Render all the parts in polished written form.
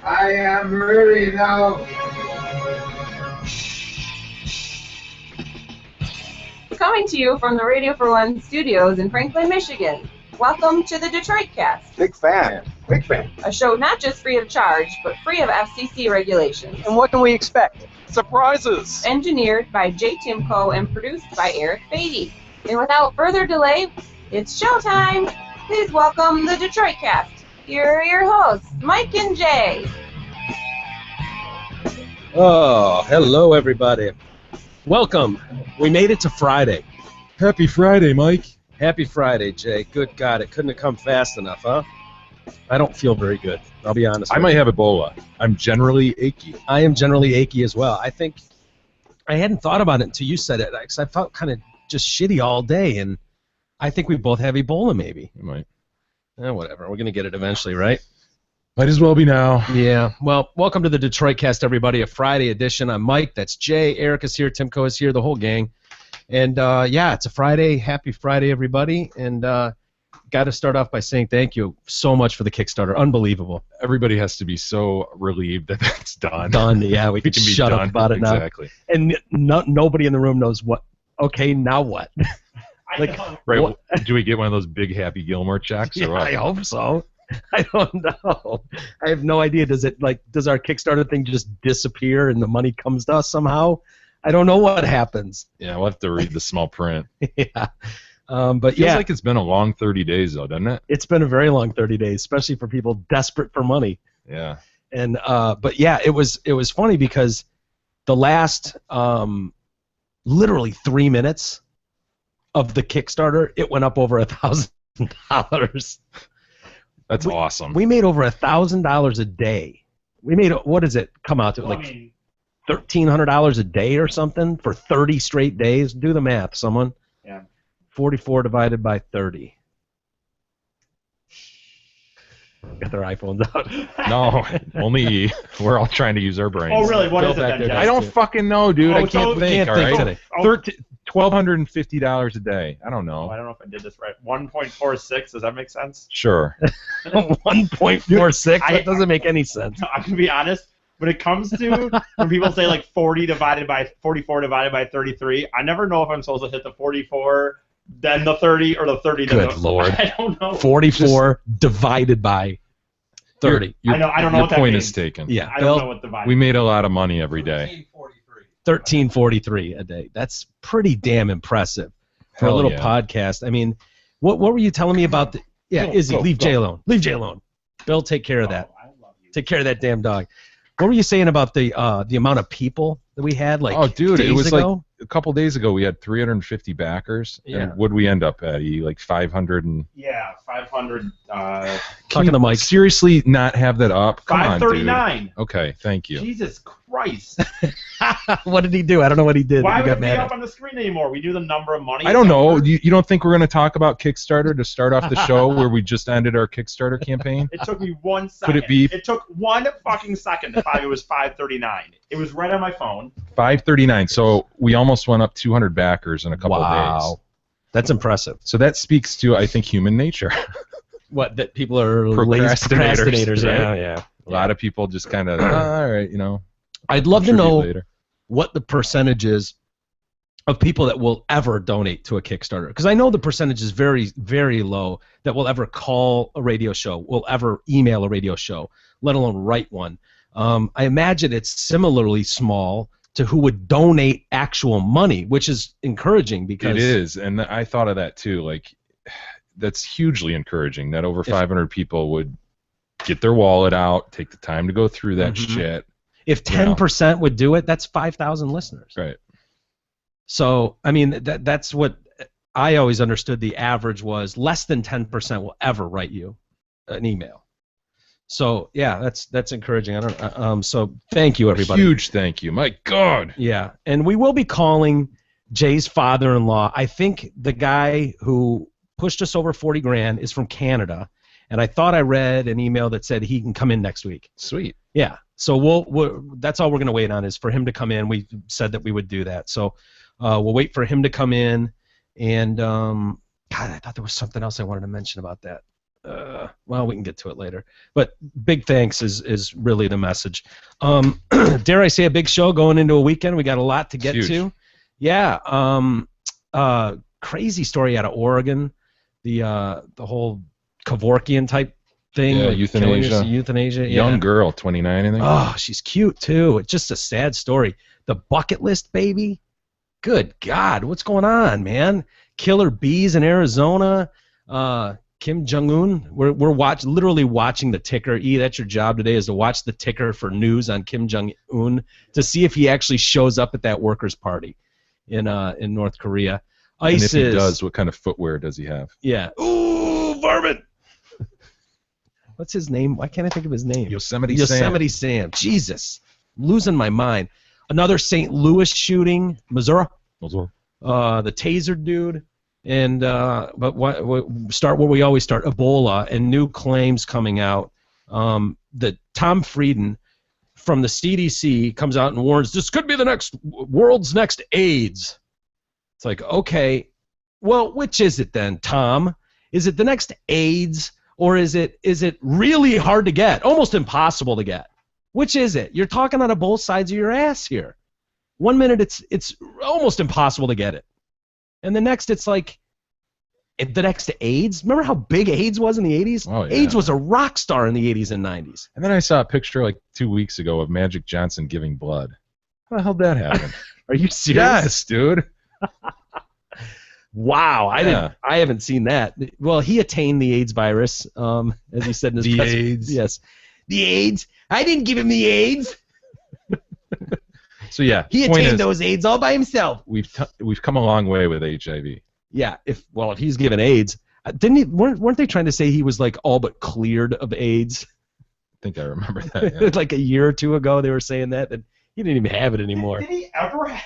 I am ready now. Coming to you from the Radio for One studios in Franklin, Michigan. Welcome to the Detroit Cast. Big fan. Big fan. A show not just free of charge, but free of FCC regulations. And what can we expect? Surprises! Engineered by Jay Timko and produced by Eric Beatty. And without further delay, it's showtime. Please welcome the Detroit Cast. Here are your hosts, Mike and Jay. Oh, hello everybody. Welcome. We made it to Friday. Happy Friday, Mike. Happy Friday, Jay. Good God, it couldn't have come fast enough, huh? I don't feel very good. I'll be honest. I might have Ebola. I'm generally achy. I am generally achy as well. I think I hadn't thought about it until you said it, because I felt kind of just shitty all day, and I think we both have Ebola, maybe. You might. Whatever. We're going to get it eventually, right? Might as well be now. Yeah. Well, welcome to the Detroit Cast, everybody, a Friday edition. I'm Mike. That's Jay. Eric is here. Timko is here. The whole gang. And, yeah, it's a Friday. Happy Friday, everybody. And got to start off by saying thank you so much for the Kickstarter. Unbelievable. Everybody has to be so relieved that it's done. Done. Yeah, we can be shut done. up about it now. Exactly. And nobody in the room knows what. Okay, now what? Right. What? Do we get one of those big Happy Gilmore checks? Yeah, or what? I hope so. I don't know. I have no idea. Does our Kickstarter thing just disappear and the money comes to us somehow? I don't know what happens. Yeah, we'll have to read the small print. Yeah. But Feels yeah, like it's been a long 30 days, though, doesn't it? it's been a very long 30 days, especially for people desperate for money. Yeah. And but yeah, it was funny because the last literally 3 minutes of the Kickstarter, it went up over $1,000. That's awesome. We made over $1,000 a day. We made, what does it come out to? Well, like $1,300 a day or something for 30 straight days? Do the math, someone. Yeah. 44 divided by 30. Got their iPhones out. No, only we're all trying to use our brains. Oh, really? What Go is it back then, there, Jay? I don't fucking know, dude. Oh, I can't so- think. Can't all think right? today. $1,250 a day. I don't Oh, know. I don't know if I did this right. 1.46. Does that make sense? Sure. 1.46? That doesn't make any sense. I'm gonna be honest. When it comes to when people say like 44 divided by 33, I never know if I'm supposed to hit the 44, then the 30, or the 30. Good then the, Lord. I don't know. 44 divided by 30. I don't know Your what that point means. is taken. Yeah, I don't know what divided. We made a lot of money every day. 1343 a day. That's pretty damn impressive for a Hell little yeah. podcast. I mean, what were you telling me about the? Yeah, Go, Izzy, go, leave go. Jay alone. Leave Jay alone. Bill, take care of that. I love you. Take care of that damn dog. What were you saying about the amount of people that we had? Like, Oh, dude, days it was ago? like a couple days ago we had 350 backers. Yeah. And what'd we end up at? Like 500 and. Yeah, 500. Talking to the mic. Seriously, not have that up? Come on, dude. 539. Okay, thank you. Jesus Christ! What did he do? I don't know what he did. Why He would got it be mad up at. on the screen anymore? We do the number of money. I don't know. number. You don't think we're going to talk about Kickstarter to start off the show where we just ended our Kickstarter campaign? It took me 1 second. it be- It took 1 fucking second to find it was 539. It was right on my phone. 539. So we almost went up 200 backers in a couple of days. Wow, that's impressive. So that speaks to, I think, human nature. What, that people are lazy procrastinators? Yeah, right? yeah. A lot of people just kind of, all right, I'd love to contribute know later. what the percentage is of people that will ever donate to a Kickstarter. Because I know the percentage is very, very low that will ever call a radio show, will ever email a radio show, let alone write one. I imagine it's similarly small to who would donate actual money, which is encouraging because It is, and I thought of that too. Like, that's hugely encouraging that over 500 people would get their wallet out, take the time to go through that Mhm. shit. if 10% would do it, that's 5,000 listeners. Right. So, I mean, that's what I always understood the average was. Less than 10% will ever write you an email. So, yeah, that's encouraging. I don't so thank you, everybody. Huge thank you. My God. Yeah, and we will be calling Jay's father-in-law. I think the guy who pushed us over 40 grand is from Canada, and I thought I read an email that said he can come in next week. Sweet. Yeah, so that's all we're going to wait on is for him to come in. We said that we would do that, so we'll wait for him to come in. And God, I thought there was something else I wanted to mention about that. Well, we can get to it later. But big thanks is really the message. Dare I say a big show going into a weekend? We got a lot to get to. Yeah. Crazy story out of Oregon. The whole Kevorkian type thing. Yeah, like euthanasia. Young Yeah. girl, 29, I think. Oh, she's cute too. It's just a sad story. The bucket list baby. Good God, what's going on, man? Killer bees in Arizona. Kim Jong-un. We're literally watching the ticker. That's your job today, is to watch the ticker for news on Kim Jong-un to see if he actually shows up at that workers' party in North Korea. And ISIS. if he does, what kind of footwear does he have? Yeah. Ooh, varmint. What's his name? Why can't I think of his name? Yosemite Sam. Jesus, losing my mind. Another St. Louis shooting, Missouri. The taser dude. And but start where we always start, Ebola, and new claims coming out. That Tom Frieden from the CDC comes out and warns this could be the world's next AIDS. It's like, okay, well, which is it then, Tom? Is it the next AIDS, or is it really hard to get, almost impossible to get? Which is it? You're talking out of both sides of your ass here. 1 minute it's almost impossible to get it. And the next, it's like the next AIDS. Remember how big AIDS was in the 80s? Oh, yeah. AIDS was a rock star in the 80s and 90s. And then I saw a picture like 2 weeks ago of Magic Johnson giving blood. How the hell did that happen? Are you serious? Yes, dude. Wow, I haven't seen that. Well, he attained the AIDS virus, as he said in his press. AIDS. Yes, the AIDS. I didn't give him the AIDS. So yeah, He attained those AIDS all by himself. We've come a long way with HIV. Yeah, if he's given AIDS, weren't they trying to say he was like all but cleared of AIDS? I think I remember that. Yeah. Like a year or two ago, they were saying that he didn't even have it anymore. Did he ever have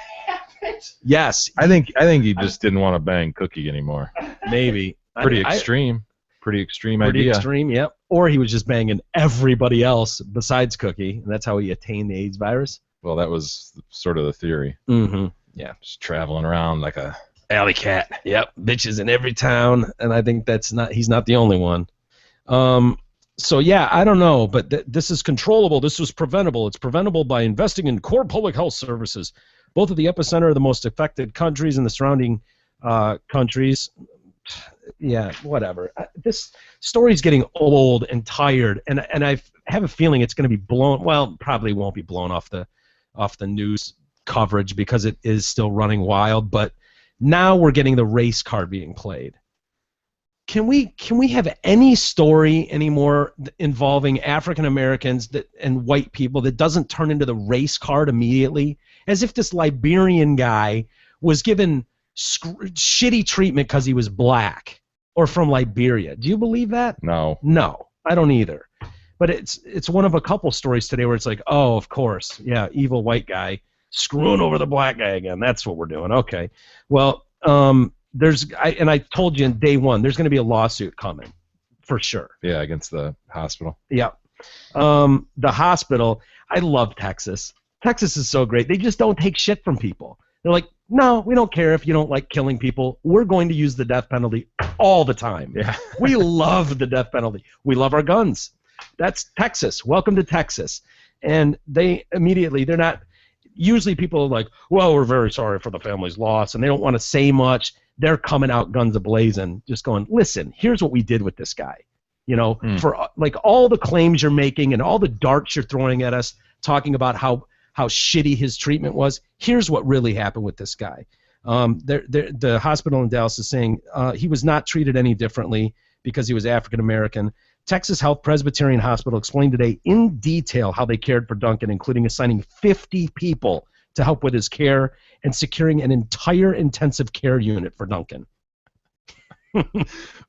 it? Yes, I think he just didn't want to bang Cookie anymore. maybe. Pretty extreme idea. Extreme, yep. Or he was just banging everybody else besides Cookie, and that's how he attained the AIDS virus. Well, that was sort of the theory. Mm-hmm. Yeah. Just traveling around like a Alley cat. Yep. Bitches in every town, and I think he's not the only one. So yeah, I don't know, but this is controllable. This was preventable. It's preventable by investing in core public health services, both at the epicenter of the most affected countries and the surrounding countries. Yeah, whatever. This story's getting old and tired, and I have a feeling it's going to be blown. Well, probably won't be blown off the news coverage because it is still running wild. But now we're getting the race card being played. Can we have any story anymore involving African Americans and white people that doesn't turn into the race card immediately? As if this Liberian guy was given shitty treatment because he was black or from Liberia. Do you believe that? No. No, I don't either. But it's one of a couple stories today where it's like, oh, of course, yeah, evil white guy screwing over the black guy again. That's what we're doing. Okay. Well, I told you in day one, there's going to be a lawsuit coming, for sure. Yeah, against the hospital. Yeah. The hospital. I love Texas. Texas is so great. They just don't take shit from people. They're like, no, we don't care if you don't like killing people. We're going to use the death penalty all the time. Yeah. We love the death penalty. We love our guns. That's Texas. Welcome to Texas. And they're not, usually people are like, well, we're very sorry for the family's loss, and they don't want to say much. They're coming out guns a-blazing, just going, listen, here's what we did with this guy. You know, for like all the claims you're making and all the darts you're throwing at us, talking about how shitty his treatment was, here's what really happened with this guy. The hospital in Dallas is saying he was not treated any differently because he was African American. Texas Health Presbyterian Hospital explained today in detail how they cared for Duncan, including assigning 50 people to help with his care and securing an entire intensive care unit for Duncan.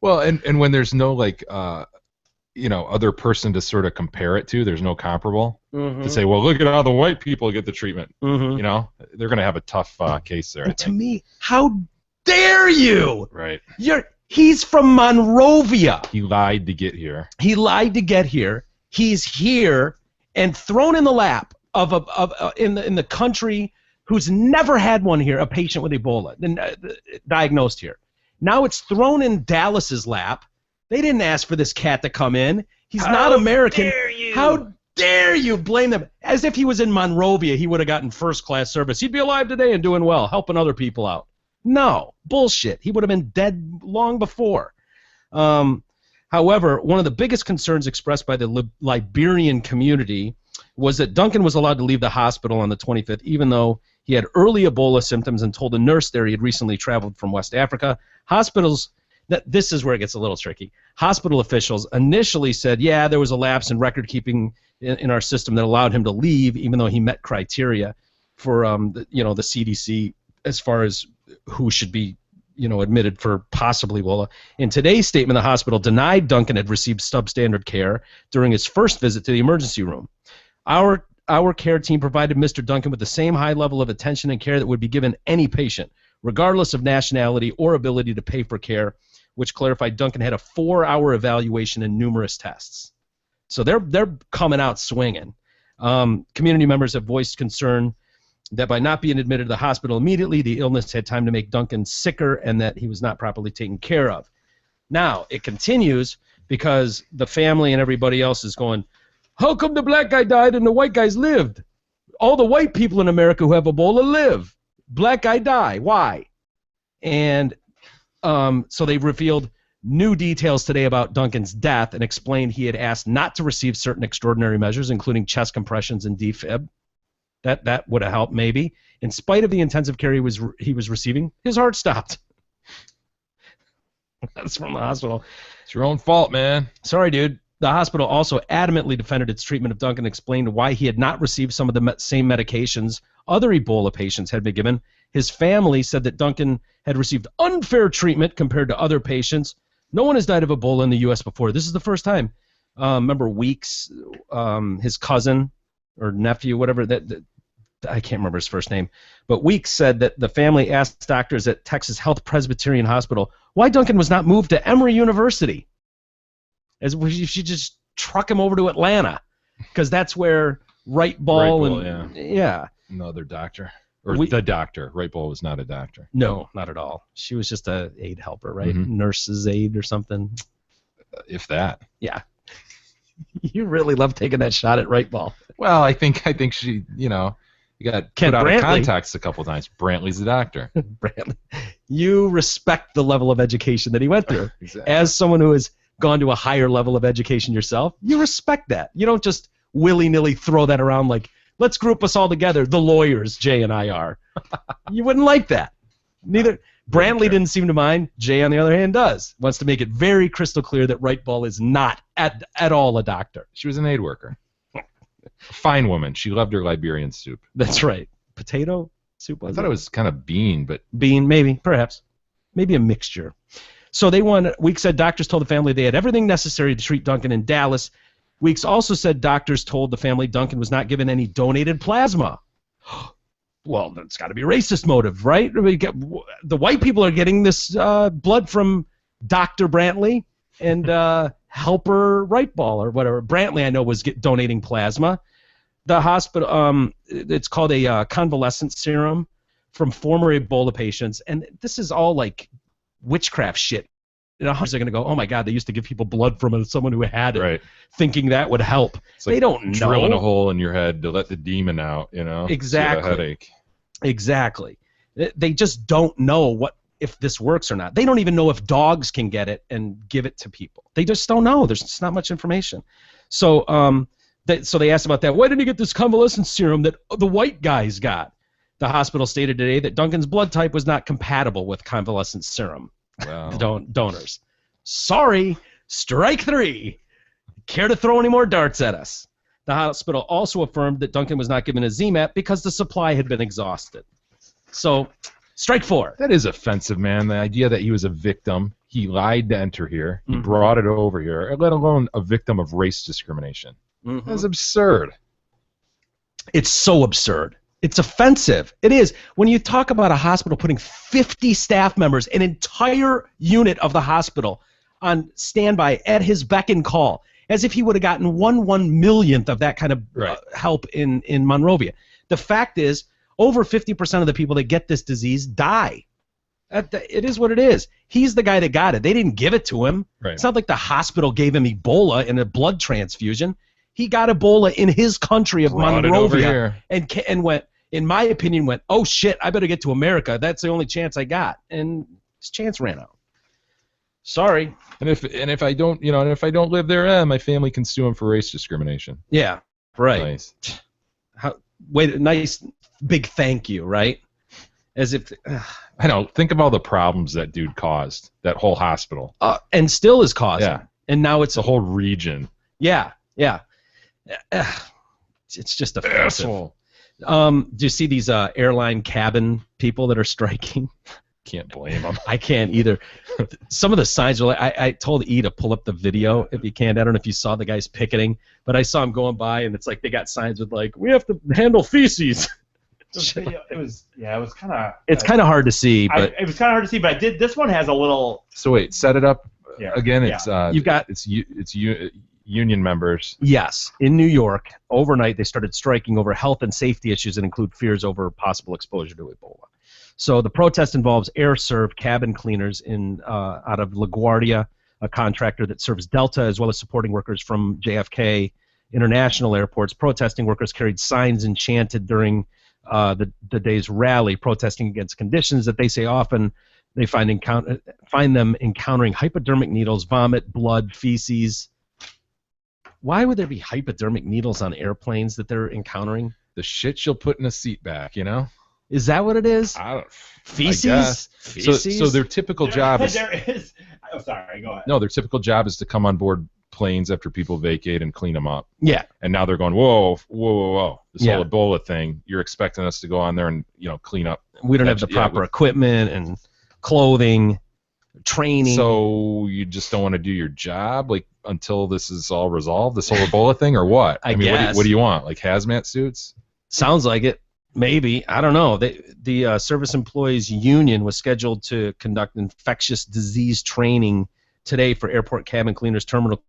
Well, and when there's no other person to sort of compare it to, there's no comparable to say, well, look at how the white people get the treatment. Mm-hmm. You know, they're going to have a tough case there. And to me, how dare you? Right. He's from Monrovia. He lied to get here. He lied to get here. He's here and thrown in the lap of in the country who's never had one here, a patient with Ebola diagnosed here. Now it's thrown in Dallas's lap, They didn't ask for this cat to come in. He's not American. Dare you? How dare you blame them? As if he was in Monrovia, he would have gotten first-class service. He'd be alive today and doing well, helping other people out. No, bullshit. He would have been dead long before. However, one of the biggest concerns expressed by the Liberian community was that Duncan was allowed to leave the hospital on the 25th, even though he had early Ebola symptoms and told a nurse there he had recently traveled from West Africa. This is where it gets a little tricky. Hospital officials initially said, yeah, there was a lapse in record keeping in our system that allowed him to leave, even though he met criteria for the CDC as far as who should be admitted for possibly Ebola. In today's statement, the hospital denied Duncan had received substandard care during his first visit to the emergency room. Our care team provided Mr. Duncan with the same high level of attention and care that would be given any patient, regardless of nationality or ability to pay for care, which clarified Duncan had a 4-hour evaluation and numerous tests. So they're coming out swinging. Community members have voiced concern that by not being admitted to the hospital immediately, the illness had time to make Duncan sicker and that he was not properly taken care of. Now, it continues because the family and everybody else is going, how come the black guy died and the white guys lived? All the white people in America who have Ebola live. Black guy die. Why? And so they revealed new details today about Duncan's death and explained he had asked not to receive certain extraordinary measures, including chest compressions and defib. That would have helped maybe. In spite of the intensive care he was receiving, his heart stopped. That's from the hospital. It's your own fault, man. Sorry, dude. The hospital also adamantly defended its treatment of Duncan and explained why he had not received some of the same medications other Ebola patients had been given. His family said that Duncan had received unfair treatment compared to other patients. No one has died of Ebola in the U.S. before. This is the first time. Remember Weeks, his cousin or nephew, whatever, that I can't remember his first name, but Weeks said that the family asked doctors at Texas Health Presbyterian Hospital why Duncan was not moved to Emory University. As if she just truck him over to Atlanta, because that's where Wright Ball yeah. No other doctor. Or the doctor. Wright Ball was not a doctor. No, not at all. She was just a aide helper, right? Mm-hmm. Nurse's aide or something. If that. Yeah. You really love taking that shot at Wright Ball. Well, I think she, you got Ken put out Brantley. of context a couple times. Brantley's the doctor. Brantley. You respect the level of education that he went through. Exactly. As someone who has gone to a higher level of education yourself, you respect that. You don't just willy-nilly throw that around like, let's group us all together, the lawyers, Jay and I are. You wouldn't like that. Neither. Brantley didn't seem to mind. Jay, on the other hand, does. Wants to make it very crystal clear that Wright Ball is not at all a doctor. She was an aid worker. A fine woman. She loved her Liberian soup. That's right. Potato soup, I thought it was kind of bean, but... Bean, maybe, perhaps. Maybe a mixture. So Weeks said doctors told the family they had everything necessary to treat Duncan in Dallas. Weeks also said doctors told the family Duncan was not given any donated plasma. Well, that's got to be a racist motive, right? The white people are getting this blood from Dr. Brantley and helper Wright Ball or whatever. Brantley, I know, was donating plasma. The hospital, it's called a convalescent serum from former Ebola patients, and this is all like witchcraft shit. They're going to go, oh my God, they used to give people blood from someone who had it, right, thinking that would help. It's like they don't know. Drilling a hole in your head to let the demon out, Exactly. So you have a headache. Exactly. They just don't know if this works or not. They don't even know if dogs can get it and give it to people. They just don't know. There's just not much information. So they asked about that. Why didn't you get this convalescent serum that the white guys got? The hospital stated today that Duncan's blood type was not compatible with convalescent serum donors. Sorry, strike 3. Care to throw any more darts at us? The hospital also affirmed that Duncan was not given a ZMapp because the supply had been exhausted. So, strike 4. That is offensive, man. The idea that he was a victim, he lied to enter here, he brought it over here, let alone a victim of race discrimination. Mm-hmm. That's absurd. It's so absurd. It's offensive. It is. When you talk about a hospital putting 50 staff members, an entire unit of the hospital, on standby at his beck and call, as if he would have gotten 1/1,000,000th of that kind of help in Monrovia. The fact is, over 50% of the people that get this disease die. It is what it is. He's the guy that got it. They didn't give it to him. Right. It's not like the hospital gave him Ebola in a blood transfusion. He got Ebola in his country of Brought it over Monrovia here. and went, in my opinion, oh shit, I better get to America. That's the only chance I got. And his chance ran out. Sorry. And if I don't, and if I don't live there, my family can sue him for race discrimination. Yeah. Right. Nice. Nice big thank you, right? As if I know. Think of all the problems that dude caused. That whole hospital. and still is causing. Yeah. And now It's it's the whole region. Yeah. It's just offensive. Asshole. Do you see these airline cabin people that are striking? Can't blame him. I can't either. Some of the signs are like, I told E to pull up the video if you can. I don't know if you saw the guys picketing, but I saw him going by, and it's like they got signs with like, we have to handle feces. It was kind of. It's kind of hard to see, but it was kind of hard to see, but I did. This one has a little. So wait, set it up again. Yeah. It's You've got- it's union members. yes, in New York, overnight they started striking over health and safety issues that include fears over possible exposure to Ebola. So the protest involves AirServe cabin cleaners out of LaGuardia, a contractor that serves Delta, as well as supporting workers from JFK International Airports. Protesting workers carried signs enchanted during the day's rally, protesting against conditions that they say often they find them encountering hypodermic needles, vomit, blood, feces. Why would there be hypodermic needles on airplanes that they're encountering? The shit you'll put in a seat back, Is that what it is? Feces? I guess. Feces? So their typical job is There is. I'm sorry. Go ahead. no. Their typical job is to come on board planes after people vacate and clean them up. Yeah. And now they're going, whoa. This Yeah. whole Ebola thing. You're expecting us to go on there and clean up. We don't have the Yeah, proper equipment and clothing, training. So you just don't want to do your job until this is all resolved, this whole Ebola thing, or what? I mean, guess. What do you want? Like hazmat suits? Sounds like it. Maybe. I don't know. The Service Employees Union was scheduled to conduct infectious disease training today for airport cabin cleaners, terminal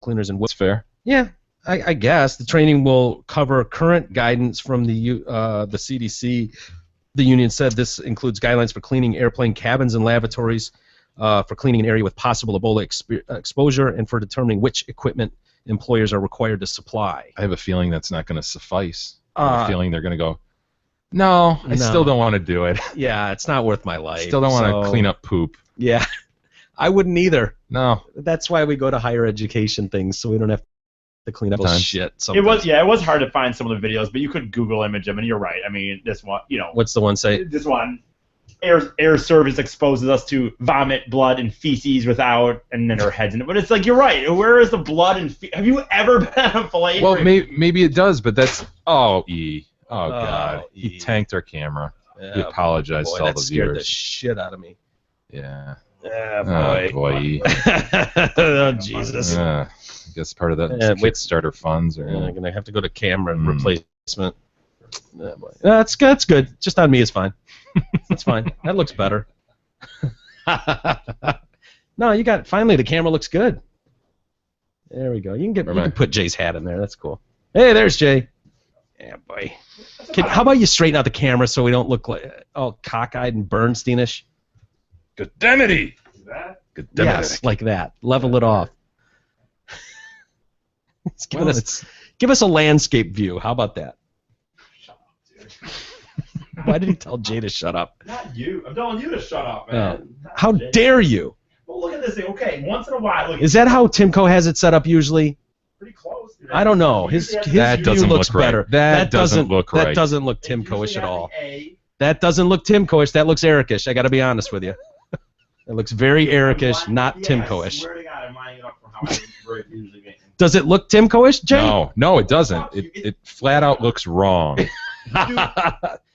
cleaners, and What's fair? yeah, I guess the training will cover current guidance from the CDC. The union said this includes guidelines for cleaning airplane cabins and lavatories, for cleaning an area with possible Ebola exposure, and for determining which equipment employers are required to supply. I have a feeling that's not going to suffice. I have a feeling they're going to go, I No. still don't want to do it. Yeah, it's not worth my life. Still don't want to clean up poop. Yeah, I wouldn't either. No. That's why we go to higher education things, so we don't have to clean up Sometimes. shit. It Sometimes. was hard to find some of the videos, but you could Google image them, and you're right. I mean, this one, What's the one say? this one, air service exposes us to vomit, blood, and feces without, and then her head's in it. But it's like, you're right. Where is the blood and have you ever been on a filet? Well, maybe it does, but that's E. Oh God, E. he tanked our camera. We Yeah, apologize boy, to all that the scared the viewers. shit out of me. Yeah. Yeah, Oh boy. E. Oh, Jesus. I guess part of that Yeah, wait. Kickstarter funds or. I'm gonna have to go to camera Hmm. replacement. Yeah, boy. That's good. Just on me is fine. That's fine. That looks better. No, you got finally the camera looks good. There we go. You can put Jay's hat in there. That's cool. Hey, there's Jay. Yeah, boy. How about you straighten out the camera so we don't look like all cockeyed and Bernsteinish? Goddammit! Yes, like that. Level it off. Give us a landscape view. How about that? Shut up, dude. Why did he tell Jay to shut up? Not you. I'm telling you to shut up, man. Not How Jay. dare you? Well, look at this thing. Okay, once in a while. Look, Is that how Timco has it set up usually? pretty close. Dude. I don't know. His That view doesn't looks look right. better. That doesn't look That right. doesn't look It usually Timco-ish at has all. the A. That doesn't look Timco-ish. That looks Eric-ish. I got to be honest with you. It looks very Eric-ish, not I Timco-ish. swear to God, I'm lining it up from how I usually make them. Does it look Timco-ish, Jay? No, it doesn't. It flat out looks wrong. Dude,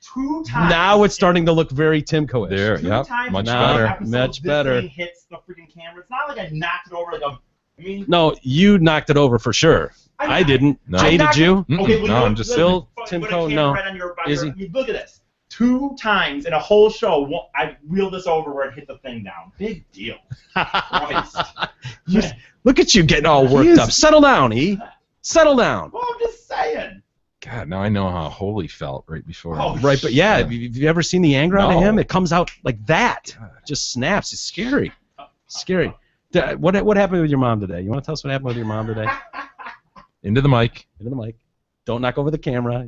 2 times. Now it's starting to look very Timco-ish. There, 2 yep, times much in Now- better. episodes, much this better. thing hits the freaking camera. It's not like I knocked it over like a. I mean, No, you knocked it over for sure. I didn't. No. Jay, did you? Mm-mm. Okay, No, I'm just Bill, put Timco, a camera no. Right on your, Is I mean, look at this. 2 times in a whole show, I wheeled this over where it hit the thing down. Big deal. Christ. Look at you getting all worked He is- up. Settle down, E. Settle down. Well, I'm just saying. God, now I know how Holy felt right before. Oh, Right, but yeah, have you ever seen the anger out of No. him? It comes out like that. Just snaps. It's scary. Scary. What happened with your mom today? You want to tell us what happened with your mom today? Into the mic. Into the mic. Don't knock over the camera.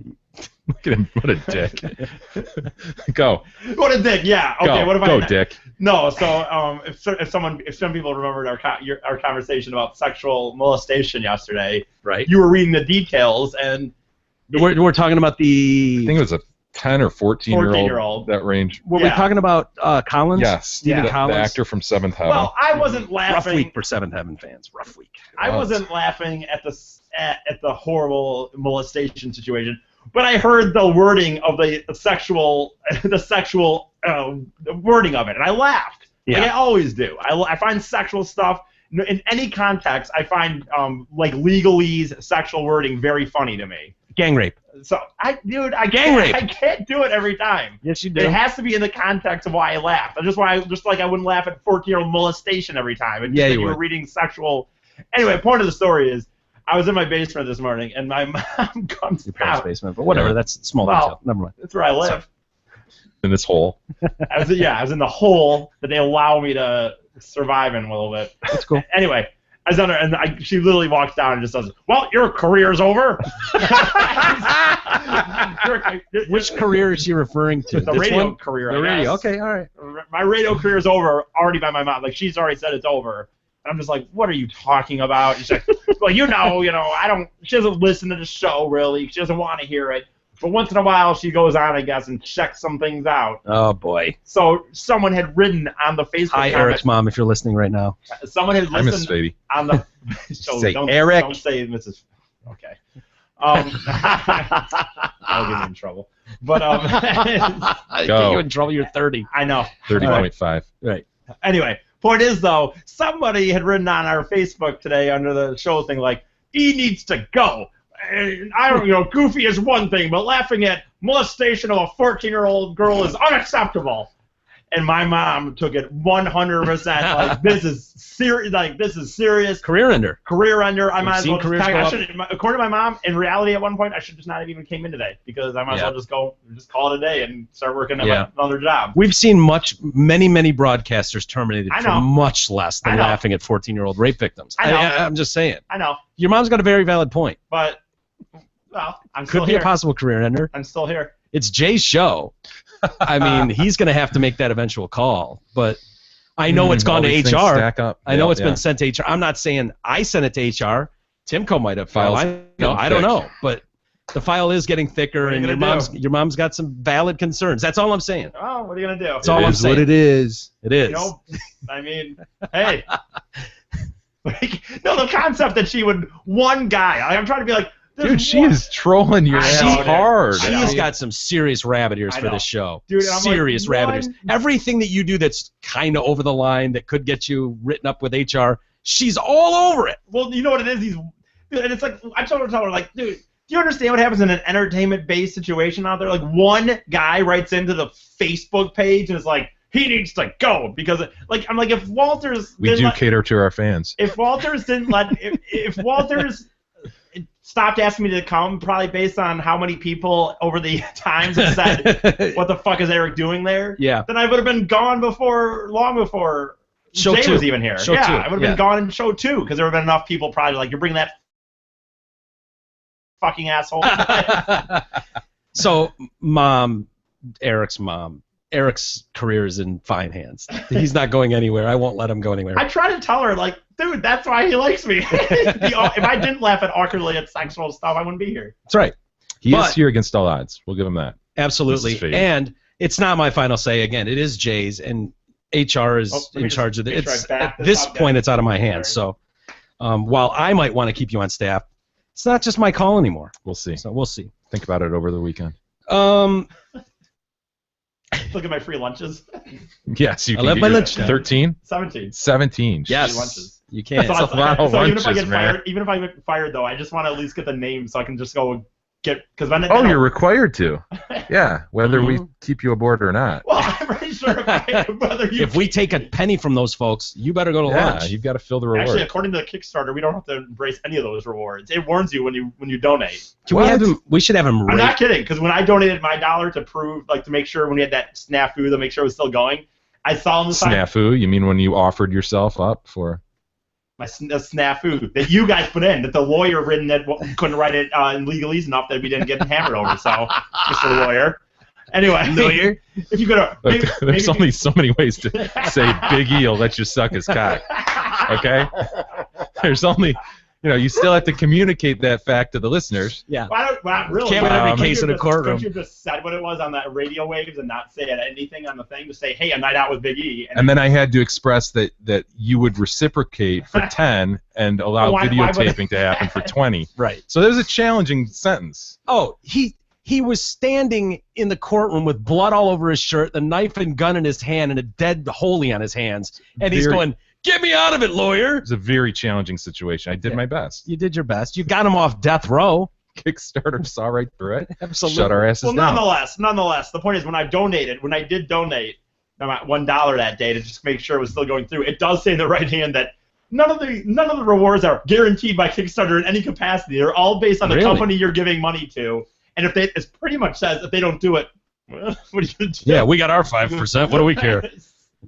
Look at him. What a dick. Go. What a dick! Yeah. Okay. Go. What if Go, I? Dick. No. So if some people remembered our conversation about sexual molestation yesterday, Right. you were reading the details and We're talking about I think the. it was a 10 or 14-year-old. 14-year-old. That range. Were we Yeah. talking about Collins? Yes. Stephen Yeah. Collins. The actor from Seventh Heaven. well, I wasn't Rough laughing. week for Seventh Heaven fans. Rough week. I wasn't laughing at the horrible molestation situation, but I heard the wording of the sexual wording of it, and I laughed. Like Yeah. I always do. I find sexual stuff in any context. I find like legalese, sexual wording very funny to me. Gang rape. So I Gang rape. can't do it every time. Yes, you It has to be in the context of why I laughed. Just like I wouldn't laugh at 14-year-old molestation every time. It's Yeah, just that you you were would. reading sexual. Anyway, point of the story is I was in my basement this morning and my mom comes Your parents' out. basement, but whatever. Yeah. That's small Well, detail. Never mind. That's where I live. In this hole. I was in the hole that they allow me to survive in a little bit. That's cool. Anyway, I was under, and she literally walks down and just says, "Well, your career's over." Which career is she referring to? The This radio one? career. The I radio. guess. Okay, all right. My radio career is over already by my mom. Like she's already said it's over. And I'm just like, what are you talking about? She's like, well, I don't. She doesn't listen to the show really. She doesn't want to hear it. But once in a while, she goes on, I guess, and checks some things out. Oh boy. So someone had written on the Facebook. Hi, Eric's mom, if you're listening right now. Someone had I miss listened Spady. on the. So Say don't, Eric. Don't say Mrs. Okay. I'll get me in trouble. But I Go. get you in trouble. You're 30. I know. 30.5. Right. Anyway, point is though, somebody had written on our Facebook today under the show thing like, he needs to go. And I don't, goofy is one thing, but laughing at molestation of a 14-year-old girl is unacceptable. And my mom took it 100%. Like this is serious. Like this is serious. Career ender. Career ender. I We've might as seen well just careers tell you, go I up. should, according to my mom, in reality, at one point, I should just not have even came in today because I might as Yeah. well just call it a day and start working at Yeah. another job. We've seen many broadcasters terminated I for know. much less than I know. laughing at 14-year-old rape victims. I know. I'm just saying. I know, Your mom's got a very valid point. but well, I'm Could still be here. a possible career ender. I'm still here. It's Jay's show. I mean, he's going to have to make that eventual call. But I know it's gone All to these things HR. stack up. I know Yeah, it's yeah. been sent to HR. I'm not saying I sent it to HR. Timco might have. Files I getting I don't thick. know. But the file is getting thicker, What are you and gonna do? your mom's got some valid concerns. That's all I'm saying. Oh, what are you gonna do? That's all I'm is saying. what it is. It is. You know, I mean, hey. No, the concept that she would one guy. I'm trying to be like, there's Dude, she one- is trolling your I ass know, dude. hard. I know. She's got some serious rabbit ears I for know. this show. Dude, I'm like, serious rabbit ears. one- Everything that you do that's kind of over the line that could get you written up with HR, she's all over it. Well, you know what it is? And it's like I told her, like, dude, do you understand what happens in an entertainment-based situation out there? Like, one guy writes into the Facebook page and is like, he needs to go because, like, I'm like, if Walters, We didn't do let- cater to our fans. if Walters didn't let, if Walters stopped asking me to come, probably based on how many people over the times have said, "What the fuck is Eric doing there?" Yeah. Then I would have been gone long before Show Jay two. was even here. Show yeah, two, I would have yeah. been gone in show 2 because there would have been enough people probably like, you're bringing that fucking asshole. So, Eric's career is in fine hands. He's not going anywhere. I won't let him go anywhere. I try to tell her, like, dude, that's why he likes me. If I didn't laugh at awkwardly at sexual stuff, I wouldn't be here. That's right. He But- is here against all odds. We'll give him that. Absolutely. This is fate. And it's not my final say. Again, it is Jay's, and HR is Oh, let me in just charge of it. make sure I It's, back at this this up, point, guys. it's out of my hands. So while I might want to keep you on staff, it's not just my call anymore. We'll see. So we'll see. Think about it over the weekend. Look at my free lunches. Yes, you I can left get my your lunch time. 13? 17. 17. Yes. Free lunches. You can. So That's a lot of even if I lunches, get man. fired, even if I get fired though, I just want to at least get the name so I can just go get because when Oh, you're required to. Yeah, whether we keep you aboard or not. Well, I'm pretty sure whether you If we take a penny from those folks, you better go to Yeah, lunch. you've got to fill the reward. actually, according to the Kickstarter, we don't have to embrace any of those rewards. It warns you when you donate. Can we have him? We should have him I'm rate. not kidding, because when I donated my $1 to prove, like, to make sure when we had that snafu to make sure it was still going, I saw on the side Snafu? You mean when you offered yourself up for? my snafu that you guys put in, that the lawyer written that couldn't write it in legalese enough that we didn't get hammered over. So, Mr. Lawyer. Anyway, if you could have, Look, there's only so many ways to say Big E will let you suck his cock. Okay? There's only, you still have to communicate that fact to the listeners. Yeah. Why really? Can't win every Couldn't case you in a just- courtroom. Couldn't you just said what it was on that radio waves and not say anything on the thing to say, hey, a night out with Big E? And then I had to express that you would reciprocate for 10 and allow Why would- videotaping to happen for 20. Right. So there's a challenging sentence. Oh, he was standing in the courtroom with blood all over his shirt, the knife and gun in his hand, and a dead holy on his hands, and he's Very- going, "Get me out of it, lawyer!" It's a very challenging situation. I did my best. You did your best. You got him off death row. Kickstarter saw right through it. Absolutely. Shut our asses Well, down. nonetheless, the point is when I did donate $1 that day to just make sure it was still going through, it does say in the right hand that none of the rewards are guaranteed by Kickstarter in any capacity. They're all based on the Really? company you're giving money to, and it pretty much says if they don't do it, well, what are you gonna do? Yeah, we got our 5%. What do we care?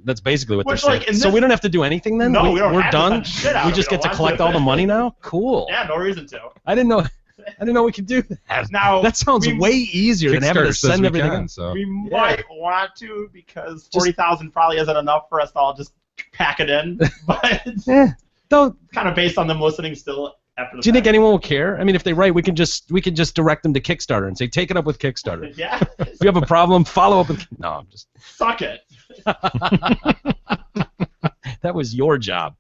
That's basically what Which, they're saying. like, in So this- we don't have to do anything then? No, we don't We're have to done? send shit out We if just we get to don't collect want all to. the money now? Cool. Yeah, no reason to. I didn't know we could do that. Now That sounds we- way easier than having to Kickstarter says send we everything can, out. so. We might want to because 40,000 probably isn't enough for us to all just pack it in, but it's Don't. kind of based on them listening still after the Do you think fact. anyone will care? I mean, if they write, we can just direct them to Kickstarter and say, take it up with Kickstarter. Yeah, If you have a problem, follow up with. No, I'm just. suck it. That was your job.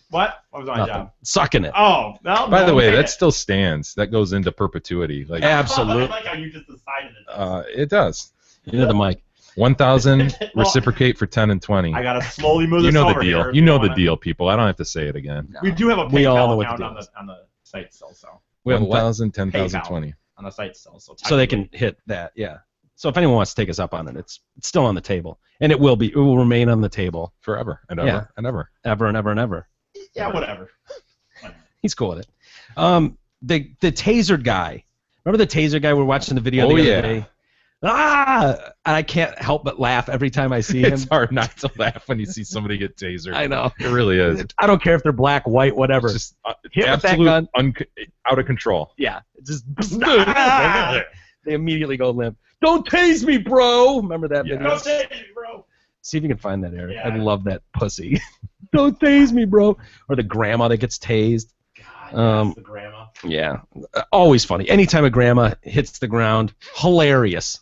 What? What was my Nothing. job? Sucking it. Oh, well, By no, the way, okay. that still stands. That goes into perpetuity. Like Absolutely. I like how you just decided it. it does. Into the mic. 1,000 Well, reciprocate for 10 and 20. I gotta slowly move You this know the over deal. here. You know the wanna- deal, people. I don't have to say it again. We do have a We all know PayPal what the account deal is. on the site still, so We have a what? 1,000, 10,000, PayPal. 20. on the site still, so So they can hit that, yeah. So if anyone wants to take us up on it, it's still on the table, and it will remain on the table Forever and ever Yeah. and ever. ever and ever and ever. yeah, whatever. He's cool with it. The taser guy. Remember the taser guy? We're watching the video Oh, the yeah. other day. And I can't help but laugh every time I see him. It's hard not to laugh when you see somebody get tasered. I know. It really is. I don't care if they're black, white, whatever. It's just Hit with that absolute gun. out of control. Yeah, it's just they immediately go limp. Don't tase me, bro. Remember that Yeah. video? Don't say it, bro. See if you can find that, Eric. Yeah. I love that pussy. Don't tase me, bro. Or the grandma that gets tased. God, yes, the grandma. Yeah, always funny. Anytime a grandma hits the ground, hilarious.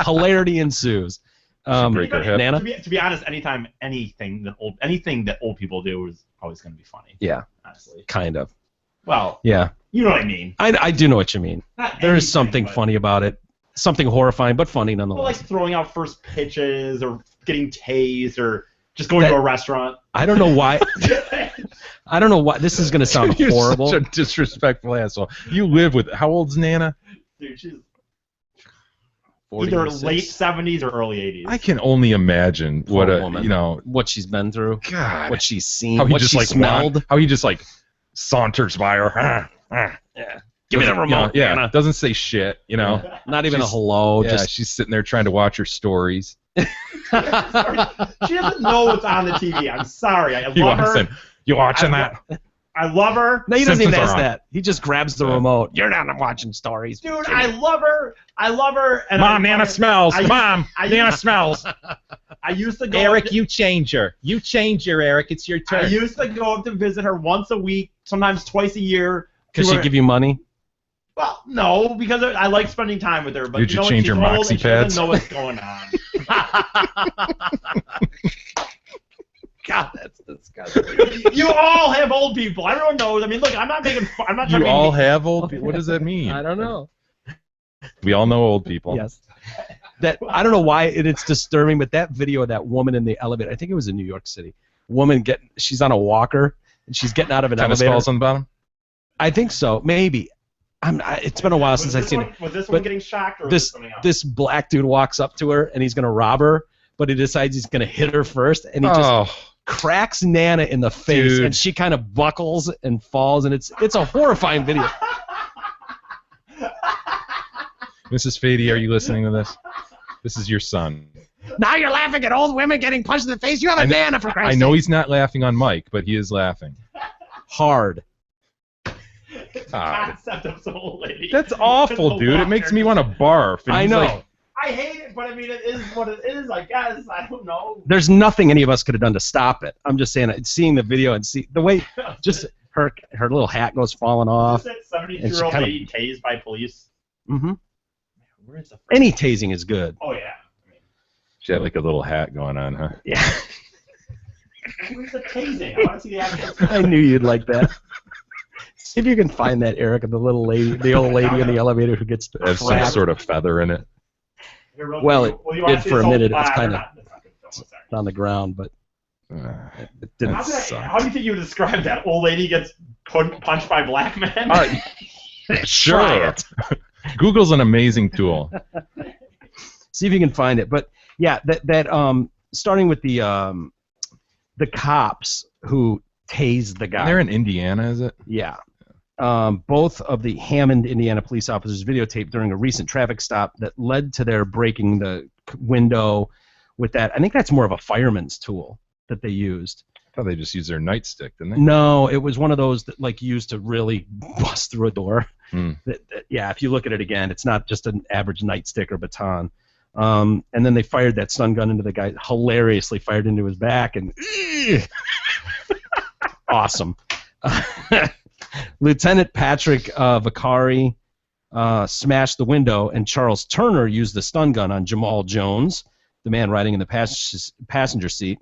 Hilarity ensues. break her hip. Nana? To be honest, anything that old people do is always going to be funny. Yeah, Honestly. kind of. Well, Yeah, you know what I mean. I do know what you mean. Not There is anything, something but- funny about it. Something horrifying, but funny Well, nonetheless. like throwing out first pitches or getting tased or just going That- to a restaurant. I don't know why. I don't know why. This is going to sound You're horrible. such a disrespectful asshole. You live with how old's Nana? Dude, she's 40 either or late 6. 70s or early 80s. I can only imagine Poor what a woman. What she's been through, God. what she's seen, How he what just she like smelled. how he just like saunters by her. Yeah. Give me the Doesn't- remote, Yeah, Nana. doesn't say shit. You know. Not even a She's- hello. Yeah, Just she's sitting there trying to watch her stories. She doesn't know what's on the TV. I'm sorry. I You love her. watching? You watching I- that? I love her. no, he doesn't even Simpsons are ask on. that. He just grabs the Yeah. remote. You're not watching stories, Dude, I love her. I love her. And Mom, I, Nana smells. I- Mom, I- Nana smells. I used to go. Eric, you change her. You change her, Eric. It's your I turn. used to go up to visit her once a week, sometimes twice a year. Because to she her- give you money. Well, no, because I like spending time with her. But Did you you know what? change She's your old Moxie and she doesn't pads? know what's going on. God, that's disgusting. You all have old people. Everyone knows. I mean, look, I'm not making. I'm not trying You to all make. have old people? What does that mean? I don't know. We all know old people. Yes. That I don't know why it's disturbing, but that video of that woman in the elevator, I think it was in New York City. Woman she's on a walker and she's getting out of an Tennis elevator. balls on the bottom? I think so, maybe. It's been a while since I've seen it. Was this But one getting shocked, or was this something else? This black dude walks up to her and he's gonna rob her, but he decides he's gonna hit her first, and he just cracks Nana in the face, Dude. and she kind of buckles and falls, and it's a horrifying video. Mrs. Fady, are you listening to this? This is your son. Now you're laughing at old women getting punched in the face. You have a Nana for Christ's I know sake. he's not laughing on Mike, but he is laughing. Hard. The God. concept of some old lady. That's awful, dude. It makes me want to barf. And I he's know. like, I hate it, but I mean, it is what it is. I guess I don't know. There's nothing any of us could have done to stop it. I'm just saying, seeing the video and see the way just her little hat goes falling off. Is that And she 72-year-old kind of- lady tased by police? Mm-hmm. Where is the? Any tasing is good. Oh yeah. she had like a little hat going on, huh? Yeah. Where's the tasing? I want to see the actual. I knew you'd like that. See if you can find that, Eric, of the little lady, the old lady in the elevator who gets It has some cracked. sort of feather in it. Here, real Well, quick. it You wanna did see for a this whole- minute. It was they're kinda- not- that's not good film, I'm sorry. It's on the ground, but it didn't How suck. do you think you would describe that? Old lady gets punched by black men? Sure. Try it. Google's an amazing tool. See if you can find it. But yeah, that starting with the cops who tased the guy. And they're in Indiana, is it? Yeah. Both of the Hammond, Indiana police officers videotaped during a recent traffic stop that led to their breaking the window with that. I think that's more of a fireman's tool that they used. I thought they just used their nightstick, didn't they? No, it was one of those that like used to really bust through a door. Hmm. Yeah, if you look at it again, it's not just an average nightstick or baton. And then they fired that stun gun into the guy, hilariously fired into his back, and awesome. Lieutenant Patrick Vicari smashed the window, and Charles Turner used the stun gun on Jamal Jones, the man riding in the passenger seat.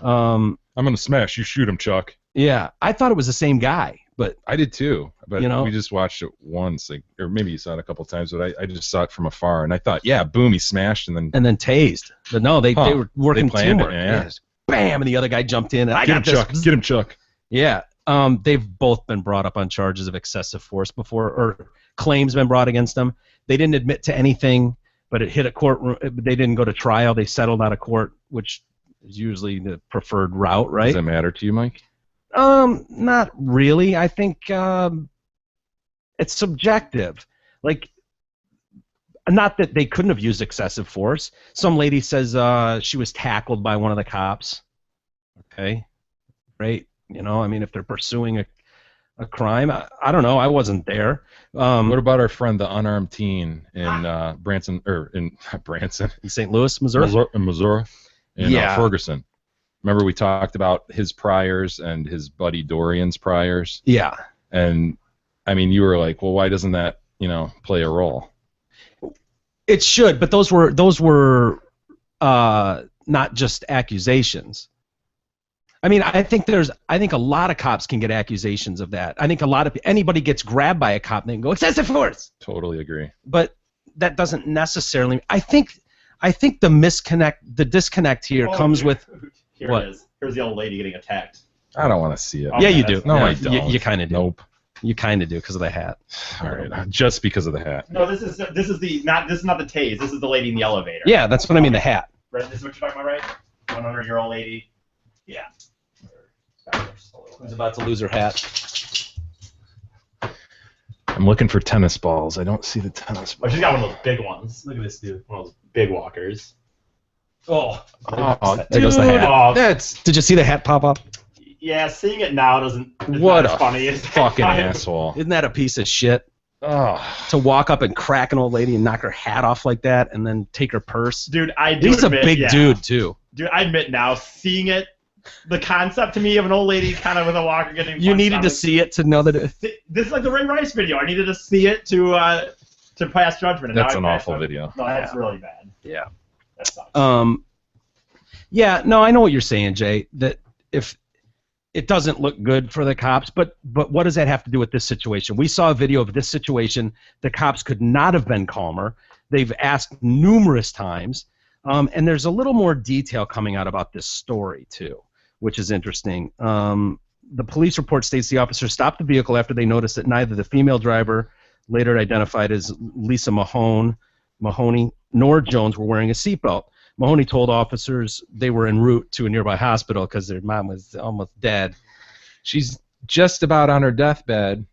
I'm going to smash. You shoot him, Chuck. Yeah, I thought it was the same guy, but I did too, but You know? we just watched it once, like, or maybe you saw it a couple times, but I just saw it from afar, and I thought, yeah, boom, he smashed, and then tased. But no, they were working They planned it, teamwork. yeah. Yes. Bam, and the other guy jumped in, and I get got him, this. Chuck. Get him, Chuck. Yeah, they've both been brought up on charges of excessive force before, or claims been brought against them. They didn't admit to anything, but it hit a courtroom. They didn't go to trial. They settled out of court, which is usually the preferred route, right? Does that matter to you, Mike? Not really. I think it's subjective. Like, not that they couldn't have used excessive force. Some lady says she was tackled by one of the cops. Okay, right. You know, I mean, if they're pursuing a crime, I don't know. I wasn't there. What about our friend, the unarmed teen in Branson, or in Branson, In St. Louis, Missouri? Missouri, in Yeah. Ferguson? Remember we talked about his priors and his buddy Dorian's priors, Yeah. and I mean, you were like, well, why doesn't that, play a role? It should, but those were not just accusations. I mean, I think a lot of cops can get accusations of that. I think anybody gets grabbed by a cop and they can go excessive force. Totally agree. But that doesn't necessarily. I think the disconnect here comes with. Here What? it is. Here's the old lady getting attacked. I don't want to see it. Oh, Yeah, you that's- do. No, Yeah, I don't. You kind of do. Nope. You kind of do because of the hat. All right, just because of the hat. No, this is not the tase. This is the lady in the elevator. Yeah, that's what I mean. The hat. Right, this is what you're talking about, right? 100-year-old lady. Yeah. Who's about to lose her hat? I'm looking for tennis balls. I don't see the tennis Oh, balls. she's got one of those big ones. Look at this dude. One of those big walkers. Oh, Oh, there goes the dude, hat. Oh, That's Did you see the hat pop up? yeah, seeing it now is what not as a funny as fucking asshole. Isn't that a piece of shit? Oh, To walk up and crack an old lady and knock her hat off like that, and then take her purse. Dude, I do He's admit, a big yeah. dude too. Dude, I admit now, seeing it, the concept to me of an old lady kind of with a walker getting You punched needed on to it- see it to know that. This is like the Ray Rice video. I needed to see it to pass judgment. And that's now an I passed awful judgment. video. No, that's really bad. Yeah. That sucks. Yeah. No, I know what you're saying, Jay. That if it doesn't look good for the cops, but what does that have to do with this situation? We saw a video of this situation. The cops could not have been calmer. They've asked numerous times, and there's a little more detail coming out about this story too, which is interesting. The police report states the officer stopped the vehicle after they noticed that neither the female driver, later identified as Lisa Mahoney, nor Jones were wearing a seatbelt. Mahoney told officers they were en route to a nearby hospital because their mom was almost dead. She's just about on her deathbed.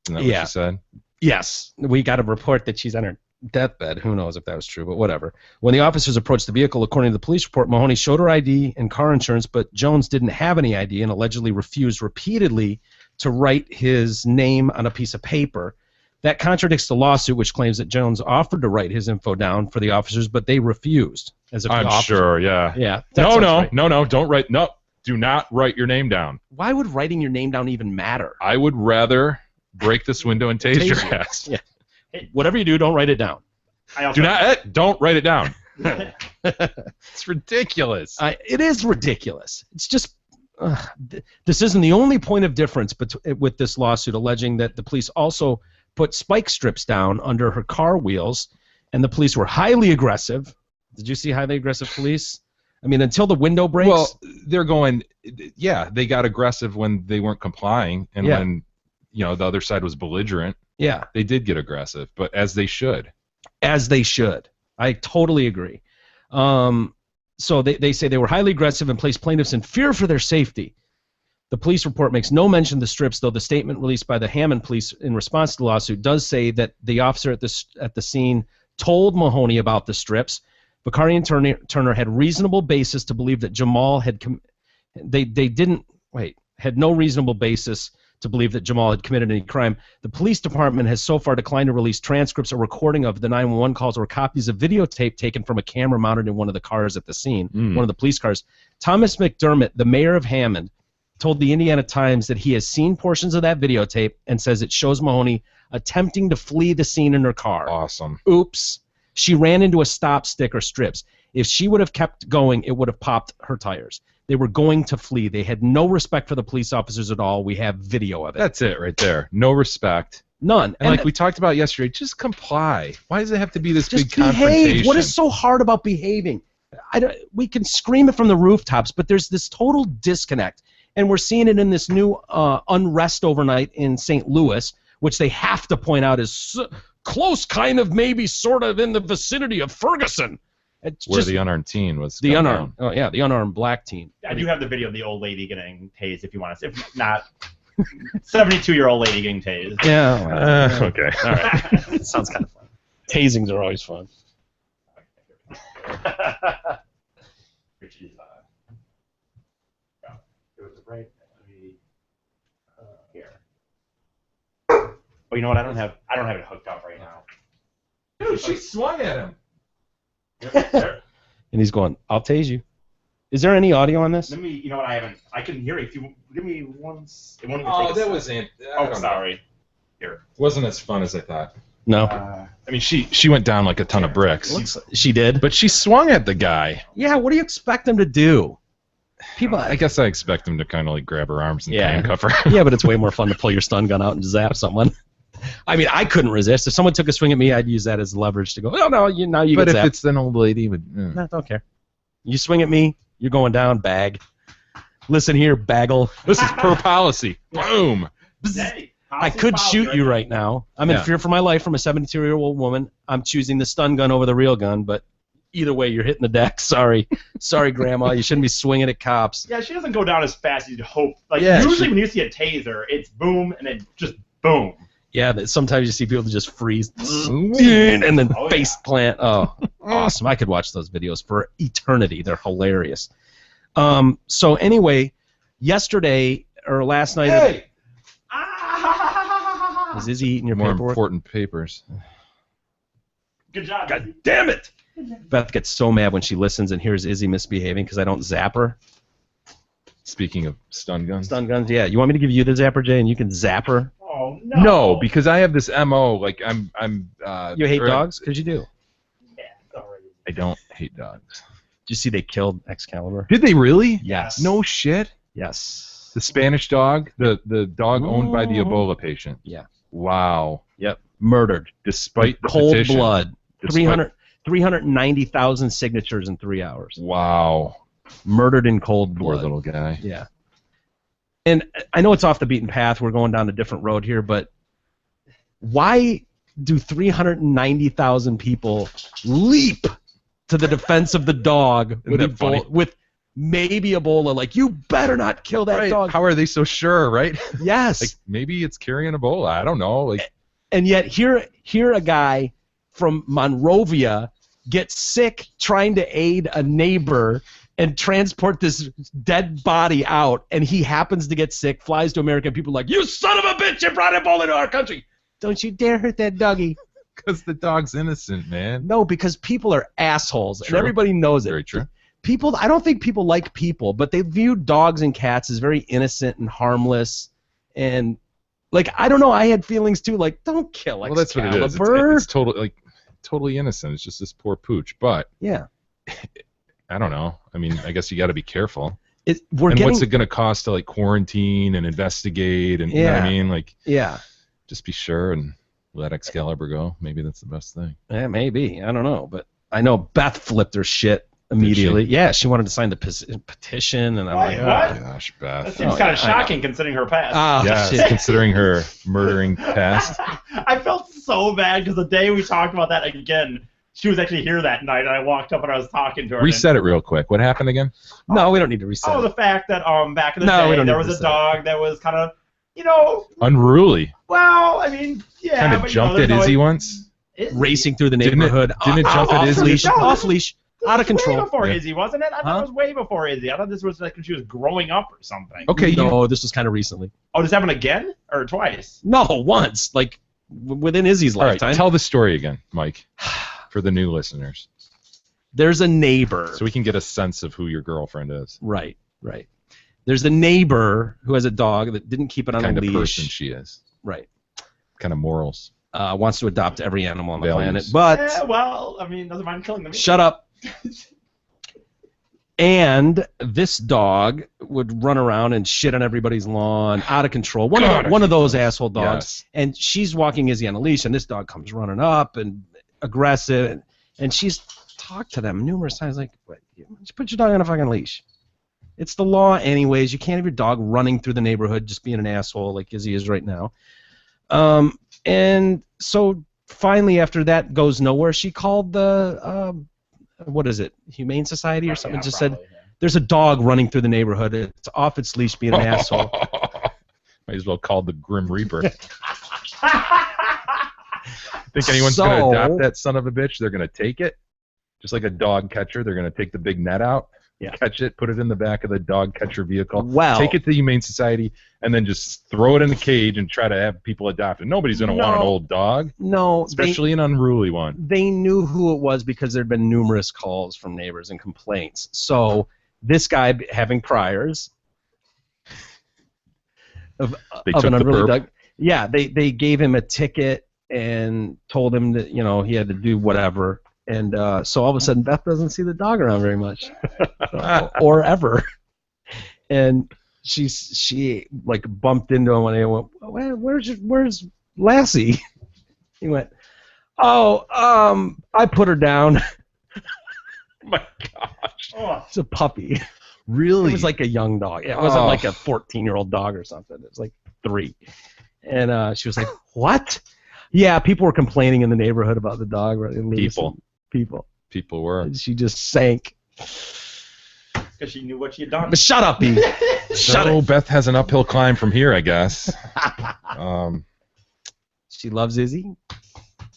Isn't that what Yeah. she said? Yes, we got a report that she's on her deathbed. Who knows if that was true, but whatever. When the officers approached the vehicle, according to the police report, Mahoney showed her ID and car insurance, but Jones didn't have any ID and allegedly refused repeatedly to write his name on a piece of paper. That contradicts the lawsuit, which claims that Jones offered to write his info down for the officers, but they refused. As if the I'm officer- sure, yeah. Yeah. that No, sounds no, right. no, don't write. No, do not write your name down. Why would writing your name down even matter? I would rather break this window and tase your Tase you. ass. Yeah. Whatever you do, don't write it down. I also Do not. Don't write it down. It's ridiculous. It is ridiculous. It's just this isn't the only point of difference with this lawsuit, alleging that the police also put spike strips down under her car wheels, and the police were highly aggressive. Did you see highly aggressive police? I mean, until the window breaks. Well, they're going. Yeah, they got aggressive when they weren't complying, and Yeah. when the other side was belligerent, yeah, they did get aggressive, but as they should. as they should. I totally agree. So they say they were highly aggressive and placed plaintiffs in fear for their safety. The police report makes no mention of the strips, though the statement released by the Hammond police in response to the lawsuit does say that the officer at the scene told Mahoney about the strips. Bakari and Turner had reasonable basis to believe that Jamal had had no reasonable basis to believe that Jamal had committed any crime. The police department has so far declined to release transcripts or recording of the 911 calls or copies of videotape taken from a camera mounted in one of the cars at the scene, one of the police cars. Thomas McDermott, the mayor of Hammond, told the Indiana Times that he has seen portions of that videotape and says it shows Mahoney attempting to flee the scene in her car. Awesome. Oops. She ran into a stop stick or strips. If she would have kept going, it would have popped her tires. They were going to flee. They had no respect for the police officers at all. We have video of it. That's it right there. No respect. None. And like we talked about yesterday, just comply. Why does it have to be this just big confrontation? behave. What is so hard about behaving? We can scream it from the rooftops, but there's this total disconnect. And we're seeing it in this new unrest overnight in St. Louis, which they have to point out is close, kind of, maybe, sort of in the vicinity of Ferguson. It's Where just the unarmed teen was. the gunned unarmed. down. Oh yeah, the unarmed black teen. I do have the video of the old lady getting tased if you want to. If not, 72-year-old lady getting tased. Yeah. Okay. All right. Sounds kind of fun. Tasings are always fun. Which is it was right here. Oh, you know what? I don't have it hooked up right now. Dude, she swung at him. There. And he's going, "I'll tase you." Is there any audio on this? Let me. You know what? I couldn't hear it. If you give me once. It won't even Oh, take a that second. was it. Oh, sorry. Here. Wasn't as fun as I thought. No. I mean, she went down like a ton of bricks. She did. But she swung at the guy. Yeah. What do you expect them to do? People. I guess I expect him to kind of like grab her arms and Yeah. handcuff her. Yeah, but it's way more fun to pull your stun gun out and zap someone. I mean, I couldn't resist. If someone took a swing at me, I'd use that as leverage to go, "Oh no, now you But get if zapped." it's an old lady, No, don't care. You swing at me, you're going down, bag. Listen here, bagel. this is per policy. Boom. Hey, I could shoot you right now. I'm in Yeah. fear for my life from a 72-year-old woman. I'm choosing the stun gun over the real gun, but either way, you're hitting the deck. Sorry. Sorry, Grandma. You shouldn't be swinging at cops. Yeah, she doesn't go down as fast as you'd hope. Like Yeah, usually when you see a taser, it's boom and then just boom. Yeah, sometimes you see people just freeze Ooh. and then Oh, face plant. Oh, awesome. I could watch those videos for eternity. They're hilarious. So anyway, yesterday or last night, Hey! is Izzy eating your More paperwork? important papers. Good job. God damn it! Beth gets so mad when she listens and hears Izzy misbehaving because I don't zap her. Speaking of stun guns. Stun guns, yeah. You want me to give you the zapper, Jay, and you can zap her? Oh no. No, because I have this MO. Like I'm. You hate or- dogs? Because you do. Yeah, sorry. I don't hate dogs. Did you see they killed Excalibur? Did they really? Yes. No shit. Yes. The Spanish dog, the dog owned by the Ooh. Ebola patient. Yeah. Wow. Yep. Murdered. Despite the Cold petition. blood. Despite- 390,000 signatures in 3 hours. Wow. Murdered in cold Poor blood. little guy. Yeah. And I know it's off the beaten path. We're going down a different road here, but why do 390,000 people leap to the defense of the dog Isn't that funny? with maybe Ebola? Like, you better not kill that Right. dog. How are they so sure, right? Yes. Like maybe it's carrying Ebola. I don't know. Like And yet here a guy from Monrovia gets sick trying to aid a neighbor and transport this dead body out, and he happens to get sick, flies to America, and people are like, "You son of a bitch, you brought Ebola to our country. Don't you dare hurt that doggy." because the dog's innocent, man. No, because people are assholes, and True. everybody knows it. Very true. People, I don't think people like people, but they view dogs and cats as very innocent and harmless, and like, I don't know, I had feelings too, like, don't kill Well, that's what it is. Excalibur. It's totally innocent. It's just this poor pooch. But Yeah. I don't know. I mean, I guess you got to be careful. We're And getting, what's it going to cost to like quarantine and investigate and you know what I Yeah. mean? Like, yeah. just be sure and let Excalibur go. Maybe that's the best thing. Yeah, maybe. I don't know, but I know Beth flipped her shit immediately. Yeah, she wanted to sign the petition, and I'm Wait, like, what? Gosh, That Beth. seems Oh, kind I of shocking considering her past. ah, Yes, shit. considering her murdering past. I felt so bad because the day we talked about that again, she was actually here that night, and I walked up and I was talking to her. Reset it real quick. What happened again? No, we don't need to reset. Oh, it. the fact that back in the No, we day don't there need was to a say dog that was kind of, you know, Unruly. well, I mean, yeah. Kind of but, jumped there's at no- Izzy once. Izzy? Racing through the Didn't it- neighborhood. didn't it jump at off Izzy? leash, No, off leash, This out of was way control. before Yeah. Izzy, wasn't it? I thought Huh? it was way before Izzy. I thought this was like when she was growing up or something. Okay, No, this was kind of recently. Oh, does this happen again or twice? No, once, like within Izzy's all right, lifetime. tell the story again, Mike, for the new listeners, There's a neighbor. so we can get a sense of who your girlfriend is. Right. There's a neighbor who has a dog that didn't keep it on Kind a of leash. person she is. Right. Kind of morals. Wants to adopt every animal on the Values. planet, but Yeah, well, I mean, doesn't mind killing them. shut up. And this dog would run around and shit on everybody's lawn, out of control. One of those asshole dogs. Yes. And she's walking Izzy on a leash, and this dog comes running up and aggressive, and she's talked to them numerous times, like, "What, just put your dog on a fucking leash. It's the law anyways. You can't have your dog running through the neighborhood just being an asshole like Izzy is right now." And so finally, after that goes nowhere, she called the what is it, Humane Society or something? Yeah, Just probably, said, "There's a dog running through the neighborhood. It's off its leash being an asshole." Might as well call the Grim Reaper. Think anyone's going to So- adopt that son of a bitch? They're going to take it? Just like a dog catcher, they're going to take the big net out, Yeah. catch it, put it in the back of the dog catcher vehicle, Well, take it to the Humane Society, and then just throw it in the cage and try to have people adopt it. Nobody's going to want an No. old dog, no, especially an unruly one. they knew who it was because there'd been numerous calls from neighbors and complaints. So this guy having priors of They an took the unruly perp. dog. Yeah, they gave him a ticket and told him that, you know, he had to do whatever. And so all of a sudden Beth doesn't see the dog around very much, or ever. And she like bumped into him and he went, "Where's Lassie?" He went, "Oh, I put her down." My gosh. Oh, It's a puppy. Really? It was like a young dog. It wasn't Oh. like a 14-year-old dog or something. It was like 3. And she was like, "What?" Yeah, people were complaining in the neighborhood about the dog. Right? People. People were. And she just sank. because she knew what she had done. But shut up, E. Shut So it. Beth has an uphill climb from here, I guess. She loves Izzy.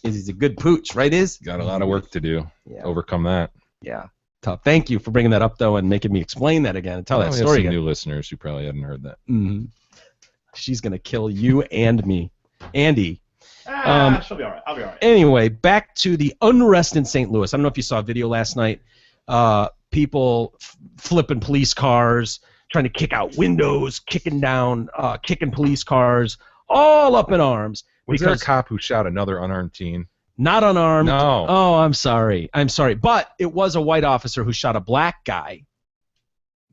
Izzy's a good pooch, right, Iz? Got a lot of work to do. Yeah. Overcome that. Yeah. Tough. Thank you for bringing that up, though, and making me explain that again and tell Well, that we have story some again. new listeners who probably hadn't heard that. Mhm. She's going to kill you and me. Andy. She'll be all right. I'll be all right. Anyway, back to the unrest in St. Louis. I don't know if you saw a video last night. People flipping police cars, trying to kick out windows, kicking police cars, all up in arms. Was there a Because cop who shot another unarmed teen? not unarmed. No. Oh, I'm sorry. But it was a white officer who shot a black guy.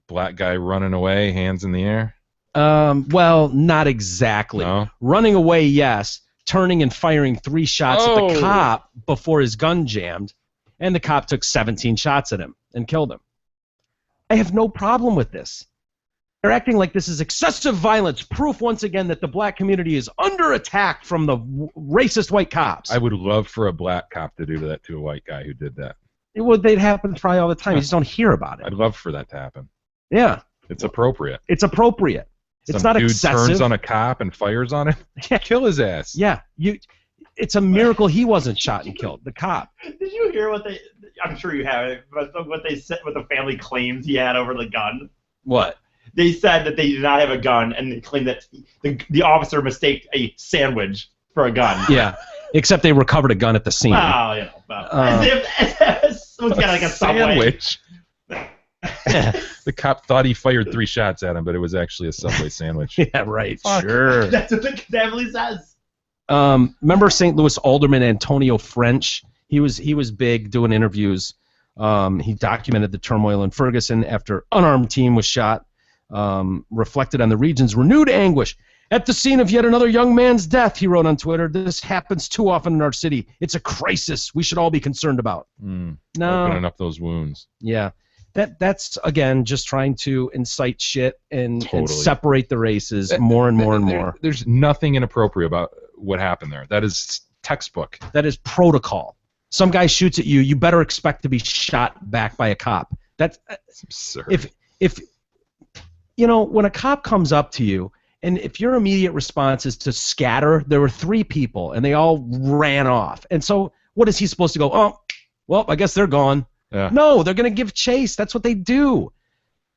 Black guy running away, hands in the air? Well, not exactly. No. Running away, yes. Turning and firing 3 shots at the Oh. cop before his gun jammed, and the cop took 17 shots at him and killed him. I have no problem with this. They're acting like this is excessive violence, proof once again that the black community is under attack from the racist white cops. I would love for a black cop to do that to a white guy who did that. Well, they'd happen probably all the time. You just don't hear about it. I'd love for that to happen. Yeah. It's appropriate. It's appropriate. It's Some not dude excessive. turns on a cop and fires on him. Yeah. Kill his ass. Yeah. It's a miracle he wasn't shot and killed. The cop. Did you hear what they? I'm sure you have it, but what they said, what the family claims he had over the gun. What? They said that they did not have a gun, and they claimed that the officer mistaked a sandwich for a gun. Yeah. Except they recovered a gun at the scene. Wow, you know, as if someone's got like a Subway. Sandwich. The cop thought he fired 3 shots at him, but it was actually a Subway sandwich. Yeah, right. Fuck. Sure. That's what the family says. Remember St. Louis Alderman Antonio French? He was big doing interviews. He documented the turmoil in Ferguson after unarmed team was shot. Reflected on the region's renewed anguish at the scene of yet another young man's death. He wrote on Twitter, "This happens too often in our city. It's a crisis we should all be concerned about." No. Opening up those wounds. Yeah. That's again just trying to incite shit and Totally. separate the races more and more and more. There's nothing inappropriate about what happened there. That is textbook. That is protocol. Some guy shoots at you, you better expect to be shot back by a cop. That's It's absurd. if you know, when a cop comes up to you, and if your immediate response is to scatter, there were 3 people and they all ran off. And so what is he supposed to go, "Oh, well, I guess they're gone." Yeah. No, they're going to give chase. That's what they do.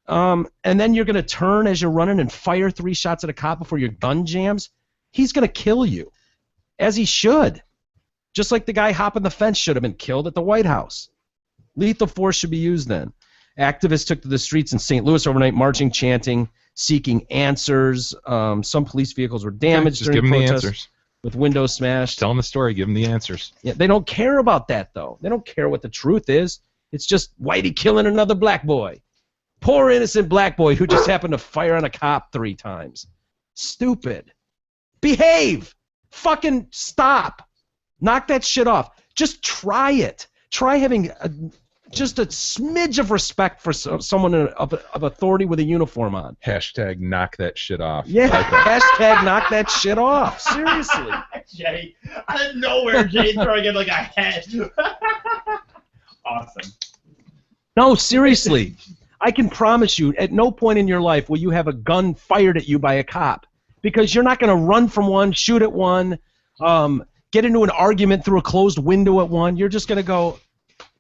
And then you're going to turn as you're running and fire 3 shots at a cop before your gun jams. He's going to kill you, as he should. Just like the guy hopping the fence should have been killed at the White House. Lethal force should be used then. Activists took to the streets in St. Louis overnight, marching, chanting, seeking answers. Some police vehicles were damaged Just give during them the protests, answers. with windows smashed. Tell them the story. Give them the answers. Yeah, they don't care about that, though. They don't care what the truth is. It's just Whitey killing another black boy. Poor innocent black boy who just happened to fire on a cop 3 times. Stupid. Behave. Fucking stop. Knock that shit off. Just try it. Try having just a smidge of respect for someone of authority with a uniform on. Hashtag knock that shit off. Yeah, I like that. hashtag knock that shit off. Seriously. Jay, out of nowhere, Jay throwing in like a head. Awesome. No, seriously. I can promise you, at no point in your life will you have a gun fired at you by a cop, because you're not going to run from one, shoot at one, get into an argument through a closed window at one. You're just going to go,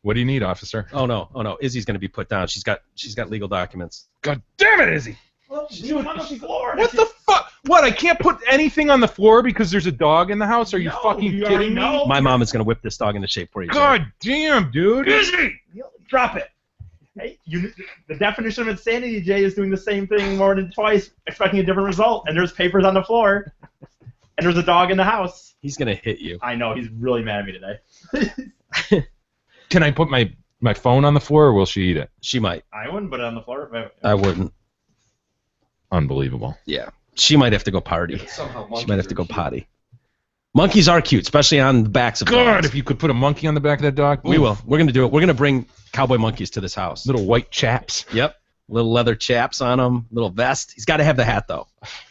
What do you need, officer? oh no, Izzy's going to be put down. She's got legal documents. God damn it, Izzy! Well, leave him on the floor. What the fuck? What? I can't put anything on the floor because there's a dog in the house? Are you No, fucking you already kidding me? know. My mom is going to whip this dog into shape for you. Jay. God damn, dude! Izzy! Drop it. Hey, the definition of insanity, Jay, is doing the same thing more than twice, expecting a different result. And there's papers on the floor, and there's a dog in the house. He's going to hit you. I know, he's really mad at me today. Can I put my phone on the floor, or will she eat it? She might. I wouldn't put it on the floor. I wouldn't. Unbelievable. Yeah. She might have to go party. She might have to go potty. Monkeys are cute, especially on the backs of God, dogs. if you could put a monkey on the back of that dog. We will. We're going to do it. We're going to bring cowboy monkeys to this house. Little white chaps. Yep. Little leather chaps on him, little vest. He's got to have the hat, though.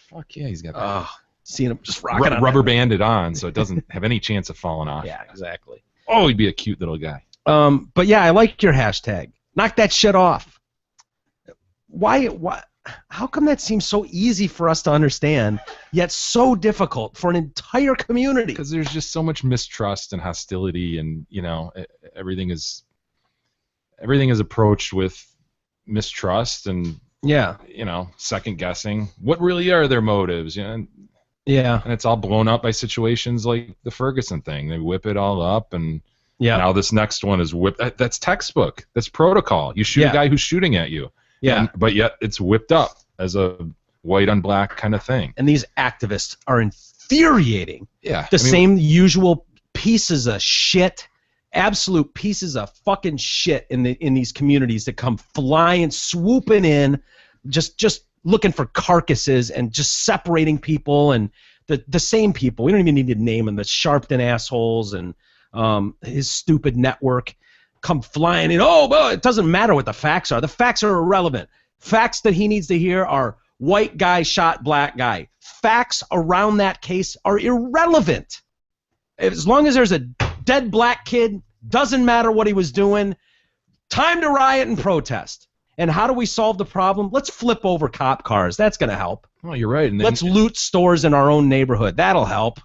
Fuck yeah, he's got that. Oh, seeing him just rocking on Rubber that. banded on, so it doesn't have any chance of falling off. Yeah, exactly. Oh, he'd be a cute little guy. But yeah, I like your hashtag. Knock that shit off. Why? How come that seems so easy for us to understand, yet so difficult for an entire community? Because there's just so much mistrust and hostility, and everything is approached with mistrust and Yeah. second guessing. What really are their motives? Yeah. And it's all blown up by situations like the Ferguson thing. They whip it all up, and Yeah. now this next one is whipped. That's textbook. That's protocol. You shoot Yeah. a guy who's shooting at you. Yeah. But yet it's whipped up as a white on black kind of thing. And these activists are infuriating. Yeah. The same usual pieces of shit, absolute pieces of fucking shit in these communities that come flying, swooping in, just looking for carcasses and just separating people, and the same people. We don't even need to name them. The Sharpton assholes and his stupid network come flying in. Oh, well, it doesn't matter what the facts are. The facts are irrelevant. Facts that he needs to hear are white guy shot black guy. Facts around that case are irrelevant. As long as there's a dead black kid, doesn't matter what he was doing. Time to riot and protest. And how do we solve the problem? Let's flip over cop cars. That's going to help. Oh, you're right. And then, Let's loot stores in our own neighborhood. That'll help.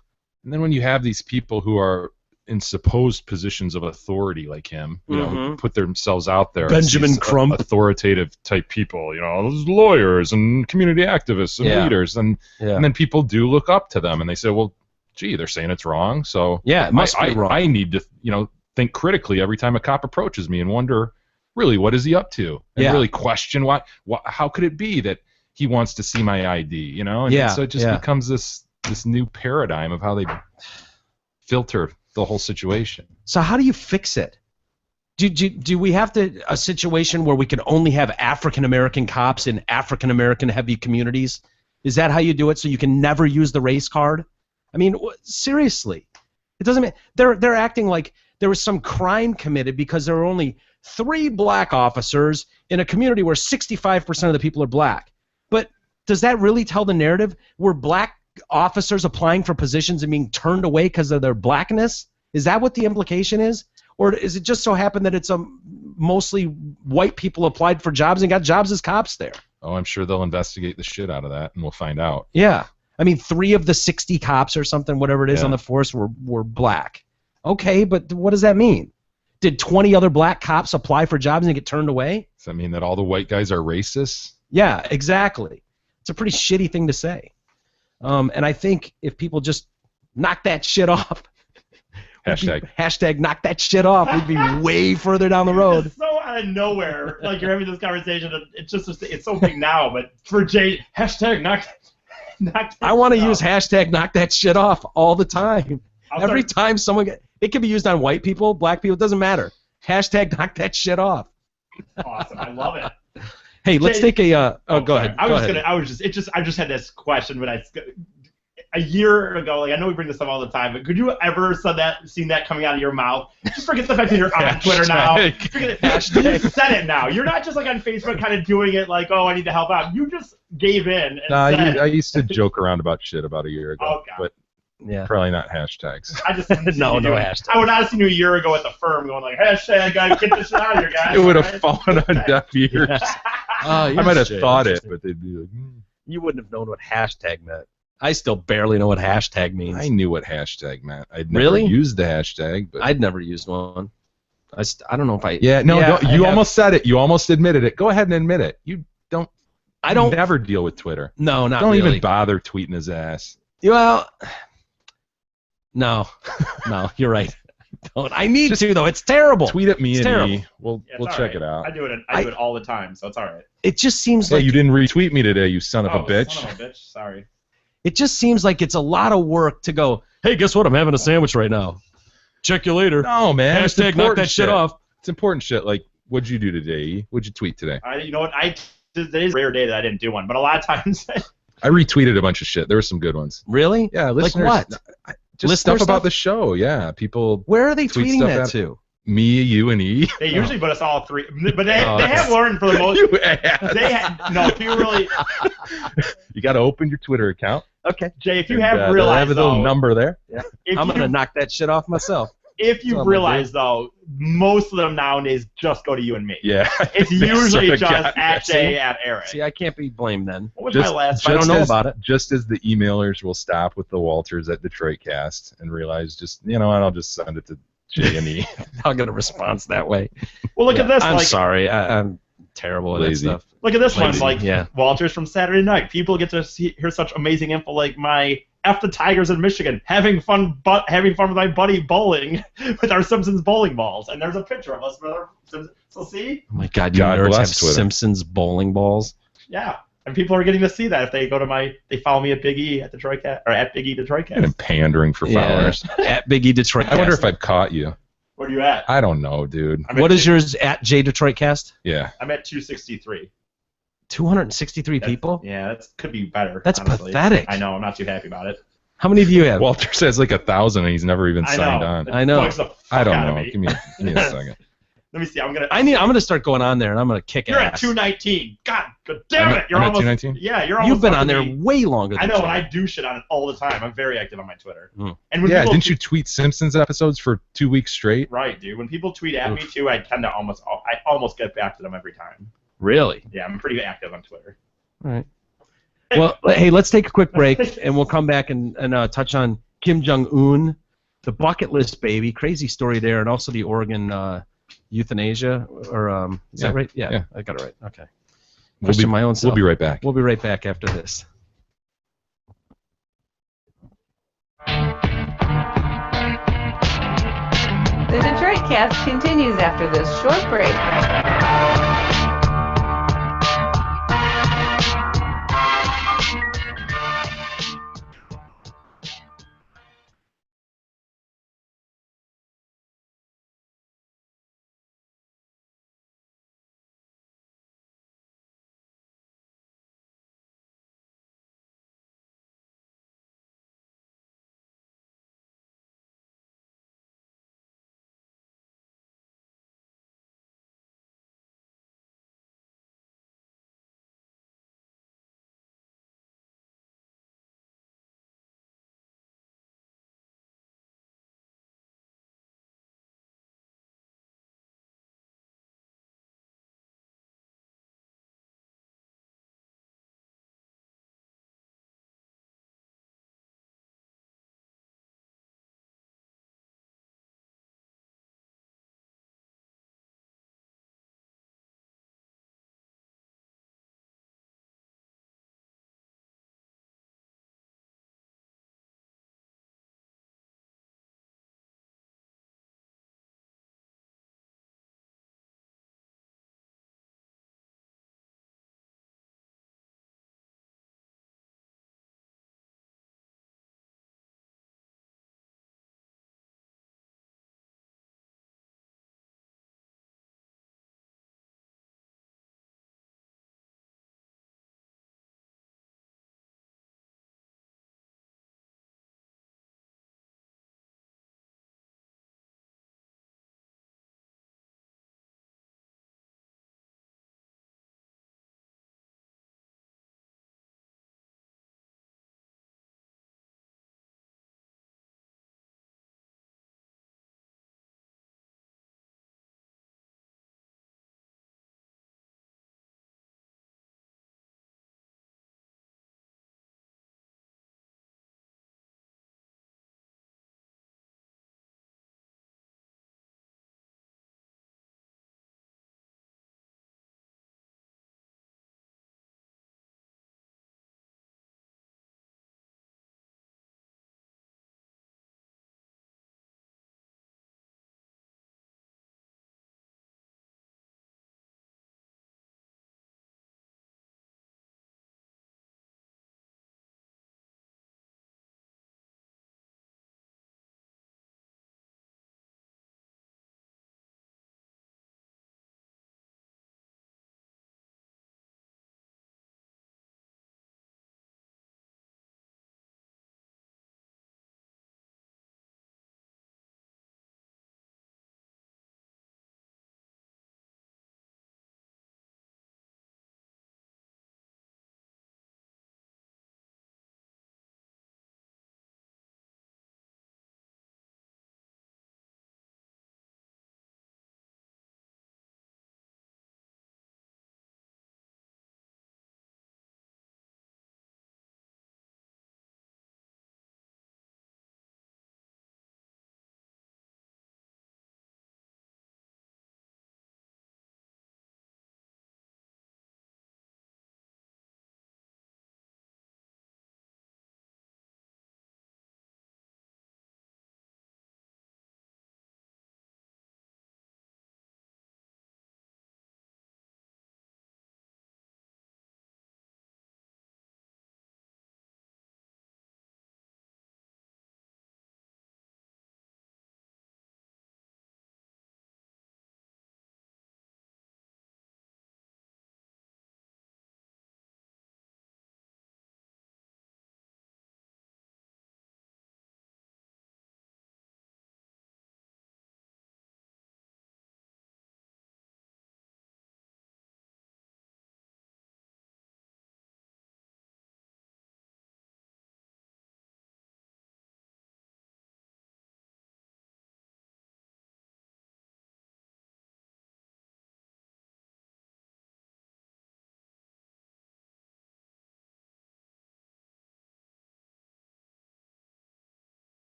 and then when you have these people who are in supposed positions of authority like him, you know, put themselves out there. Benjamin as these, Crump. authoritative type people, you know, those lawyers and community activists and leaders, and then people do look up to them and they say, well, gee, they're saying it's wrong, so Yeah, it must be wrong. I need to, you know, think critically every time a cop approaches me and wonder, really, what is he up to? And really question how could it be that he wants to see my ID, you know? And so it just becomes this new paradigm of how they filter the whole situation. So how do you fix it? Do we have a situation where we can only have African American cops in African American heavy communities? Is that how you do it? So you can never use the race card? I mean, seriously, it doesn't mean they're acting like there was some crime committed because there were only 3 black officers in a community where 65% of the people are black. But does that really tell the narrative? Were black officers applying for positions and being turned away because of their blackness? Is that what the implication is? Or is it just so happened that it's mostly white people applied for jobs and got jobs as cops there? Oh, I'm sure they'll investigate the shit out of that, and we'll find out. Yeah. I mean, 3 of the 60 cops or something, whatever it is on the force, were black. Okay, but what does that mean? Did 20 other black cops apply for jobs and get turned away? Does that mean that all the white guys are racist? Yeah, exactly. It's a pretty shitty thing to say. And I think if people just knock that shit off, hashtag knock that shit off, we'd be way further down the road. It's so out of nowhere, like you're having this conversation. It's so big now, but for Jay, hashtag knock that I want to shit use off. hashtag knock that shit off all the time. Every time someone it can be used on white people, black people, it doesn't matter. Hashtag knock that shit off. Awesome, I love it. Hey, let's take a. Go ahead. I just had this question, but a year ago, like I know we bring this up all the time, but could you ever seen that coming out of your mouth? Just forget the fact that you're on Twitter now. Forget it. You just said it now. You're not just like on Facebook kind of doing it like, oh, I need to help out. You just gave in. And I used to joke around about shit about a year ago, but probably not hashtags. I just no hashtags. I would not have seen you a year ago at the firm going like, hashtag, get this shit out of here, guys. It would have fallen on deaf ears. I might have thought it, but they'd be like, You wouldn't have known what hashtag meant. I still barely know what hashtag means. I knew what hashtag meant. I'd never used the hashtag, but I'd never used one. I don't know if I. You almost said it. You almost admitted it. Go ahead and admit it. You don't. I don't never deal with Twitter. No, not don't really. even bother tweeting his ass. Well, no, you're right. I need to though. It's terrible. Tweet at me it's and terrible. me. We'll check right. it out. I do it all the time, so it's all right. It just seems Yeah, like you didn't retweet me today, you son of a bitch. Son of a bitch. Sorry. it just seems like it's a lot of work to go. Hey, guess what? I'm having a sandwich right now. Check you later. No, man. it's Hashtag knock important that shit off. It's important shit. Like, what'd you do today? What'd you tweet today? You know what? Today's a rare day that I didn't do one, but a lot of times. I retweeted a bunch of shit. There were some good ones. Really? Yeah, Like listeners. what? Just Listener stuff about stuff? the show. Yeah, people. Where are they Tweet tweeting stuff that out- to? Me, you, and E. They usually put us all 3, but they Oh, have learned for the most. You ass. If you really, You got to open your Twitter account. Okay. Jay, if you And, have they'll realized have a little though, number there. if I'm you, gonna knock that shit off myself. if That's you all I'm gonna realize though, most of them nowadays just go to you and me. Yeah. It's They usually sorta just got at that. Jay at Eric. See, I can't be blamed then. What was Just- my last? I don't Just know as- about it. Just as the emailers will stop with the Walters at DetroitCast and realize, just I'll just send it to J and E. I'll get a response that way. Well, look at this. I'm like, sorry. I'm terrible at that Lazy. stuff. Look at this one. Lazy, Like yeah. Walters from Saturday Night. People get to hear such amazing info like my F the Tigers in Michigan, having fun with my buddy bowling with our Simpsons bowling balls, and there's a picture of us, brother. So see, Oh my God, you God nerds bless have Twitter. Simpsons bowling balls. yeah, and people are getting to see that if they go to they follow me at Big E at DetroitCast or at Big E DetroitCast. And pander for followers. At Big E Detroit. I wonder if I've caught you. Where are you at? I don't know, dude. I'm What at is yours at J Detroitcast? Yeah. I'm at 263. 263 people. Yeah, that could be better. That's honestly. pathetic. I know. I'm not too happy about it. How many do you have? Walter says like 1,000 and he's never even I signed know. on. It I know. bugs the fuck I don't out of know. me. Give me a second. Let me see. I'm gonna start going on there and I'm gonna kick You're ass. You're at 219. God damn it! You're I'm at almost 219. Yeah, you're almost. You've been on there me. way longer. I Than know, and I do shit on it all the time. I'm very active on my Twitter. Mm. And when didn't you tweet Simpsons episodes for 2 weeks straight? Right, dude. When people tweet at me too, I almost get back to them every time. Really? Yeah, I'm pretty active on Twitter. All right. Well, hey, let's take a quick break, and we'll come back and touch on Kim Jong-un, the bucket list baby, crazy story there, and also the Oregon euthanasia, or is that right? Yeah, I got it right. Okay. Question my own self. We'll be right back. We'll be right back after this. The Detroit Cast continues after this short break.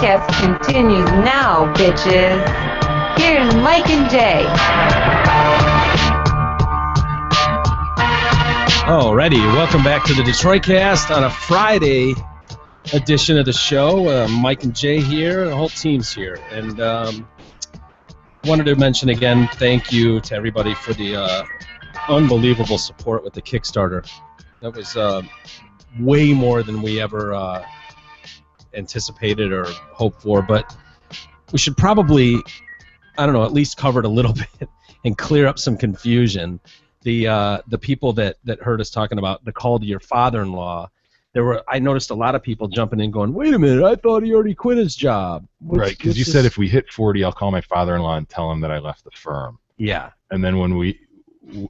Cast continues now, bitches. Here's Mike and Jay. Alrighty, welcome back to the Detroit Cast on a Friday edition of the show. Mike and Jay here, the whole team's here. And wanted to mention again, thank you to everybody for the unbelievable support with the Kickstarter. That was way more than we ever anticipated or hoped for, but we should probably, I don't know, at least cover it a little bit and clear up some confusion. The people that heard us talking about the call to your father-in-law, I noticed a lot of people jumping in going, wait a minute, I thought he already quit his job. Right, because you said if we hit 40, I'll call my father-in-law and tell him that I left the firm. Yeah. And then when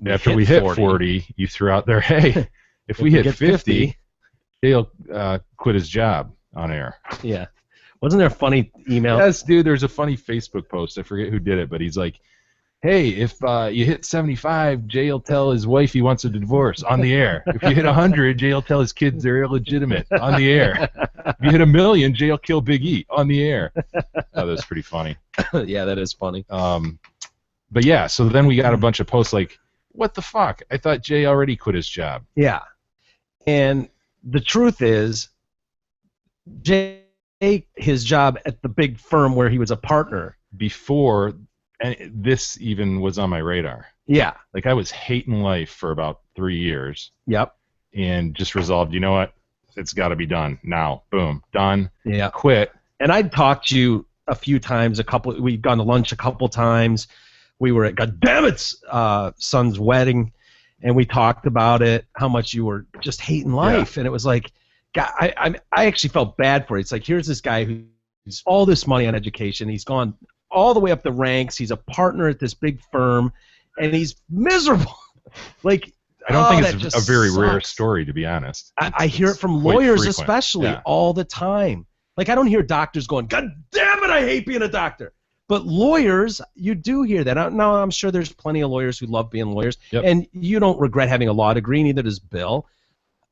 after we hit 40, you threw out there, hey, if we hit 50, he'll quit his job on air. Yeah. Wasn't there a funny email? Yes, dude, there's a funny Facebook post. I forget who did it, but he's like, hey, if you hit 75, Jay will tell his wife he wants a divorce on the air. If you hit 100, Jay will tell his kids they're illegitimate on the air. If you hit 1 million, Jay will kill Big E on the air. Oh, that was pretty funny. Yeah, that is funny. But yeah, so then we got a bunch of posts like, what the fuck? I thought Jay already quit his job. Yeah. And the truth is, Jay, his job at the big firm where he was a partner. Before... And this even was on my radar. Yeah. Like, I was hating life for about 3 years. Yep. And just resolved, you know what? It's got to be done now. Boom. Done. Yeah. Quit. And I'd talked to you a few times. We'd gone to lunch a couple times. We were at Goddammit's son's wedding, and we talked about it, how much you were just hating life. Yeah. And it was like, God, I actually felt bad for you. It's like, here's this guy who's all this money on education. He's gone all the way up the ranks. He's a partner at this big firm, and he's miserable. Like, I don't think it's a very rare story, to be honest. I hear it from lawyers especially all the time. Like, I don't hear doctors going, God damn it, I hate being a doctor. But lawyers, you do hear that. Now, I'm sure there's plenty of lawyers who love being lawyers, and you don't regret having a law degree, neither does Bill.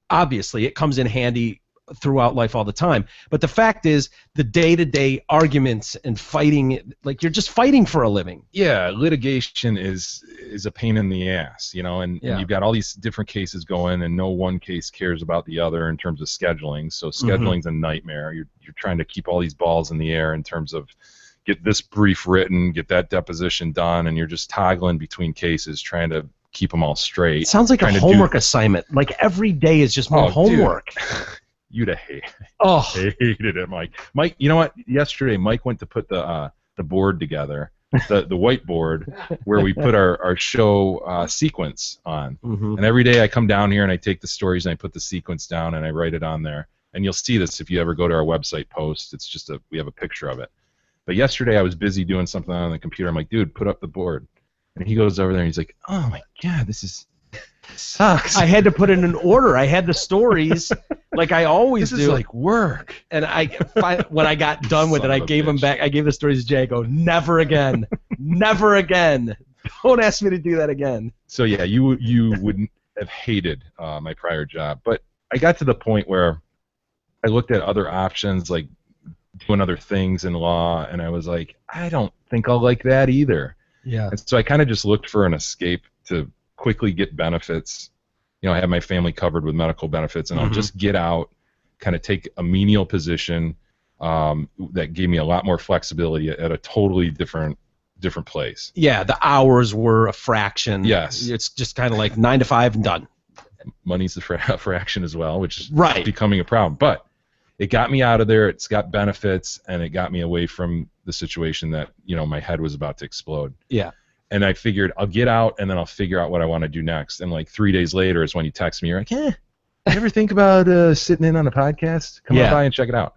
Obviously, it comes in handy throughout life all the time. But the fact is, the day-to-day arguments and fighting, like, you're just fighting for a living. Yeah, litigation is a pain in the ass, you know, and you've got all these different cases going, and no one case cares about the other in terms of scheduling. So scheduling's a nightmare. You're trying to keep all these balls in the air in terms of get this brief written, get that deposition done, and you're just toggling between cases trying to keep them all straight. It sounds like a homework assignment. Like, every day is just more homework. You'd have hated it, Mike. Mike, you know what? Yesterday, Mike went to put the board together, the whiteboard, where we put our show sequence on. And every day I come down here and I take the stories and I put the sequence down and I write it on there. And you'll see this if you ever go to our website post. It's just we have a picture of it. But yesterday I was busy doing something on the computer. I'm like, dude, put up the board. And he goes over there and he's like, oh my God, this sucks. I had to put it in order. I had the stories like I always do. This is like work. And when I got done with it, I gave him back. I gave the stories to Jay. I go, never again. Never again. Don't ask me to do that again. So yeah, you wouldn't have hated my prior job. But I got to the point where I looked at other options, like doing other things in law, and I was like, I don't think I'll like that either. Yeah. And so I kind of just looked for an escape to quickly get benefits. You know, I have my family covered with medical benefits, and I'll just get out, kind of take a menial position that gave me a lot more flexibility at a totally different place. Yeah, the hours were a fraction. Yes. It's just kind of like 9 to 5 and done. Money's a fraction as well, which is right. becoming a problem. But it got me out of there. It's got benefits, and it got me away from the situation that, you know, my head was about to explode. Yeah. And I figured I'll get out, and then I'll figure out what I want to do next. And like 3 days later is when you text me. You're like, you ever think about sitting in on a podcast? Come on by and check it out.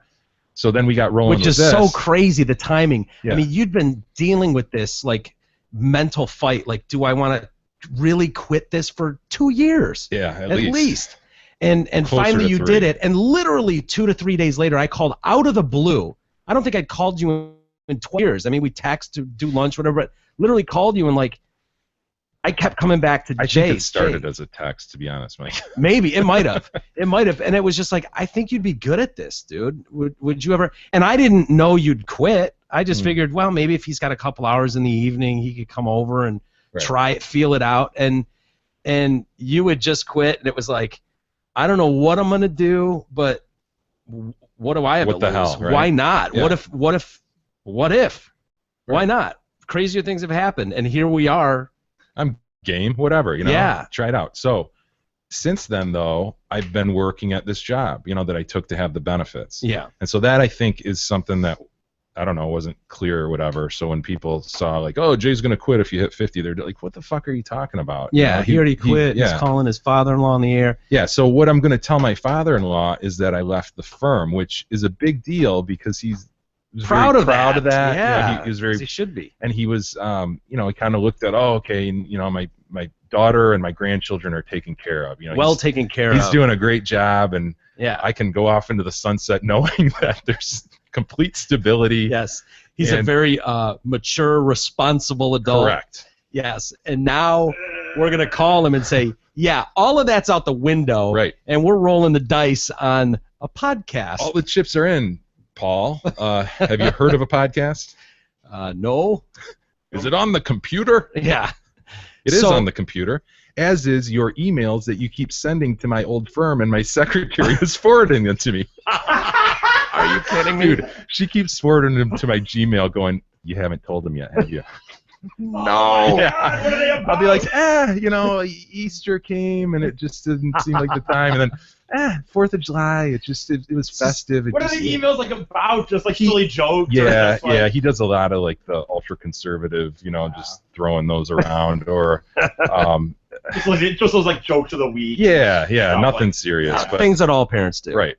So then we got rolling Which with is so crazy, the timing. Yeah. I mean, you'd been dealing with this, like, mental fight. Like, do I want to really quit this for 2 years? Yeah, at least. And finally you did it. And literally 2 to 3 days later, I called out of the blue. I don't think I'd called you in 12 years. I mean, we text to do lunch, whatever, but literally called you and like, I kept coming back to I Jay. think it started Jay. as a text, to be honest, Mike. Maybe it might have. And it was just like, I think you'd be good at this, dude. Would you ever? And I didn't know you'd quit. I just figured, well, maybe if he's got a couple hours in the evening, he could come over and try it, feel it out. And you would just quit, and it was like, I don't know what I'm gonna do, but what do I have What to the lose? hell, right? Why not? Yeah. What if? Why not? Crazier things have happened, and here we are. I'm game, whatever, Yeah. try it out. So since then, though, I've been working at this job, that I took to have the benefits. Yeah. And so that, I think, is something that, I don't know, wasn't clear or whatever. So when people saw, like, oh, Jay's going to quit if you hit 50, they're like, what the fuck are you talking about? Yeah, he already quit. He's calling his father-in-law in the air. Yeah, so what I'm going to tell my father-in-law is that I left the firm, which is a big deal because he's proud of that. Yeah, he was very. He should be. And he was, he kind of looked at, okay, and, my daughter and my grandchildren are taken care of. Well taken care of. He's doing a great job, and yeah, I can go off into the sunset knowing that there's complete stability. Yes, he's a very mature, responsible adult. Correct. Yes, and now we're gonna call him and say, yeah, all of that's out the window. Right. And we're rolling the dice on a podcast. All the chips are in. Paul, have you heard of a podcast? No. Is it on the computer? Yeah. It is on the computer, as is your emails that you keep sending to my old firm, and my secretary is forwarding them to me. Are you kidding me? Dude, she keeps forwarding them to my Gmail going, you haven't told them yet, have you? No. Yeah. I'll be like, Easter came, and it just didn't seem like the time, and then 4th of July, it was festive. What are the emails like about? Just like silly jokes? Yeah, or just, he does a lot of like the ultra conservative, just throwing those around, or just those like jokes of the week. yeah, nothing like, serious, but things that all parents do. right.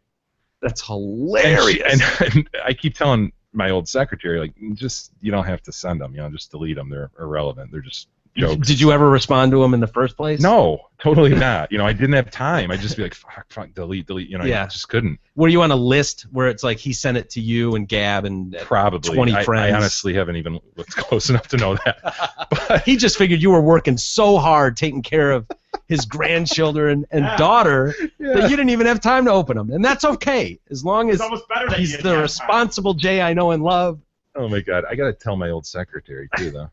That's hilarious. And I keep telling my old secretary, like, you don't have to send them, just delete them. They're irrelevant. They're just jokes. Did you ever respond to him in the first place? No, totally not. I didn't have time. I'd just be like, fuck, delete. Yeah. I just couldn't. Were you on a list where it's like he sent it to you and Gab and Probably 20 friends? I honestly haven't even looked close enough to know that. But he just figured you were working so hard taking care of his grandchildren and daughter that you didn't even have time to open them. And that's okay, as long as it's almost better that he's the responsible Jay I know and love. Oh, my God. I got to tell my old secretary, too, though.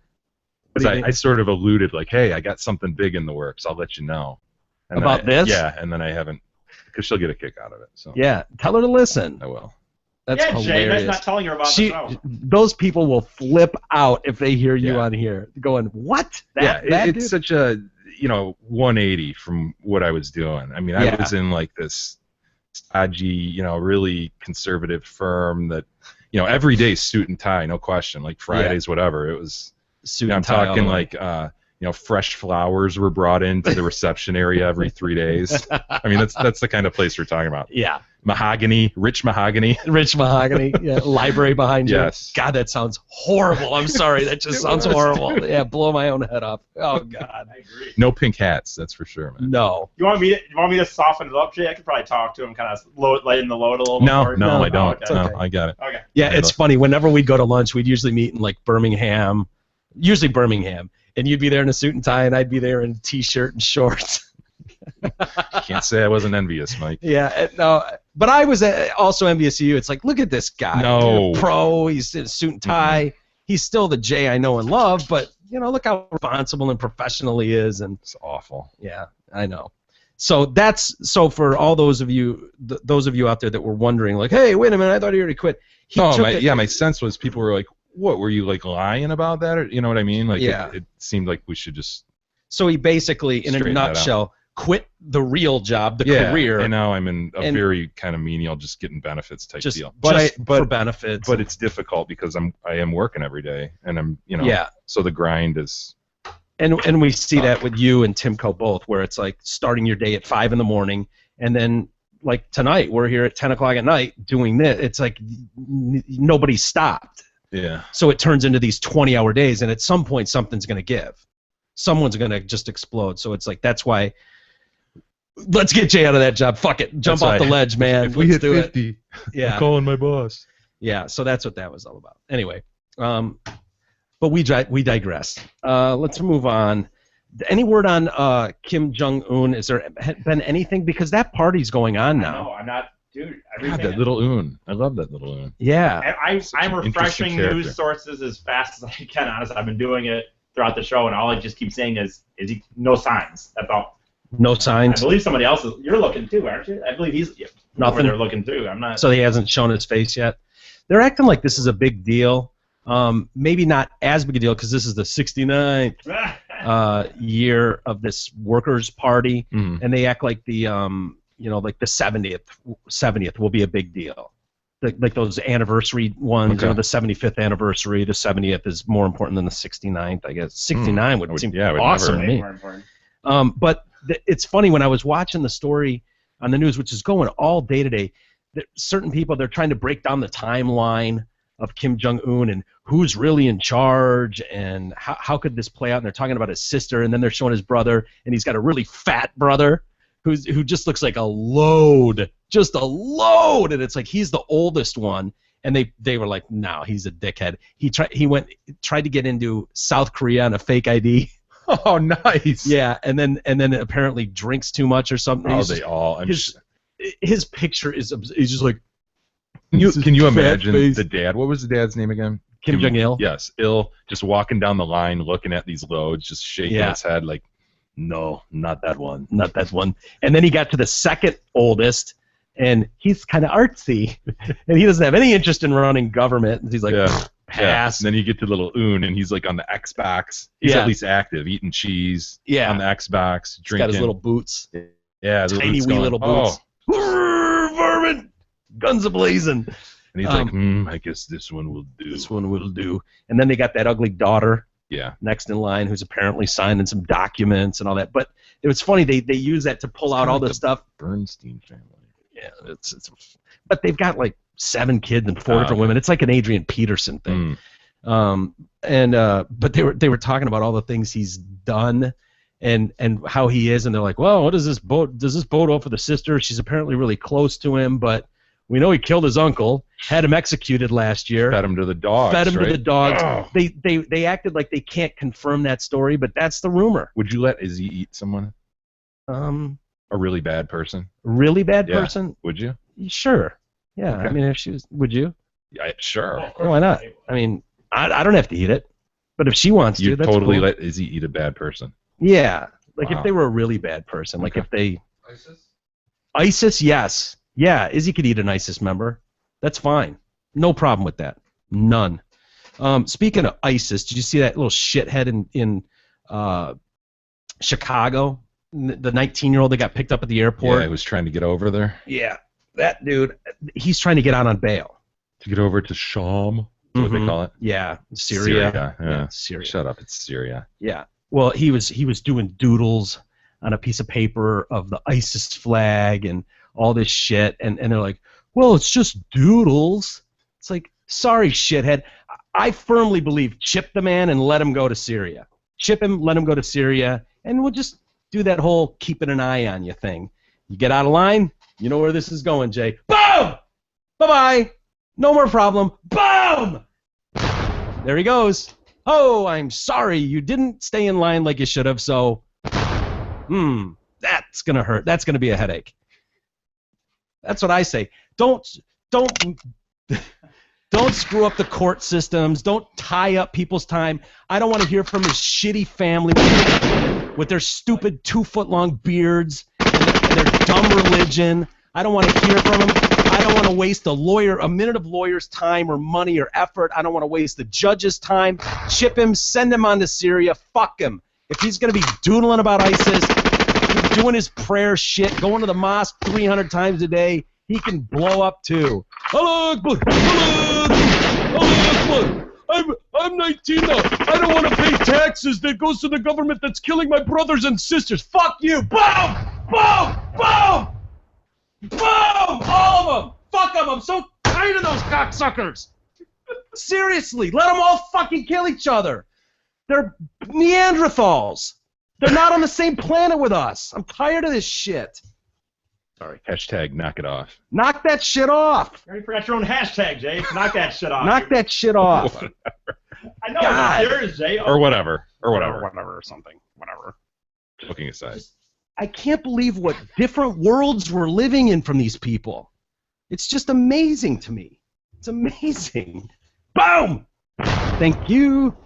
Because I sort of alluded, like, hey, I got something big in the works. I'll let you know. And about this? Yeah, and then I haven't, because she'll get a kick out of it. So yeah, tell her to listen. I will. That's Jay, hilarious. nice not telling her about the show. Those people will flip out if they hear you on here, going, "What?" It's such a 180 from what I was doing. I mean, I was in like this stodgy, really conservative firm that, every day suit and tie, no question. Like Fridays, whatever. It was. Suit I'm and tie talking like fresh flowers were brought into the reception area every 3 days. I mean, that's the kind of place we're talking about. Yeah. Mahogany, rich mahogany. Rich mahogany. Yeah. Library behind you. Yes. God, that sounds horrible. I'm sorry. That just sounds horrible. Yeah, blow my own head off. Oh God. I agree. No pink hats, that's for sure, man. No. You want me to soften it up, Jay? I could probably talk to him, kind of lighten the load a little bit. No, more. I don't. Okay. No, I got it. Okay. Yeah, it's funny. Whenever we'd go to lunch, we'd usually meet in like Birmingham, usually Birmingham, and you'd be there in a suit and tie, and I'd be there in a t-shirt and shorts. Can't say I wasn't envious, Mike. Yeah, no, but I was also envious of you. It's like, look at this guy. No. Pro, he's in a suit and tie. Mm-hmm. He's still the Jay I know and love, but, look how responsible and professional he is. And it's awful. Yeah, I know. So for all those of you out there that were wondering, like, hey, wait a minute, I thought he already quit. My sense was people were like, what, were you like lying about that? Or, you know what I mean? Like, it seemed like we should just. So he basically, in a nutshell, quit the real job, the career. And now I'm in a very kind of menial, just getting benefits type deal. But for benefits. But it's difficult because I am working every day, and I'm So the grind is. And we see that with you and Timco both, where it's like starting your day at 5 a.m, and then like tonight we're here at 10 o'clock at night doing this. It's like nobody stopped. Yeah. So it turns into these 20-hour days, and at some point something's going to give. Someone's going to just explode. So it's like, that's why. Let's get Jay out of that job. Fuck it. Jump off the ledge, man. If we hit 50, I'm calling my boss. Yeah, so that's what that was all about. Anyway, but we digress. Let's move on. Any word on Kim Jong-un? Is there been anything? Because that party's going on now. No, I'm not, dude. God, that little Un. I love that little Un. Yeah. I'm refreshing news sources as fast as I can. Honestly, I've been doing it throughout the show, and all I just keep saying is he no signs. That's all. No signs. I believe somebody else is. You're looking too, aren't you? I believe he's. Nothing. They're looking too. I'm not. So he hasn't shown his face yet. They're acting like this is a big deal. Maybe not as big a deal because this is the 69th year of this workers' party, and they act like the like the 70th will be a big deal. Like those anniversary ones, the 75th anniversary, the 70th is more important than the 69th, I guess. 69 would seem awesome to me. But it's funny, when I was watching the story on the news, which is going all day today, certain people, they're trying to break down the timeline of Kim Jong-un and who's really in charge and how could this play out. And they're talking about his sister, and then they're showing his brother, and he's got a really fat brother who just looks like a load, just a load. And it's like he's the oldest one, and they were like, no, he's a dickhead. He tried to get into South Korea on a fake ID. Oh, nice. Yeah, and then apparently drinks too much or something. Oh, his picture is he's just like. Can you imagine the dad? What was the dad's name again? Kim Jong-il. Yes, Il, just walking down the line, looking at these loads, just shaking his head like, no, not that one, not that one. And then he got to the second oldest, and he's kind of artsy, and he doesn't have any interest in running government. And he's like, pass. And then you get to little Un, and he's like on the Xbox. He's at least active, eating cheese on the Xbox, drinking. He's got his little boots. Yeah, tiny wee little boots. Vermin! Guns a-blazing. And he's like, I guess this one will do. This one will do. And then they got that ugly daughter next in line who's apparently signing some documents and all that. But it was funny, they use that to pull out all this stuff. Bernstein family. Yeah, but they've got like 7 kids and 4 different women. It's like an Adrian Peterson thing. But they were talking about all the things he's done and how he is, and they're like, well, what does this bode for the sister? She's apparently really close to him, but we know he killed his uncle, had him executed last year. Fed him to the dogs. To the dogs. Oh. They acted like they can't confirm that story, but that's the rumor. Would you let Izzy eat someone? A really bad person? Really bad person? Would you? Sure. Yeah. Okay. I mean, if she was, would you? Yeah, sure. Why not? I mean, I don't have to eat it, but if she wants to, that's totally cool. let Izzy eat a bad person. Yeah. Like if they were a really bad person, like if they. ISIS, yes. Yeah, Izzy could eat an ISIS member. That's fine. No problem with that. None. Speaking of ISIS, did you see that little shithead in Chicago? The 19-year-old that got picked up at the airport? Yeah, he was trying to get over there. Yeah, that dude, he's trying to get out on bail. To get over to Sham? Is what they call it? Yeah, Syria. Yeah, Syria. Shut up, it's Syria. Yeah. Well, he was doing doodles on a piece of paper of the ISIS flag and all this shit, and they're like, well, it's just doodles. It's like, sorry, shithead. I firmly believe chip the man and let him go to Syria. Chip him, let him go to Syria, and we'll just do that whole keeping an eye on you thing. You get out of line, you know where this is going, Jay. Boom! Bye-bye! No more problem. Boom! There he goes. Oh, I'm sorry, you didn't stay in line like you should have, so that's gonna hurt. That's gonna be a headache. That's what I say. Don't screw up the court systems. Don't tie up people's time. I don't want to hear from his shitty family with their stupid 2-foot-long beards and their dumb religion. I don't want to hear from him. I don't want to waste a minute of lawyer's time or money or effort. I don't want to waste the judge's time. Chip him, send him on to Syria. Fuck him. If he's going to be doodling about ISIS, doing his prayer shit, going to the mosque 300 times a day, he can blow up too. Allah Akbar! Allah Akbar! I'm 19 now. I don't want to pay taxes that goes to the government that's killing my brothers and sisters. Fuck you! Boom! Boom! Boom! Boom! All of them! Fuck them! I'm so tired of those cocksuckers! Seriously, let them all fucking kill each other. They're Neanderthals. They're not on the same planet with us. I'm tired of this shit. Sorry. Hashtag knock it off. Knock that shit off. You already forgot your own hashtag, Jay. Knock that shit off. Knock that shit off. I know it's yours, Jay. Or whatever. Whatever or something. Whatever. Joking aside. I can't believe what different worlds we're living in from these people. It's just amazing to me. It's amazing. Boom! Thank you.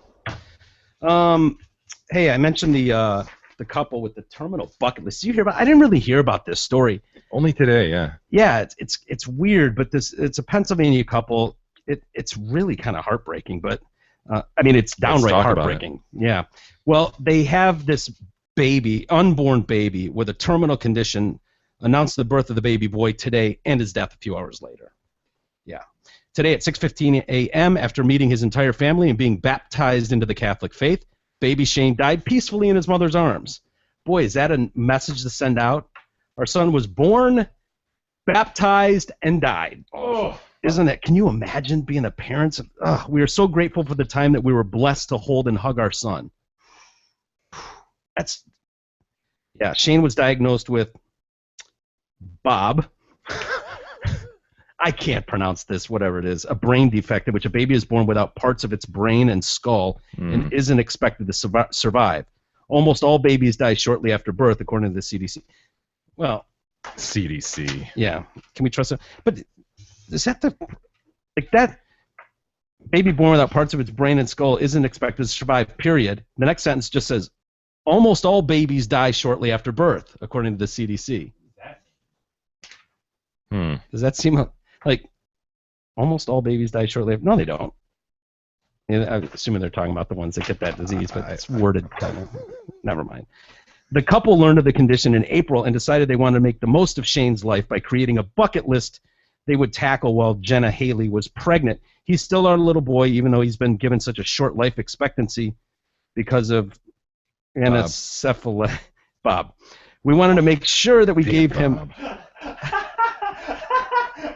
Hey, I mentioned the couple with the terminal bucket list. Did you hear about? I didn't really hear about this story. Only today, yeah. Yeah, it's weird, but it's a Pennsylvania couple. It's really kind of heartbreaking, but I mean it's downright heartbreaking. Yeah. Well, they have this baby, unborn baby, with a terminal condition. Announced the birth of the baby boy today and his death a few hours later. Yeah. Today at 6:15 a.m., after meeting his entire family and being baptized into the Catholic faith, baby Shane died peacefully in his mother's arms. Boy, is that a message to send out? Our son was born, baptized, and died. Oh. Isn't it? Can you imagine being the parents? We are so grateful for the time that we were blessed to hold and hug our son. Shane was diagnosed with Bob. I can't pronounce this, whatever it is, a brain defect in which a baby is born without parts of its brain and skull and isn't expected to survive. Almost all babies die shortly after birth, according to the CDC. Well, CDC. Yeah. Can we trust it? But is that that baby born without parts of its brain and skull isn't expected to survive, period. The next sentence just says, almost all babies die shortly after birth, according to the CDC. Does that seem like almost all babies die shortly after? No, they don't. I'm assuming they're talking about the ones that get that disease, but it's worded kind of. Never mind. The couple learned of the condition in April and decided they wanted to make the most of Shane's life by creating a bucket list they would tackle while Jenna Haley was pregnant. He's still our little boy, even though he's been given such a short life expectancy because of anencephaly. Bob. We wanted to make sure that we gave him...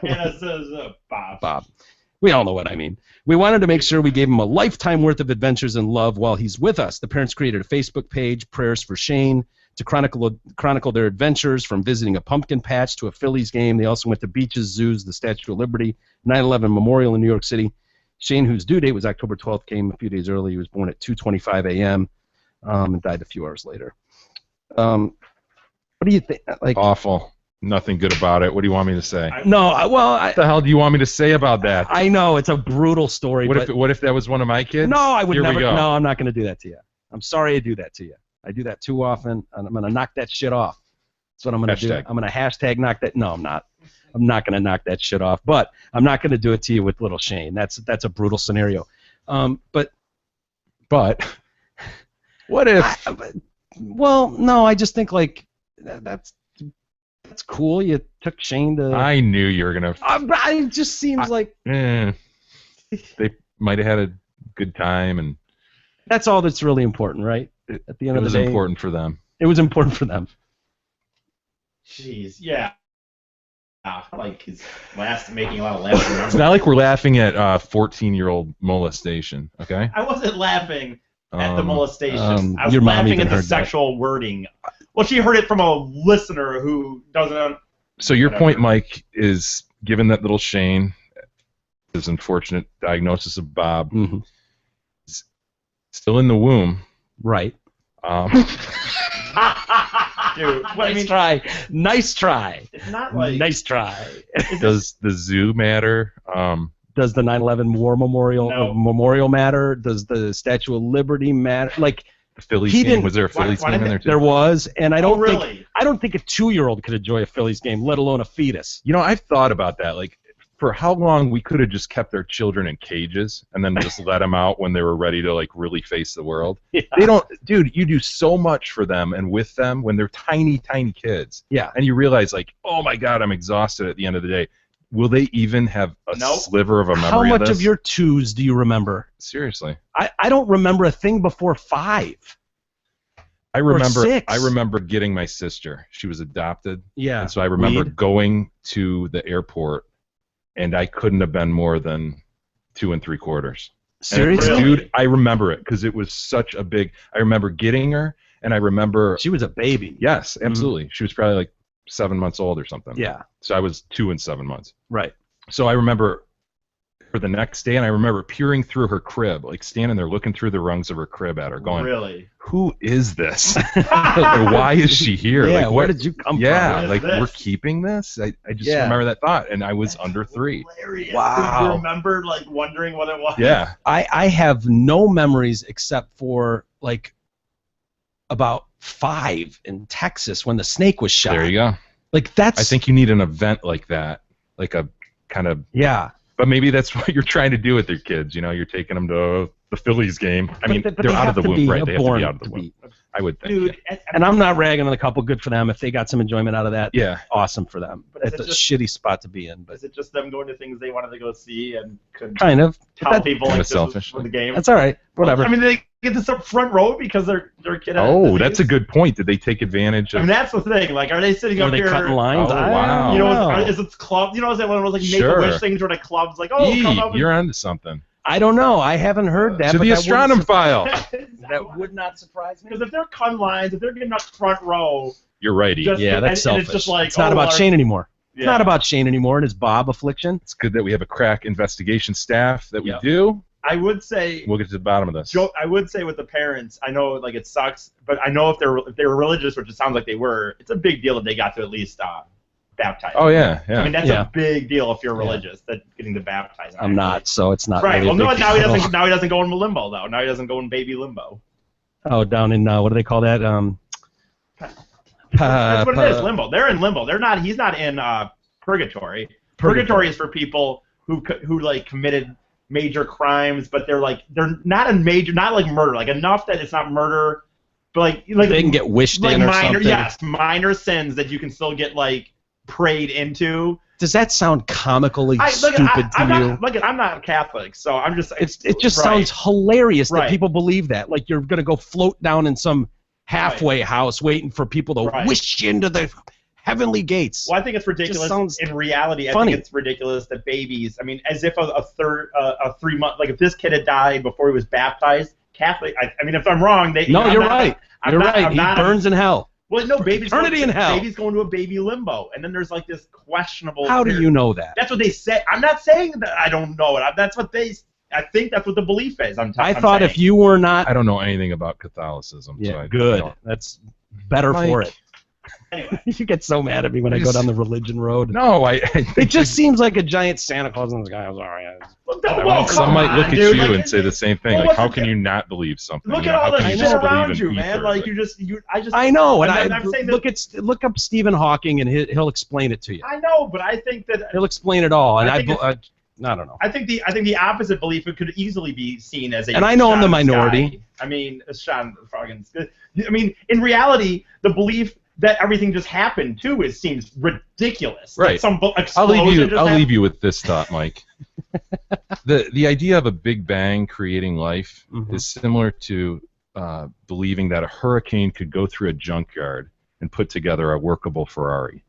Anna says, Bob. We all know what I mean. We wanted to make sure we gave him a lifetime worth of adventures and love while he's with us. The parents created a Facebook page, Prayers for Shane, to chronicle their adventures from visiting a pumpkin patch to a Phillies game. They also went to beaches, zoos, the Statue of Liberty, 9/11 Memorial in New York City. Shane, whose due date was October 12th, came a few days early. He was born at 2:25 a.m. And died a few hours later. What do you think? Awful. Nothing good about it. What do you want me to say? What the hell do you want me to say about that? I know it's a brutal story. What if that was one of my kids? No, I would never. We go. No, I'm not going to do that to you. I'm sorry I do that to you. I do that too often, and I'm going to knock that shit off. That's what I'm going to do. I'm going to hashtag knock that. No, I'm not. I'm not going to knock that shit off. But I'm not going to do it to you with little Shane. That's a brutal scenario. But what if? No, I just think that's cool. You took Shane to. I knew you were gonna. It just seems like. They might have had a good time, and. That's all that's really important, right? At the end of the day. It was important for them. It was important for them. Jeez, yeah. Like he's making a lot of laughter. It's not like we're laughing at 14-year-old molestation, okay? I wasn't laughing at the molestation. I was your laughing at the sexual wording. Well, she heard it from a listener who doesn't. So your point, Mike, is given that little Shane, his unfortunate diagnosis of Bob, is still in the womb. Right. Dude, Nice try. It's not like. Nice try. Does the zoo matter? Does the 9/11 War Memorial matter? Does the Statue of Liberty matter? Like the Phillies game. Was there a Phillies game in there too? There was, and I don't think a 2-year-old could enjoy a Phillies game, let alone a fetus. You know, I've thought about that. Like, for how long we could have just kept their children in cages and then just let them out when they were ready to really face the world. Yeah. They don't, dude. You do so much for them and with them when they're tiny kids. Yeah. And you realize, oh my God, I'm exhausted at the end of the day. Will they even have a sliver of a memory? How much of this? Of your 2s do you remember? Seriously. I don't remember a thing before 5. I remember. Or 6. I remember getting my sister. She was adopted. Yeah. And so I remember going to the airport. And I couldn't have been more than 2 3/4. Seriously? Dude, I remember it because it was such a big. I remember getting her, and I remember she was a baby. Yes, absolutely. Mm-hmm. She was probably 7 months old or something. Yeah. So I was 2 and 7 months. Right. So I remember her the next day, and I remember peering through her crib, like standing there looking through the rungs of her crib at her, going, really? Who is this? Why is she here? Yeah, like, where did you come Yeah, from? like we're keeping this? I just remember that thought, and I was under 3. Hilarious. Wow. You remember like wondering what it was? Yeah. I have no memories except for like about 5 in Texas when the snake was shot. There you go. Like that's. I think you need an event like that, like a kind of. Yeah. But maybe that's what you're trying to do with your kids. You know, you're taking them to the Phillies game. I mean, but they're they out have of the to womb, be right? They have to born be out of the to womb. be. I would think. Dude, And I'm not ragging on the couple. Good for them. If they got some enjoyment out of that, Yeah. awesome for them. But is It's it a just- shitty spot to be in, but is it just them going to things they wanted to go see and could kind of. tell That- people Kinda like this was selfish. for the game? That's all right. Whatever. I mean, they get this up front row because their kid. had Oh, disease. that's a good point. Did they take advantage I of? mean, that's the thing. Like, are they sitting Were up they here? cutting lines? Oh, I don't wow. You know, know. is it club? You know, is that one of those like Sure. Make-A-Wish things where the clubs like, oh, come up. You're onto something. I don't know. I haven't heard that. To but the that astronom file. That would not surprise me. Because if they're cutting lines, if they're getting up front row, You're righty. just Yeah, that's and selfish. it's just like It's not oh, about our- Shane anymore. It's Yeah. not about Shane anymore and his Bob affliction. It's good that we have a crack investigation staff that we Yep. do. I would say. We'll get to the bottom of this. Joe, I would say with the parents, I know like it sucks, but I know if they were religious, which it sounds like they were, it's a big deal that they got to at least baptize. Oh yeah, yeah. I mean that's Yeah. a big deal if you're religious that getting to baptize. I'm not, so it's not Right. really Well, a no. big Now he deal. doesn't. Now he doesn't go in limbo though. Now he doesn't go in baby limbo. Oh, down in what do they call that? That's what it is. Limbo. They're in limbo. They're not. He's not in purgatory. Purgatory is for people who like committed major crimes, but they're not like murder, like enough that it's not murder, but like They can get wished like in or minor, something. yes, minor sins that you can still get like prayed into. Does that sound comically stupid I'm to you? not, I'm not Catholic, so I'm just. It just right. sounds hilarious that Right. people believe that. Like you're gonna go float down in some halfway house waiting for people to Right. wish you into the heavenly gates. Well, I think it's ridiculous. sounds In reality, funny. I think it's ridiculous that babies. I mean, as if a 3 month, like if this kid had died before he was baptized, Catholic. I mean, if I'm wrong, they. No, I'm you're not- right. I'm You're not- right. I'm He not- burns in hell. Well, no, babies. Eternity in hell. Babies going to a baby limbo, and then there's like this questionable. How do you know that? That's what they say. I'm not saying that I don't know it. That's what they. I think that's what the belief is. I'm thought saying. if you were not. I don't know anything about Catholicism. Yeah, so I good. don't. That's better Mike. for it. Anyway. You get so mad at me when I go down the religion road. No, I It just seems like a giant Santa Claus in the sky. I'm sorry. Well, Well, come some might look on, at dude. you Like, and say the same thing. well, Like, what's how the can di- you not believe something? Look You at know, all how the can you shit just believe around in you, man. ether? Like I just. I know, and I'm saying that, look up Stephen Hawking, and he'll explain it to you. I know, but I think that He'll explain it all, and I I think don't know. I think the opposite belief it could easily be seen as a. And I know I'm shot the in minority. sky. I mean, Sean Froggin's good. I mean, in reality, the belief that everything just happened too seems ridiculous. That Right. some I'll explosion leave just you. you with this thought, Mike. the idea of a Big Bang creating life Mhm. is similar to believing that a hurricane could go through a junkyard and put together a workable Ferrari.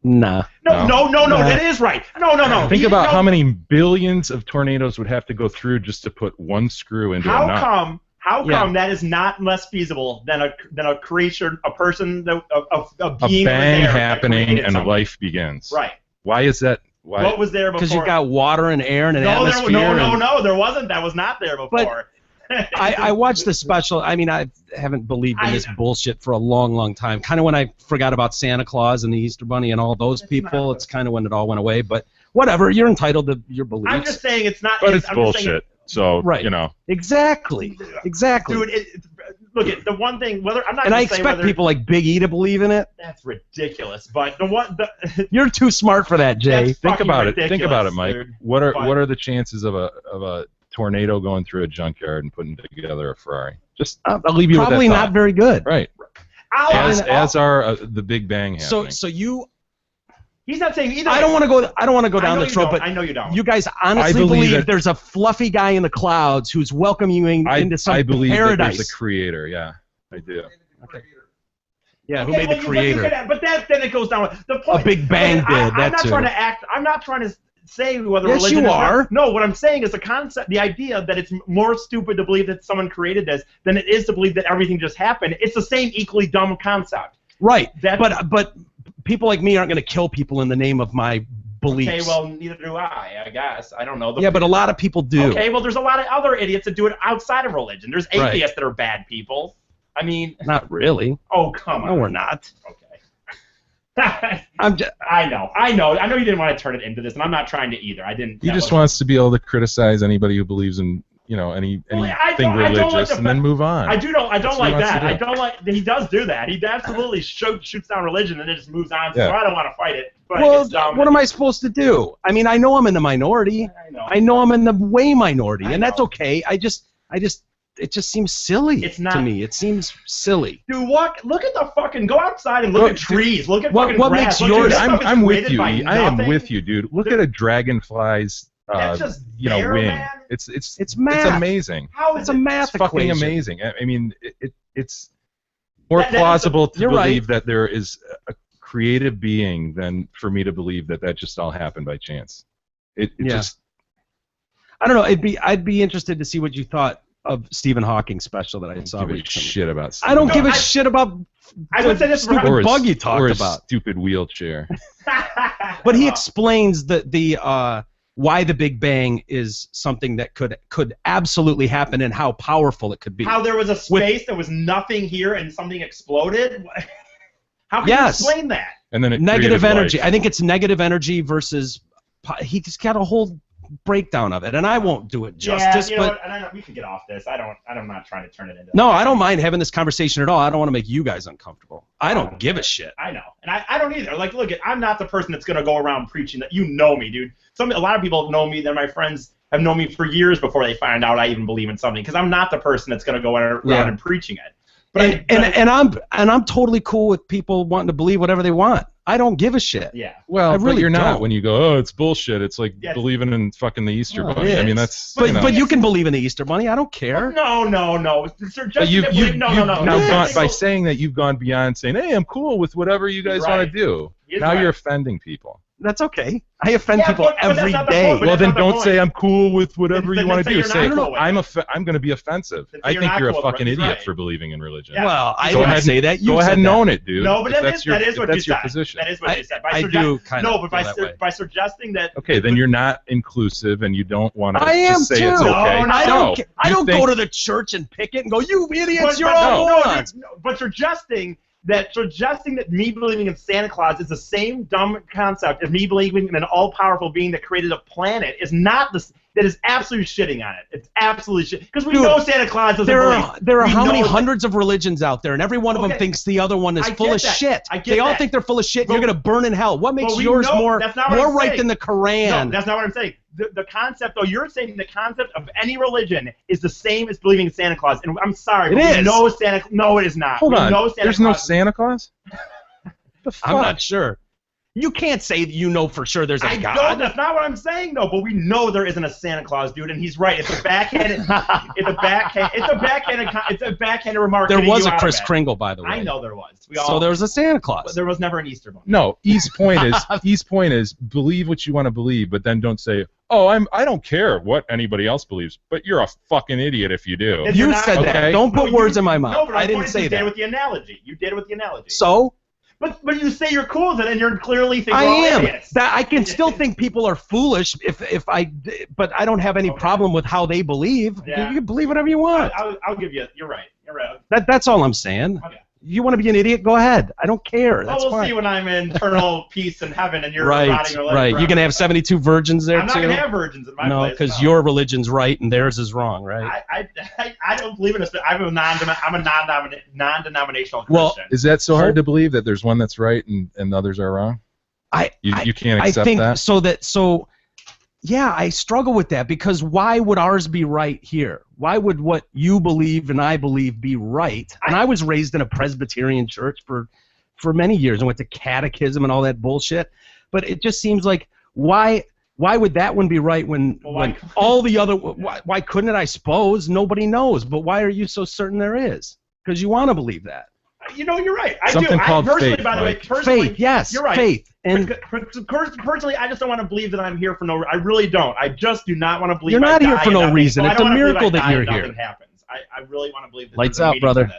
Nah. No, Nah. that is right. No. Think about how many billions of tornadoes would have to go through just to put one screw into a How nut. come Yeah. that is not less feasible than a creation, a person, a A being bang over there that happening created and something? life begins. Right. Why is that? Why? What was there before? Because you got water and air and an atmosphere. No, there wasn't. That was not there before. I watched the special. I mean, I haven't believed in this bullshit for a long, long time. Kind of when I forgot about Santa Claus and the Easter Bunny and all those people. It's kind of when it all went away. But whatever, you're entitled to your beliefs. I'm just saying it's not. But it's I'm just saying bullshit. So Right. you know. Exactly. Dude, look at the one thing. Whether I'm not. And gonna I say expect whether, people like Big E to believe in it. That's ridiculous. But You're too smart for that, Jay. That's Think fucking about it. Think about it, ridiculous, Mike. dude. What But- are the chances of a tornado going through a junkyard and putting together a Ferrari? Just I'll leave you Probably with that not thought. very good. Right. As are the Big Bang happening. So you. he's not saying either. I don't want to go. I don't want to go down the road, but I know you don't. you guys honestly I believe that- there's a fluffy guy in the clouds who's welcoming you into some I believe paradise. that there's a creator. Yeah, I do. Yeah, who Okay, made the well, creator? But then it goes down. The point. A Big Bang Okay, did, I'm that not too. trying to act. I'm not trying to say whether Yes, religion you is not- are. No, what I'm saying is the concept, the idea that it's more stupid to believe that someone created this than it is to believe that everything just happened. It's the same equally dumb concept. Right. That- But people like me aren't going to kill people in the name of my beliefs. Okay, well, neither do I guess. I don't know. Yeah, but a lot of people do. Okay, well, there's a lot of other idiots that do it outside of religion. There's atheists that are bad people. I mean... Not really. Oh, come on. No, we're not. Okay. I know you didn't want to turn it into this, and I'm not trying to either. He just wants to be able to criticize anybody who believes in, anything religious, and then move on. I don't like that. I don't like. He does do that. He absolutely shoots down religion and then just moves on. So I don't want to fight it. But what am I supposed to do? I mean, I know I'm in the minority. I know I'm in the way minority, and that's okay. It just seems silly to me. It seems silly. Dude, look at the fucking. Go outside and look at trees. Look at fucking what grass. makes yours? I'm with you. I am with you, dude. Look at a dragonfly's. Wing. Man. It's math. It's amazing. How is it's a math It's fucking amazing. I mean, it's more plausible to believe that there is a creative being than for me to believe that just all happened by chance. It just. I don't know. I'd be interested to see what you thought of Stephen Hawking's special that I saw recently. Shit about. I don't give a shit about. I would say this stupid bug you talked about. Stupid wheelchair. But he explains the why the Big Bang is something that could absolutely happen and how powerful it could be. How there was a space that was nothing here and something exploded. How can you explain that? And then negative energy. I think it's negative energy versus. He's got a whole breakdown of it, and I won't do it justice. Yeah, but we can get off this. I'm not trying to turn it into. No, I don't mind having this conversation at all. I don't want to make you guys uncomfortable. I don't give a shit. I know, and I don't either. Like, look, I'm not the person that's gonna go around preaching that. You know me, dude. A lot of people know me. They're my friends. Have known me for years before they find out I even believe in something. Because I'm not the person that's gonna go around and preaching it. But I'm totally cool with people wanting to believe whatever they want. I don't give a shit. Yeah. Well, but you're not when you go, oh, it's bullshit. It's like believing in fucking the Easter Bunny. I mean, that's. But you can believe in the Easter Bunny. I don't care. No. By saying that, you've gone beyond saying, hey, I'm cool with whatever you guys want to do. Now you're offending people. That's okay. I offend people every day. Well, then don't say I'm cool with whatever you want to do. Say I'm going to be offensive. I think you're a fucking idiot for believing in religion. Yeah. Well, I didn't say that. Go ahead and own it, dude. No, but that's what you said. Position. That is what you said. I do kind of. No, but by suggesting that. Okay, then you're not inclusive, and you don't want to just say it's okay. I don't go to the church and pick it and go, you idiots, you're all morons. But suggesting that me believing in Santa Claus is the same dumb concept as me believing in an all-powerful being that created a planet is not that is absolutely shitting on it. It's absolutely shit. Because we know Santa Claus doesn't believe. There are how many hundreds of religions out there, and every one of them thinks the other one is full of shit. They all think they're full of shit, and you're going to burn in hell. What makes yours more right than the Quran? No, that's not what I'm saying. The concept, though, you're saying the concept of any religion is the same as believing in Santa Claus. And I'm sorry, but no, it is not. Hold on. There's no Santa Claus? I'm not sure. You can't say you know for sure there's a God. No, that's not what I'm saying, though. But we know there isn't a Santa Claus, dude, and he's right. It's a backhanded. It's a backhanded remark. There was a Kris Kringle, by the way. I know there was. So there was a Santa Claus. But there was never an Easter Bunny. No, E's point is believe what you want to believe, but then don't say, oh, I don't care what anybody else believes, but you're a fucking idiot if you do. You said that. Don't put words in my mouth. No, but I didn't say that. You did it with the analogy. You did it with the analogy. So? But you say you're cool with it, and you're clearly thinking. I am. I can still think people are foolish but I don't have any problem with how they believe. Yeah. You can believe whatever you want. I'll give you. You're right. That's all I'm saying. Okay. You want to be an idiot? Go ahead. I don't care. Well, we'll see when I'm in eternal peace in heaven, and you're rotting your legs. Right. You're gonna have 72 virgins there I'm too. I'm not gonna have virgins in my place. No, because your religion's right and theirs is wrong, right? I don't believe in a. I'm a non-denominational Christian. Well, is that so hard to believe that there's one that's right and others are wrong? You can't accept that. So. Yeah, I struggle with that because why would ours be right here? Why would what you believe and I believe be right? And I was raised in a Presbyterian church for many years and went to catechism and all that bullshit. But it just seems like why would that one be right when all the other why couldn't it? I suppose nobody knows. But why are you so certain there is? Because you want to believe that. You know, you're right. Something called faith. By the way, faith, yes, you're right. Faith. And personally, I just don't want to believe that I'm here for no. I really don't. I just do not want to believe. You're not here for no reason. It's a miracle that you're here. Nothing happens. I really want to believe that. Lights out, brother.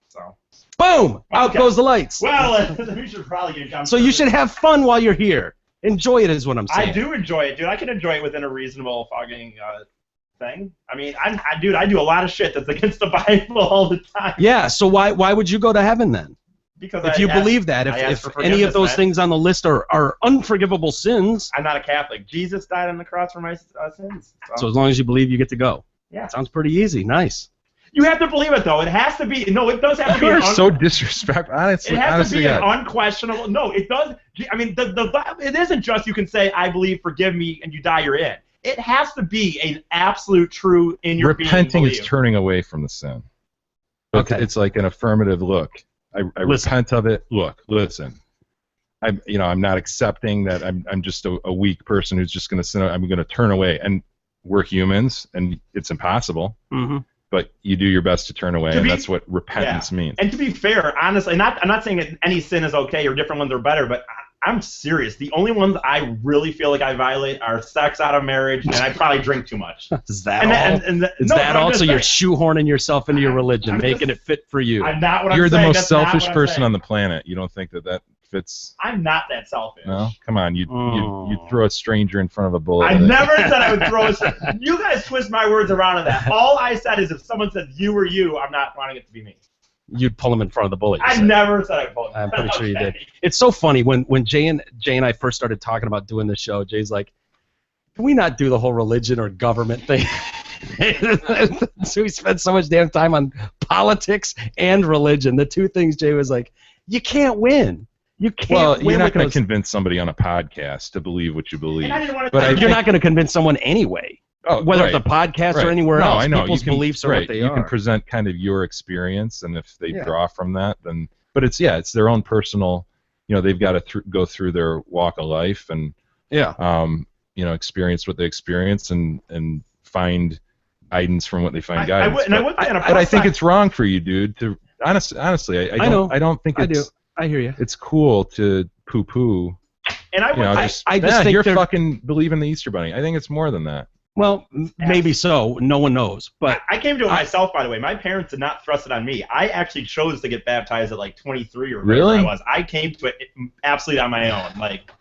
So. Boom! Out goes the lights. Well, we should probably get. So you should have fun while you're here. Enjoy it is what I'm saying. I do enjoy it, dude. I can enjoy it within a reasonable fucking thing. I mean, dude, I do a lot of shit that's against the Bible all the time. Yeah, so why would you go to heaven then? Because if you believe that, if any of those things on the list are unforgivable sins. I'm not a Catholic. Jesus died on the cross for my sins. So as long as you believe, you get to go. Yeah. Sounds pretty easy. Nice. You have to believe it, though. It has to be. No, it does have to be. You're so disrespectful. Honestly, it has to be an unquestionable. No, it does. I mean, it isn't just you can say, I believe, forgive me, and you die, you're in. It has to be an absolute true in your repenting being is turning away from the sin. Okay. It's like an affirmative look. I repent of it. Look, listen. I'm not accepting that I'm just a weak person who's just going to sin. I'm going to turn away. And we're humans, and it's impossible. Mm-hmm. But you do your best to turn away, and that's what repentance means. And to be fair, honestly, I'm not saying that any sin is okay or different ones are better, but I'm serious. The only ones I really feel like I violate are sex out of marriage, and I probably drink too much. Is that all? Is that all? So you're shoehorning yourself into your religion, making it fit for you. I'm not what I'm saying. You're the most That's selfish person on the planet. You don't think that fits? I'm not that selfish. No? Come on. You throw a stranger in front of a bullet. I never said I would throw a stranger. You guys twist my words around on that. All I said is if someone said you or you, I'm not wanting it to be me. You'd pull him in front of the bullet. I never said I'd pull him. I'm pretty sure you did. It's so funny when Jay and I first started talking about doing this show. Jay's like, "Can we not do the whole religion or government thing?" So we spent so much damn time on politics and religion. The two things Jay was like, "You can't win. You can't." Well, win you're not going to convince somebody on a podcast to believe what you believe. But you're not going to convince someone anyway. Whether it's a podcast or anywhere else, I know. People's beliefs are what they are. You can present kind of your experience, and if they draw from that, then. But it's their own personal. They've got to go through their walk of life and experience what they experience and find guidance from what they find guidance. But I think it's wrong for you, dude. To honestly, I don't think it's. I hear you. It's cool to poo-poo. And I just think you're fucking believing the Easter Bunny. I think it's more than that. Well, maybe so. No one knows. But I came to it myself, by the way. My parents did not thrust it on me. I actually chose to get baptized at like 23 or whatever I was. I came to it absolutely on my own. Like,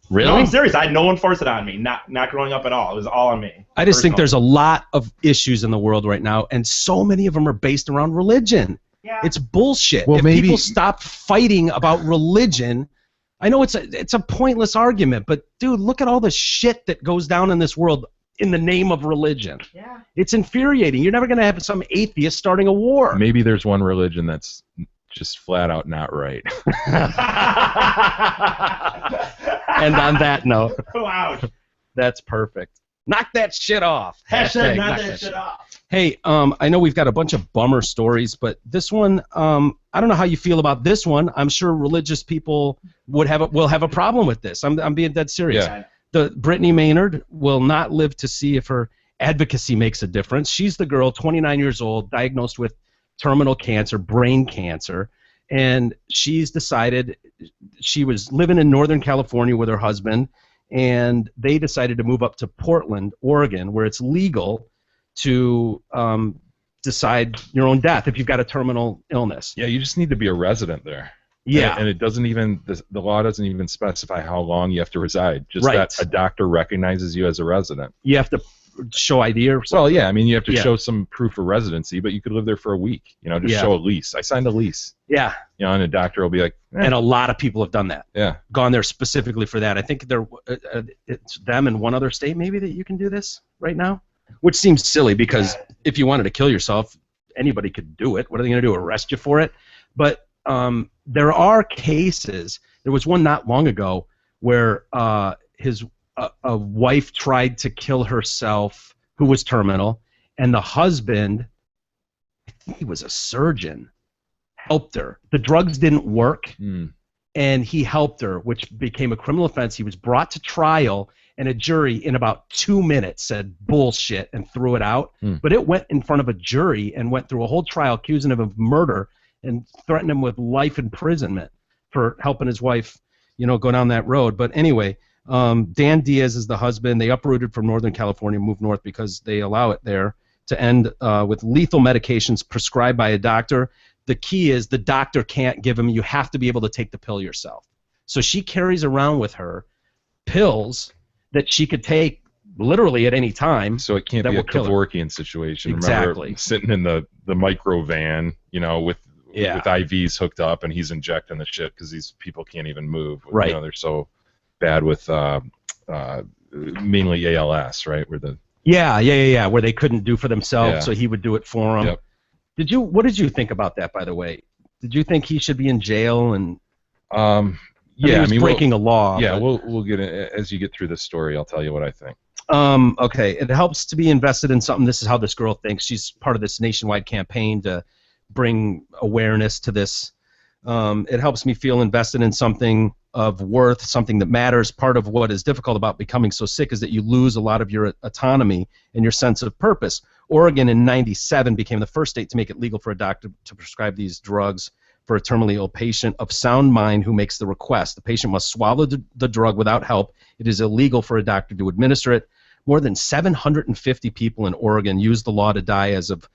really? No, I'm serious. I had no one force it on me. Not growing up at all. It was all on me. I just think there's a lot of issues in the world right now, and so many of them are based around religion. Yeah. It's bullshit. Well, if people stop fighting about religion, I know it's a pointless argument, but dude, look at all the shit that goes down in this world in the name of religion. Yeah. It's infuriating. You're never going to have some atheist starting a war. Maybe there's one religion that's just flat out not right. And on that note, wow, that's perfect. Knock that shit off. Hashtag knock that shit off. Hey, I know we've got a bunch of bummer stories, but this one, I don't know how you feel about this one. I'm sure religious people will have a problem with this. I'm being dead serious. Yeah. The Brittany Maynard will not live to see if her advocacy makes a difference. She's the girl, 29 years old, diagnosed with terminal cancer, brain cancer, and she's decided she was living in Northern California with her husband, and they decided to move up to Portland, Oregon, where it's legal to decide your own death if you've got a terminal illness. Yeah, you just need to be a resident there. Yeah. And it doesn't even, the law doesn't even specify how long you have to reside. Just that a doctor recognizes you as a resident. You have to show ID or something. Well, yeah, I mean, you have to show some proof of residency, but you could live there for a week. Just show a lease. I signed a lease. Yeah. And a doctor will be like, And a lot of people have done that. Yeah. Gone there specifically for that. I think it's them and one other state maybe that you can do this right now, which seems silly because if you wanted to kill yourself, anybody could do it. What are they going to do, arrest you for it? But there are cases. There was one not long ago where a wife tried to kill herself who was terminal, and the husband, I think he was a surgeon, helped her. The drugs didn't work, and he helped her, which became a criminal offense. He was brought to trial, and a jury in about 2 minutes said bullshit and threw it out. But it went in front of a jury and went through a whole trial accusing him of murder and threatened him with life imprisonment for helping his wife, go down that road. But anyway, Dan Diaz is the husband. They uprooted from Northern California, moved north because they allow it there to end with lethal medications prescribed by a doctor. The key is the doctor can't give them. You have to be able to take the pill yourself. So she carries around with her pills that she could take literally at any time. So it can't be a Kevorkian situation. Exactly. Remember, sitting in the micro van, with IVs hooked up, and he's injecting the shit because these people can't even move. Right. They're so bad with mainly ALS, right? Where where they couldn't do for themselves, so he would do it for them. Yep. What did you think about that, by the way? Did you think he should be in jail? And he was breaking a law. Yeah, we'll get it as you get through this story. I'll tell you what I think. Okay, it helps to be invested in something. This is how this girl thinks. She's part of this nationwide campaign to bring awareness to this. It helps me feel invested in something of worth, something that matters. Part of what is difficult about becoming so sick is that you lose a lot of your autonomy and your sense of purpose. Oregon in '97 became the first state to make it legal for a doctor to prescribe these drugs for a terminally ill patient of sound mind who makes the request. The patient must swallow the drug without help. It is illegal for a doctor to administer it. More than 750 people in Oregon used the law to die as of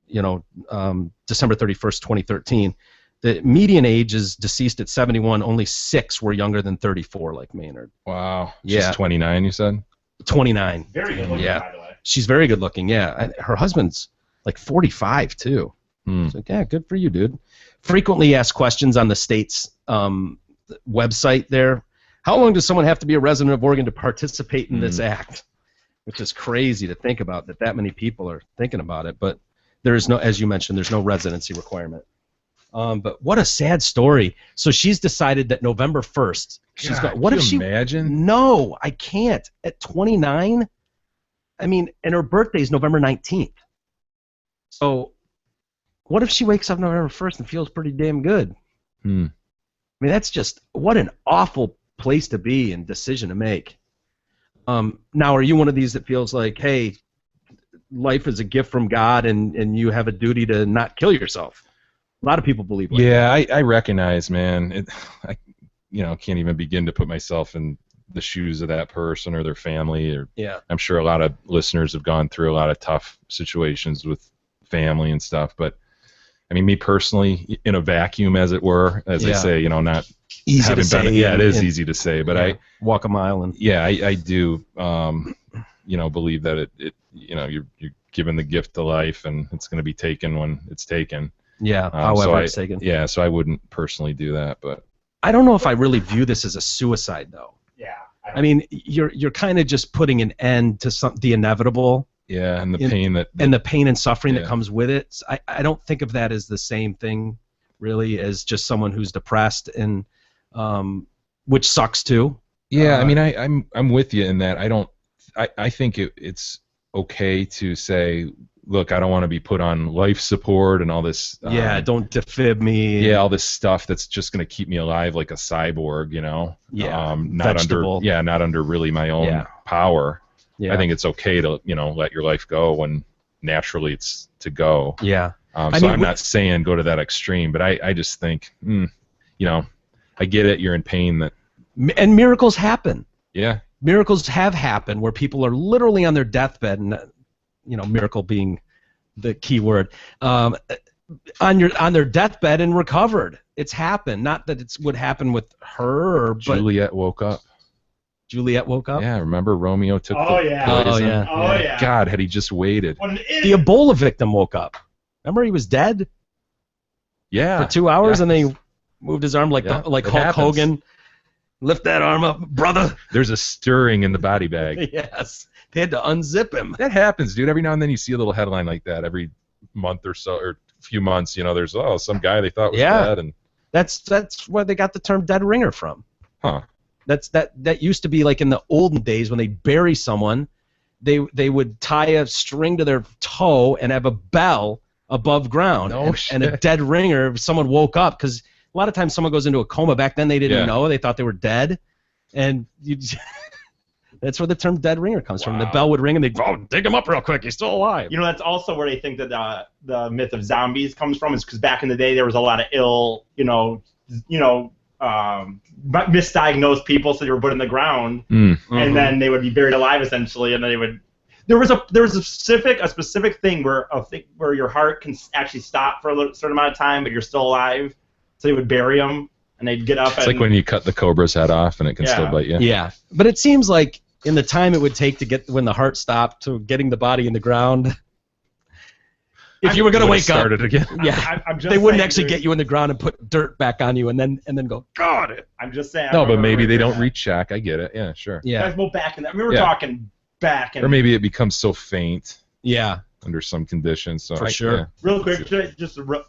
December 31st, 2013. The median age is deceased at 71. Only 6 were younger than 34, like Maynard. Wow. Yeah. She's 29, you said? 29. Very good looking, by the way. She's very good looking, yeah. Her husband's like 45, too. So, yeah, good for you, dude. Frequently asked questions on the state's website there. How long does someone have to be a resident of Oregon to participate in this act? Which is crazy to think about that many people are thinking about it. But there is no, as you mentioned, there's no residency requirement. But what a sad story. So she's decided that November 1st, she's got. What if she? Imagine? No, I can't. At 29, I mean, and her birthday is November 19th. So, what if she wakes up November 1st and feels pretty damn good? I mean, that's just what an awful place to be and decision to make. Now, are you one of these that feels like, hey, life is a gift from God, and you have a duty to not kill yourself? A lot of people believe like that. I recognize, man. I can't even begin to put myself in the shoes of that person or their family. I'm sure a lot of listeners have gone through a lot of tough situations with family and stuff. But I mean, me personally, in a vacuum, as it were, as they say, not easy to say. Yeah, it is easy to say, but I walk a mile and. Yeah, I do. Believe that you're given the gift of life, and it's going to be taken when it's taken. Yeah, however it's taken. Yeah, so I wouldn't personally do that, but I don't know if I really view this as a suicide, though. Yeah. I mean, you're kind of just putting an end to the inevitable. Yeah, and the pain and the pain and suffering that comes with it. So I don't think of that as the same thing, really, as just someone who's depressed and which sucks too. Yeah, I mean, I'm with you in that. I think it's okay to say, look, I don't want to be put on life support and all this. Don't defib me. Yeah, all this stuff that's just going to keep me alive like a cyborg, Yeah, not under really my own power. Yeah. I think it's okay to let your life go when naturally it's to go. Yeah. I'm not saying go to that extreme, but I just think, I get it. You're in pain. And miracles happen. Yeah. Miracles have happened where people are literally on their deathbed, and miracle being the key word, on their deathbed and recovered. It's happened. Not that it would happen with her. Juliet woke up. Juliet woke up? Yeah, remember Romeo took the poison? Oh, yeah. God, had he just waited. The Ebola victim woke up. Remember he was dead? Yeah. For 2 hours, and then he moved his arm like Hulk Hogan. Lift that arm up, brother. There's a stirring in the body bag. Yes. They had to unzip him. That happens, dude. Every now and then you see a little headline like that every month or so, or few months. There's some guy they thought was dead, and that's where they got the term dead ringer from. Huh. That used to be like in the olden days when they'd bury someone, they would tie a string to their toe and have a bell above ground, and a dead ringer. If someone woke up, because a lot of times someone goes into a coma. Back then they didn't know; they thought they were dead, and that's where the term dead ringer comes from. The bell would ring, and they'd dig him up real quick. He's still alive. That's also where they think that the myth of zombies comes from, is because back in the day there was a lot of ill, misdiagnosed people, so they were put in the ground, and then they would be buried alive essentially, and then they would. There was a specific thing where your heart can actually stop for a certain amount of time, but you're still alive, so they would bury them, and they'd get up. It's like when you cut the cobra's head off and it can still bite you. Yeah, but it seems like in the time it would take to get when the heart stopped to getting the body in the ground. If you were going to wake up, again. Yeah, they wouldn't actually get you in the ground and put dirt back on you and then go, got it. I'm just saying. No, but maybe they don't reach Shaq. I get it. Yeah, sure. Yeah. Guys, well, back in that, we were talking back in. Or maybe it becomes so faint. Yeah. Under some conditions. So for sure. Yeah. Real quick,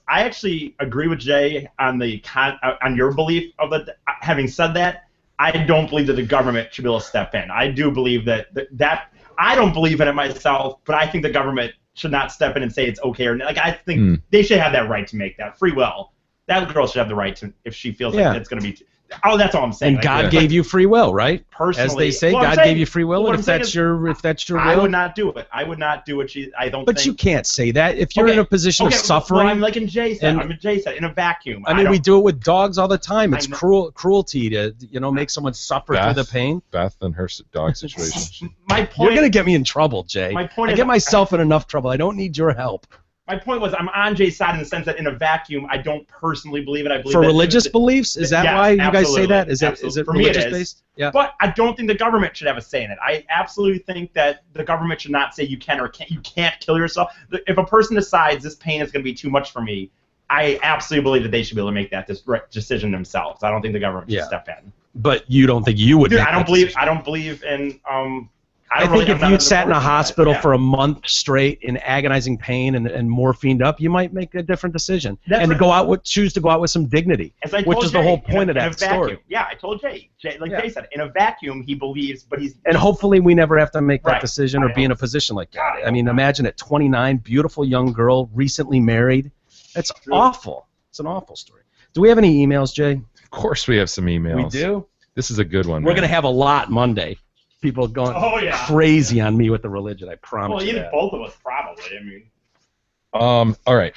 I actually agree with Jay on on your belief of it. Having said that, I don't believe that the government should be able to step in. I do believe that I don't believe in it myself, but I think the government should not step in and say it's okay or like. I think they should have that right to make that free will. That girl should have the right to, if she feels like it's going to be. Oh, that's all I'm saying. And God gave you free will, right? Personally, as they say, God gave you free will, and if that's your will, I would not do it. I would not do it. I don't. But you can't say that if you're in a position of suffering. Well, I'm like in Jay said. I'm in Jay said in a vacuum. I mean, we do it with dogs all the time. It's cruelty to make someone suffer through the pain. Beth and her dog situation. My point. You're gonna get me in trouble, Jay. My point I get myself in enough trouble. I don't need your help. My point was, I'm on Jay's side in the sense that in a vacuum, I don't personally believe it. I believe for religious beliefs. Is that why you guys say that? Is it for me religious based? Yeah. But I don't think the government should have a say in it. I absolutely think that the government should not say you can or can't. You can't kill yourself. If a person decides this pain is going to be too much for me, I absolutely believe that they should be able to make that decision themselves. I don't think the government should step in. But you don't think you would? Dude, make I don't believe in. I think if you sat in a hospital for a month straight in agonizing pain and morphined up, you might make a different decision choose to go out with some dignity, which is the whole point of that story. Yeah, I told Jay. Jay said, in a vacuum, he believes, but he's. And hopefully, we never have to make that decision or be in a position like that. I mean, imagine at 29, beautiful young girl, recently married. That's awful. It's an awful story. Do we have any emails, Jay? Of course, we have some emails. We do. This is a good one. We're going to have a lot Monday. People going crazy on me with the religion, I promise. Well, either both of us, probably. I mean. All right.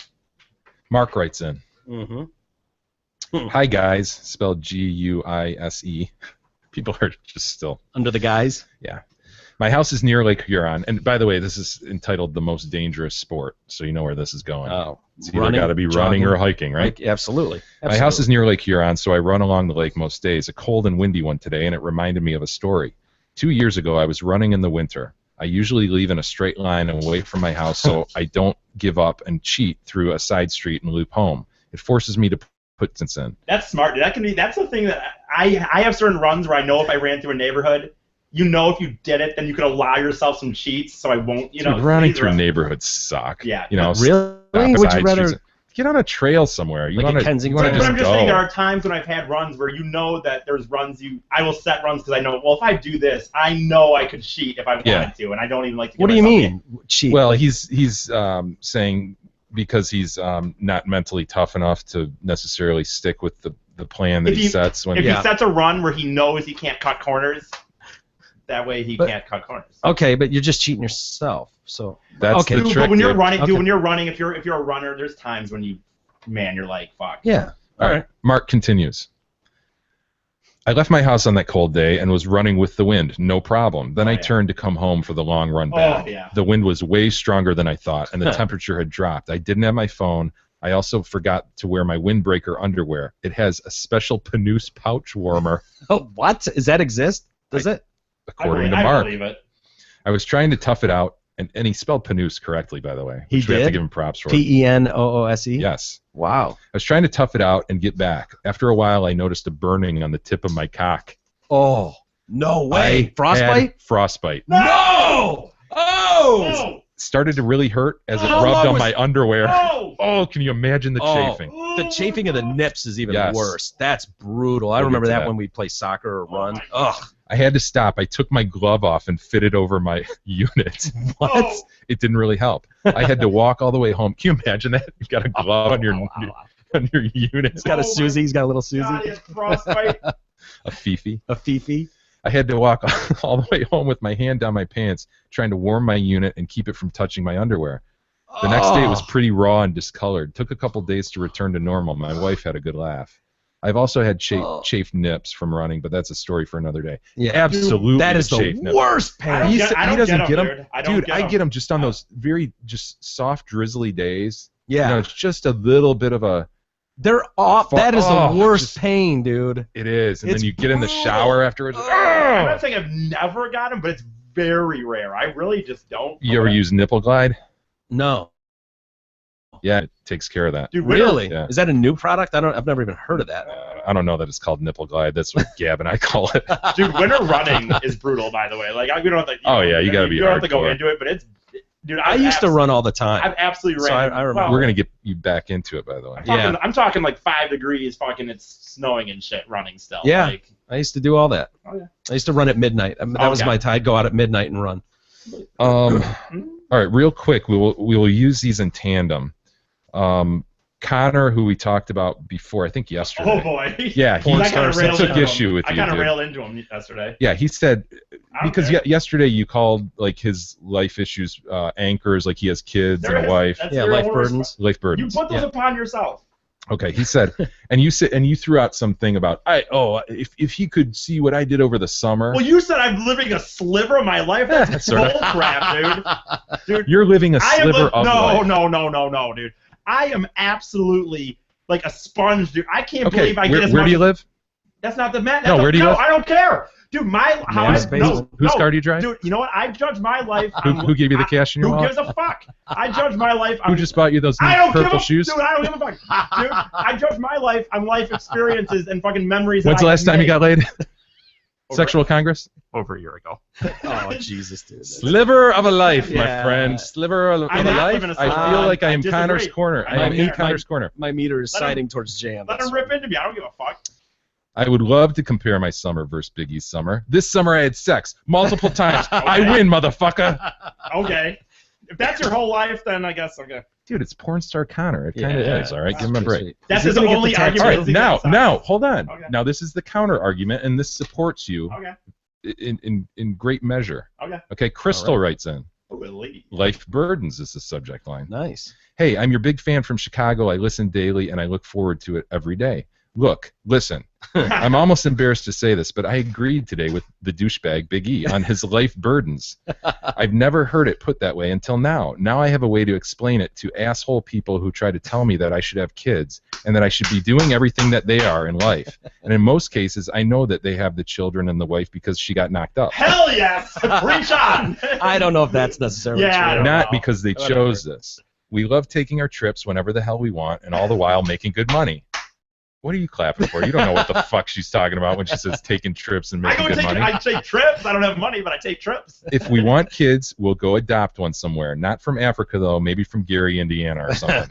Mark writes in. Mm-hmm. Hi, guys. Spelled Guise. People are just still. Under the guise? Yeah. My house is near Lake Huron. And by the way, this is entitled The Most Dangerous Sport, so you know where this is going. Oh. It's either got to be running or hiking, right? Absolutely. My house is near Lake Huron, so I run along the lake most days. A cold and windy one today, and it reminded me of a story. 2 years ago, I was running in the winter. I usually leave in a straight line away from my house so I don't give up and cheat through a side street and loop home. It forces me to put distance in. That's smart. That's the thing that I have certain runs where I know if I ran through a neighborhood, if you did it, then you could allow yourself some cheats, so I won't, Dude, running through neighborhoods suck. Yeah. Really? Would you rather... Get on a trail somewhere. You want to just But I'm just saying there are times when I've had runs where that there's runs I will set runs because I know, well, if I do this, I know I could cheat if I wanted to, and I don't even like to. What do you mean, cheat? Well, he's saying because he's not mentally tough enough to necessarily stick with the plan that he sets. If he sets a run where he knows he can't cut corners, that way he can't cut corners. Okay, but you're just cheating yourself. So that's the trick. But when you're running, when you're running, if you're a runner, there's times when you're like, fuck. Yeah. All right. Mark continues. I left my house on that cold day and was running with the wind, no problem. Then I turned to come home for the long run back. The wind was way stronger than I thought, and the temperature had dropped. I didn't have my phone. I also forgot to wear my windbreaker underwear. It has a special Panouse pouch warmer. Oh, what? Does that exist? Does it? According to Mark. I believe it. I was trying to tough it out, and he spelled Panouse correctly, by the way. He did? We have to give him props for. P-E-N-O-O-S-E? Yes. Wow. I was trying to tough it out and get back. After a while, I noticed a burning on the tip of my cock. Oh, no way. Frostbite? Frostbite. No! Oh! Started to really hurt as it rubbed on my underwear. Oh, can you imagine the chafing? The chafing of the nips is even worse. That's brutal. I remember that when we play soccer or run. Ugh. I had to stop. I took my glove off and fit it over my unit. What? It didn't really help. I had to walk all the way home. Can you imagine that? You've got a glove on your unit. He's got a Susie. He's got a little Susie. God, it's frostbite. A Fifi. A Fifi. I had to walk all the way home with my hand down my pants, trying to warm my unit and keep it from touching my underwear. The next day it was pretty raw and discolored. Took a couple days to return to normal. My wife had a good laugh. I've also had chafed nips from running, but that's a story for another day. Yeah, absolutely. That is the worst pain. He doesn't get them. Dude, I get them just on those very just soft, drizzly days. Yeah. It's just a little bit of a They're off. That is the worst pain, dude. It is, and then you get in the shower afterwards. I'm not saying I've never got them, but it's very rare. I really just don't. You ever use Nipple Glide? No. Yeah, it takes care of that. Dude, Really? Yeah. Is that a new product? I've never even heard of that. I don't know that it's called Nipple Glide. That's what Gab and I call it. Dude, winter running is brutal, by the way. Like, we don't have to. You gotta be You don't have to go hardcore. into it, but it's. Dude, I used to run all the time. I've absolutely ran. So I remember. Well, We're gonna get you back into it, by the way. I'm talking like 5 degrees. Fucking, it's snowing and shit. Running still. Yeah. Like, I used to do all that. Oh, yeah. I used to run at midnight. That was my time. I'd go out at midnight and run. All right, real quick, we will use these in tandem. Connor, who we talked about before, I think yesterday. Oh boy. Yeah, he took issue with you. I kind of railed into him yesterday. Yeah, he said because yesterday you called like his life issues anchors, like he has kids and a wife. Life burdens. Life burdens. You put those upon yourself. Okay, he said, and you threw out something about if he could see what I did over the summer. Well, you said I'm living a sliver of my life. That's bull crap, dude. You're living a sliver of life. No, dude. I am absolutely like a sponge, dude. I can't believe I get as much. Where do you live? That's not the man. No, where do you live? I don't care, dude. Whose car do you drive? Dude, you know what? I judge my life. Who gave you the cash in your wallet? Who gives a fuck? I judge my life. Who just bought you those new purple shoes? Dude, I don't give a fuck. Dude, I judge my life on life experiences and fucking memories. When's the last time you got laid? Sexual Congress? Over a year ago. Oh, Jesus, dude. Sliver of a life, my friend. Sliver of a I'm not life. living a I sliver. feel like I am disagree. Connor's corner. I am in Connor's corner. My meter is Let him- siding towards jam. Let him rip into me. I don't give a fuck. I would love to compare my summer versus Biggie's summer. This summer I had sex multiple times. I win, motherfucker. Okay. If that's your whole life, then I guess okay. Dude, it's porn star Connor. It kind of is, all right? Give him a break. That's Is his he gonna only get the tax- argument. All right, now, hold on. Okay. Now, this is the counter argument, and this supports you Okay. in great measure. Okay. Okay, Crystal writes in. Willie. Life burdens is the subject line. Nice. Hey, I'm your big fan from Chicago. I listen daily, and I look forward to it every day. Look, listen. I'm almost embarrassed to say this, but I agreed today with the douchebag Big E on his life burdens. I've never heard it put that way until now. Now I have a way to explain it to asshole people who try to tell me that I should have kids and that I should be doing everything that they are in life. And in most cases, I know that they have the children and the wife because she got knocked up. Hell yes! Preach on! I don't know if that's necessarily Yeah, I true. don't Not know. because they chose this. We love taking our trips whenever the hell we want and all the while making good money. What are you clapping for? You don't know what the fuck she's talking about when she says taking trips and making good money. I take trips. I don't have money, but I take trips. If we want kids, we'll go adopt one somewhere. Not from Africa, though. Maybe from Gary, Indiana or something.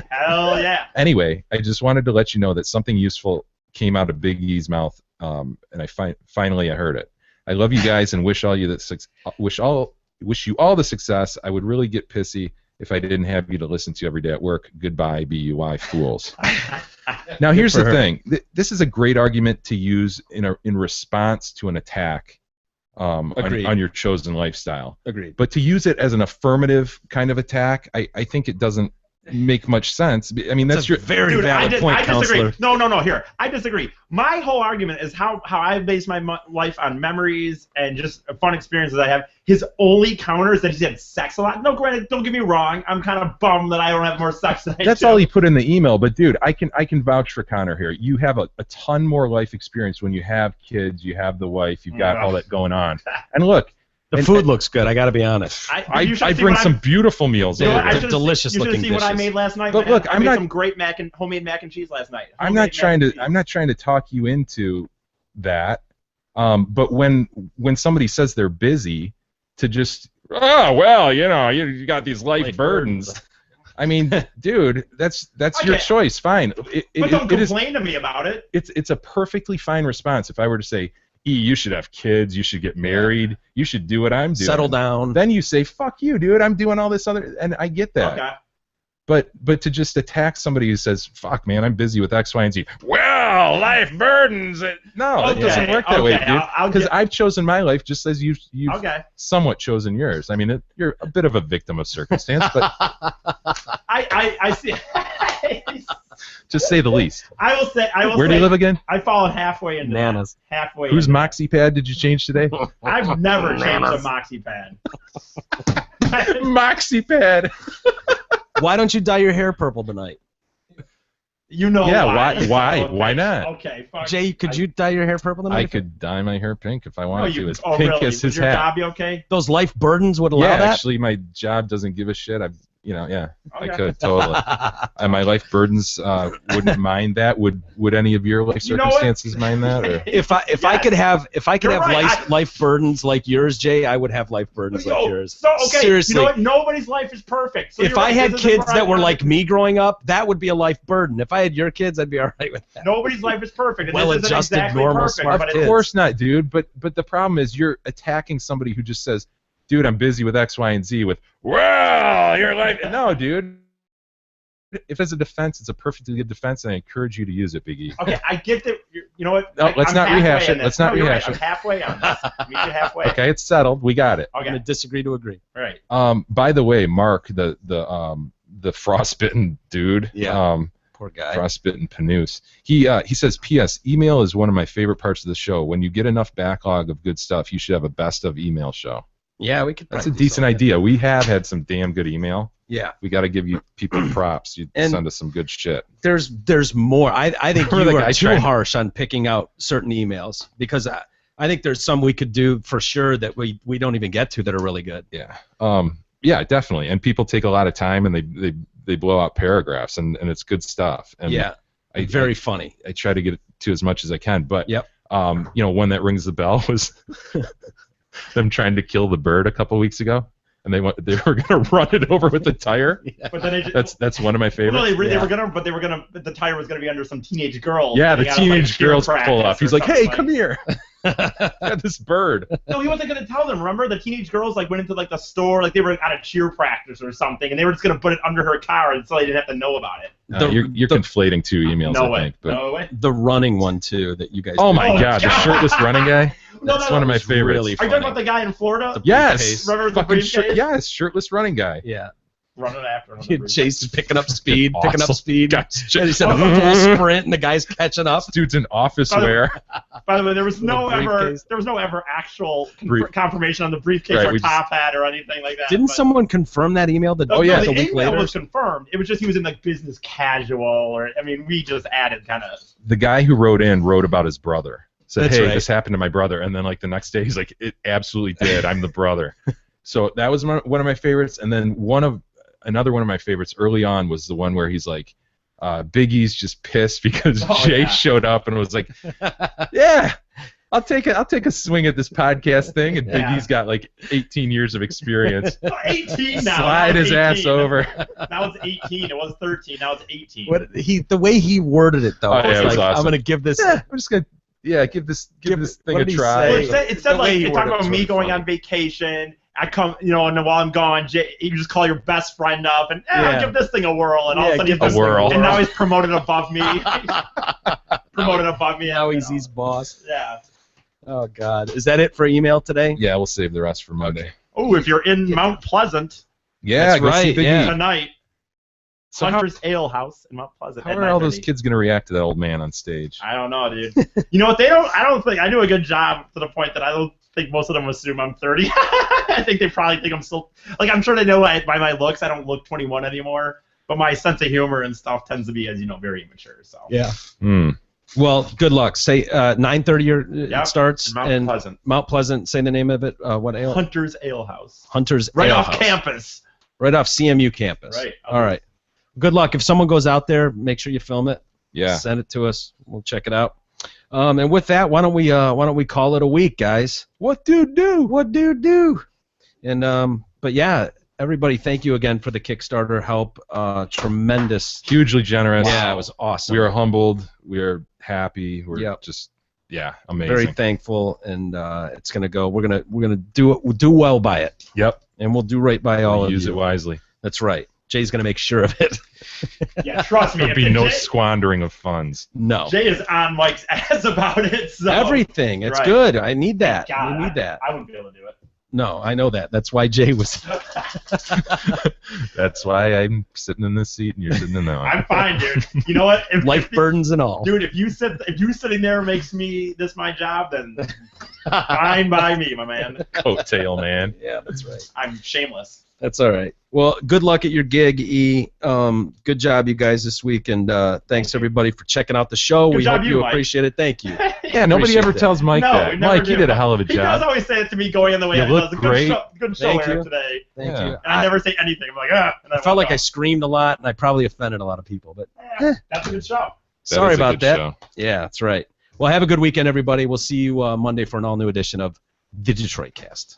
Hell yeah. Anyway, I just wanted to let you know that something useful came out of Big E's mouth, and finally I heard it. I love you guys and wish you all the success. I would really get pissy if I didn't have you to listen to every day at work. Goodbye, BUI fools. Now, here's the thing. This is a great argument to use in response to an attack on your chosen lifestyle. Agreed. But to use it as an affirmative kind of attack, I think it doesn't make much sense. I mean, that's your very valid point, I disagree. counselor. No. Here, I disagree. My whole argument is how I base my life on memories and just fun experiences I have. His only counter is that he's had sex a lot. No, granted, don't get me wrong. I'm kind of bummed that I don't have more sex than I do. That's all he put in the email. But dude, I can vouch for Connor here. You have a ton more life experience when you have kids. You have the wife. You've got all that going on. And look. The food looks good. I got to be honest. I bring some beautiful meals over. They're delicious looking dishes. You should have seen what I made last night. But man. look, I made some great homemade mac and cheese last night. I'm not trying to talk you into that. But when somebody says they're busy, to just you got these life burdens. I mean, dude, that's your choice. Fine. But don't complain to me about it. It's a perfectly fine response. If I were to say, you should have kids, you should get married, you should do what I'm doing. Settle down. Then you say, fuck you, dude, I'm doing all this other, and I get that. Okay. But to just attack somebody who says, fuck, man, I'm busy with X, Y, and Z. Well, life burdens. No, it doesn't work that way, dude. Because I've chosen my life just as you've somewhat chosen yours. I mean, you're a bit of a victim of circumstance, but I see. just say the least. I will say. Where do you live again? I followed halfway into Nanas. Halfway. Whose Moxie pad did you change today? I've never changed a Moxie pad. Moxie pad. Why don't you dye your hair purple tonight? You know Yeah, why? why not? Okay, fine. Jay, could you dye your hair purple tonight? I could dye my hair pink if I wanted to. As pink really? as his Would your hat. job be okay? Those life burdens would allow Yeah, that? actually, my job doesn't give a shit. I Okay. could totally. And my life burdens wouldn't mind that. Would any of your life You know what? circumstances mind that? Or? If I could have You're right. life burdens like yours, Jay, I would have life burdens like yours. So okay, Seriously. you know what? Nobody's life is perfect. So If you're I right, had this isn't kids where that I were wanna like be. me growing up, that would be a life burden. If I had your kids, I'd be all right with that. Nobody's life is perfect. And Well-adjusted, this isn't exactly normal, perfect, smart but kids. Of course not, dude. But the problem is you're attacking somebody who just says, "Dude, I'm busy with X, Y, and Z." With, "Well, your life." No, dude. If it's a defense, it's a perfectly good defense, and I encourage you to use it, Big E. Okay, I get that. You know what? No, let's I'm not rehash halfway it. in this. Let's not No, you're rehash right. it. I'm halfway on this. Meet you halfway. Okay, it's settled. We got it. I'm Okay. going to disagree to agree. All right. By the way, Mark, the frostbitten dude. Yeah. Poor guy. Frostbitten Panoose. He says, P.S. Email is one of my favorite parts of the show. When you get enough backlog of good stuff, you should have a best of email show. Yeah, we could. That's a probably do decent something. idea. We have had some damn good email. Yeah. We got to give you people props. You And- send us some good shit. There's more. I think Remember you the are guy too trying- harsh on picking out certain emails because I think there's some we could do for sure that we don't even get to that are really good. Yeah. Yeah, definitely. And people take a lot of time and they blow out paragraphs and it's good stuff. And Yeah. Very funny. I try to get to as much as I can, but Yep. One that rings the bell was them trying to kill the bird a couple weeks ago, and they were gonna run it over with the tire. But then they just, That's one of my favorites. well, they Yeah. were gonna, the tire was gonna be under some teenage girl. Yeah, the getting out of, like, teenage cheer girls practice pull up. He's or like, "Hey, something come here! Got this bird." No, he wasn't gonna tell them. Remember, the teenage girls like went into like the store, like they were out of cheer practice or something, and they were just gonna put it under her car, and so they didn't have to know about it. You're conflating two emails. No I way. think, but No way. The running one too that you guys. oh did. my god, the shirtless running guy. No, That's no, one of no. my favorites. really Are you talking about the guy in Florida? Yes, Remember the fucking briefcase? yes, shirtless running guy. Yeah. Running after him. Chase picking up speed, picking up Awesome. speed. Guys, And he said a full sprint, and the guy's catching up. This dude's in office wear. By the way, there was no briefcase. ever actual Brief- confirmation on the briefcase Right, or we just- top hat or anything like that. Didn't but- someone confirm that email? The, No, the the week email later. was confirmed. It was just he was in like business casual, or I mean, we just added kind of. The guy who wrote about his brother. Said, That's "Hey, right. this happened to my brother," and then like the next day he's like, "It absolutely did. I'm the brother." So that was one of my favorites, and then another one of my favorites early on was the one where he's like, Biggie's just pissed because Jay showed up and was like, "Yeah, I'll take a swing at this podcast thing," and Yeah. Biggie's got like 18 years of experience. 18 now. Slide Now his it's ass 18. over. Now it's 18. It was 13. Now it's 18. The way he worded it though, Oh, yeah, was it was like, awesome. I'm gonna give this. Yeah, I'm just gonna give this thing what a did he try. Well, say? it said The way like he it talked worded it about was me really going funny. on vacation. I come, and while I'm gone, you just call your best friend up and Yeah. give this thing a whirl, and all of a sudden give he's this thing a whirl. and now he's promoted above me. Promoted above me. Now you he's know. his boss. Yeah. Oh God, is that it for email today? Yeah, we'll save the rest for Monday. Oh, if you're in Mount Pleasant Yeah, That's go see right, Big yeah. E. tonight, So how, Hunter's Ale House in Mount Pleasant. how at are all those 9:30. kids gonna react to that old man on stage? I don't know, dude. You know what? I don't think I do a good job to the point that I don't think most of them assume I'm 30. I think they probably think I'm still like I'm sure they know by my looks I don't look 21 anymore. But my sense of humor and stuff tends to be, as you know, very immature. So Yeah. Hmm. Well, good luck. Say 9:30 Yep, it starts Mount and Pleasant. Mount Pleasant. Say the name of it. What ale? Hunter's Ale House. Hunter's Right Ale off House. campus. Right off CMU campus. Right. All right. Good luck. If someone goes out there, make sure you film it. Yeah. Send it to us. We'll check it out. And with that, why don't we call it a week, guys? What do? And but yeah, everybody, thank you again for the Kickstarter help. Tremendous. Hugely generous. Yeah, it was awesome. We are humbled. We are happy. We're Yep. just amazing. very thankful, and it's gonna go. We're gonna do well by it, Yep. and we'll do right by all of you. Use it wisely. That's right. Jay's gonna make sure of it. Yeah, trust me. There'll if be no Jay, squandering of funds. No. Jay is on Mike's ass about it. So. Everything. It's Right. good. I need that. God, We need that. I wouldn't be able to do it. No, I know that. That's why Jay was. That's why I'm sitting in this seat and you're sitting in that one. I'm fine, dude. You know what? Life burdens and all. Dude, if you sitting there makes this my job, then fine by me, my man. Coattail man. Yeah, that's right. I'm shameless. That's all right. Well, good luck at your gig, E. Good job, you guys, this week, and thanks everybody for checking out the show. Good we job hope you Mike. appreciate it. Thank you. Yeah, nobody ever tells Mike No, that. we never Mike, do. you did a hell of a He does job. always say it to me going in the way. You It look was a great. Good show, Thank Eric, you. today. Thank Yeah. you. And I never say anything. I'm like, And I felt like I screamed a lot, and I probably offended a lot of people. But that's a good show. sorry is a about good that. show. Yeah, that's right. Well, have a good weekend, everybody. We'll see you Monday for an all-new edition of the Detroit Cast.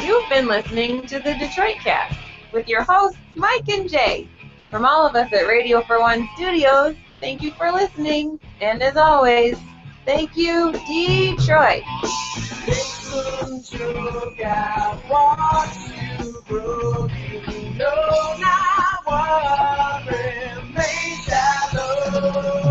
You've been listening to the Detroit Cast with your hosts, Mike and Jay. From all of us at Radio for One Studios, thank you for listening. And as always, thank you, Detroit. Listen to God, watch you grow. You know not what remains shallow.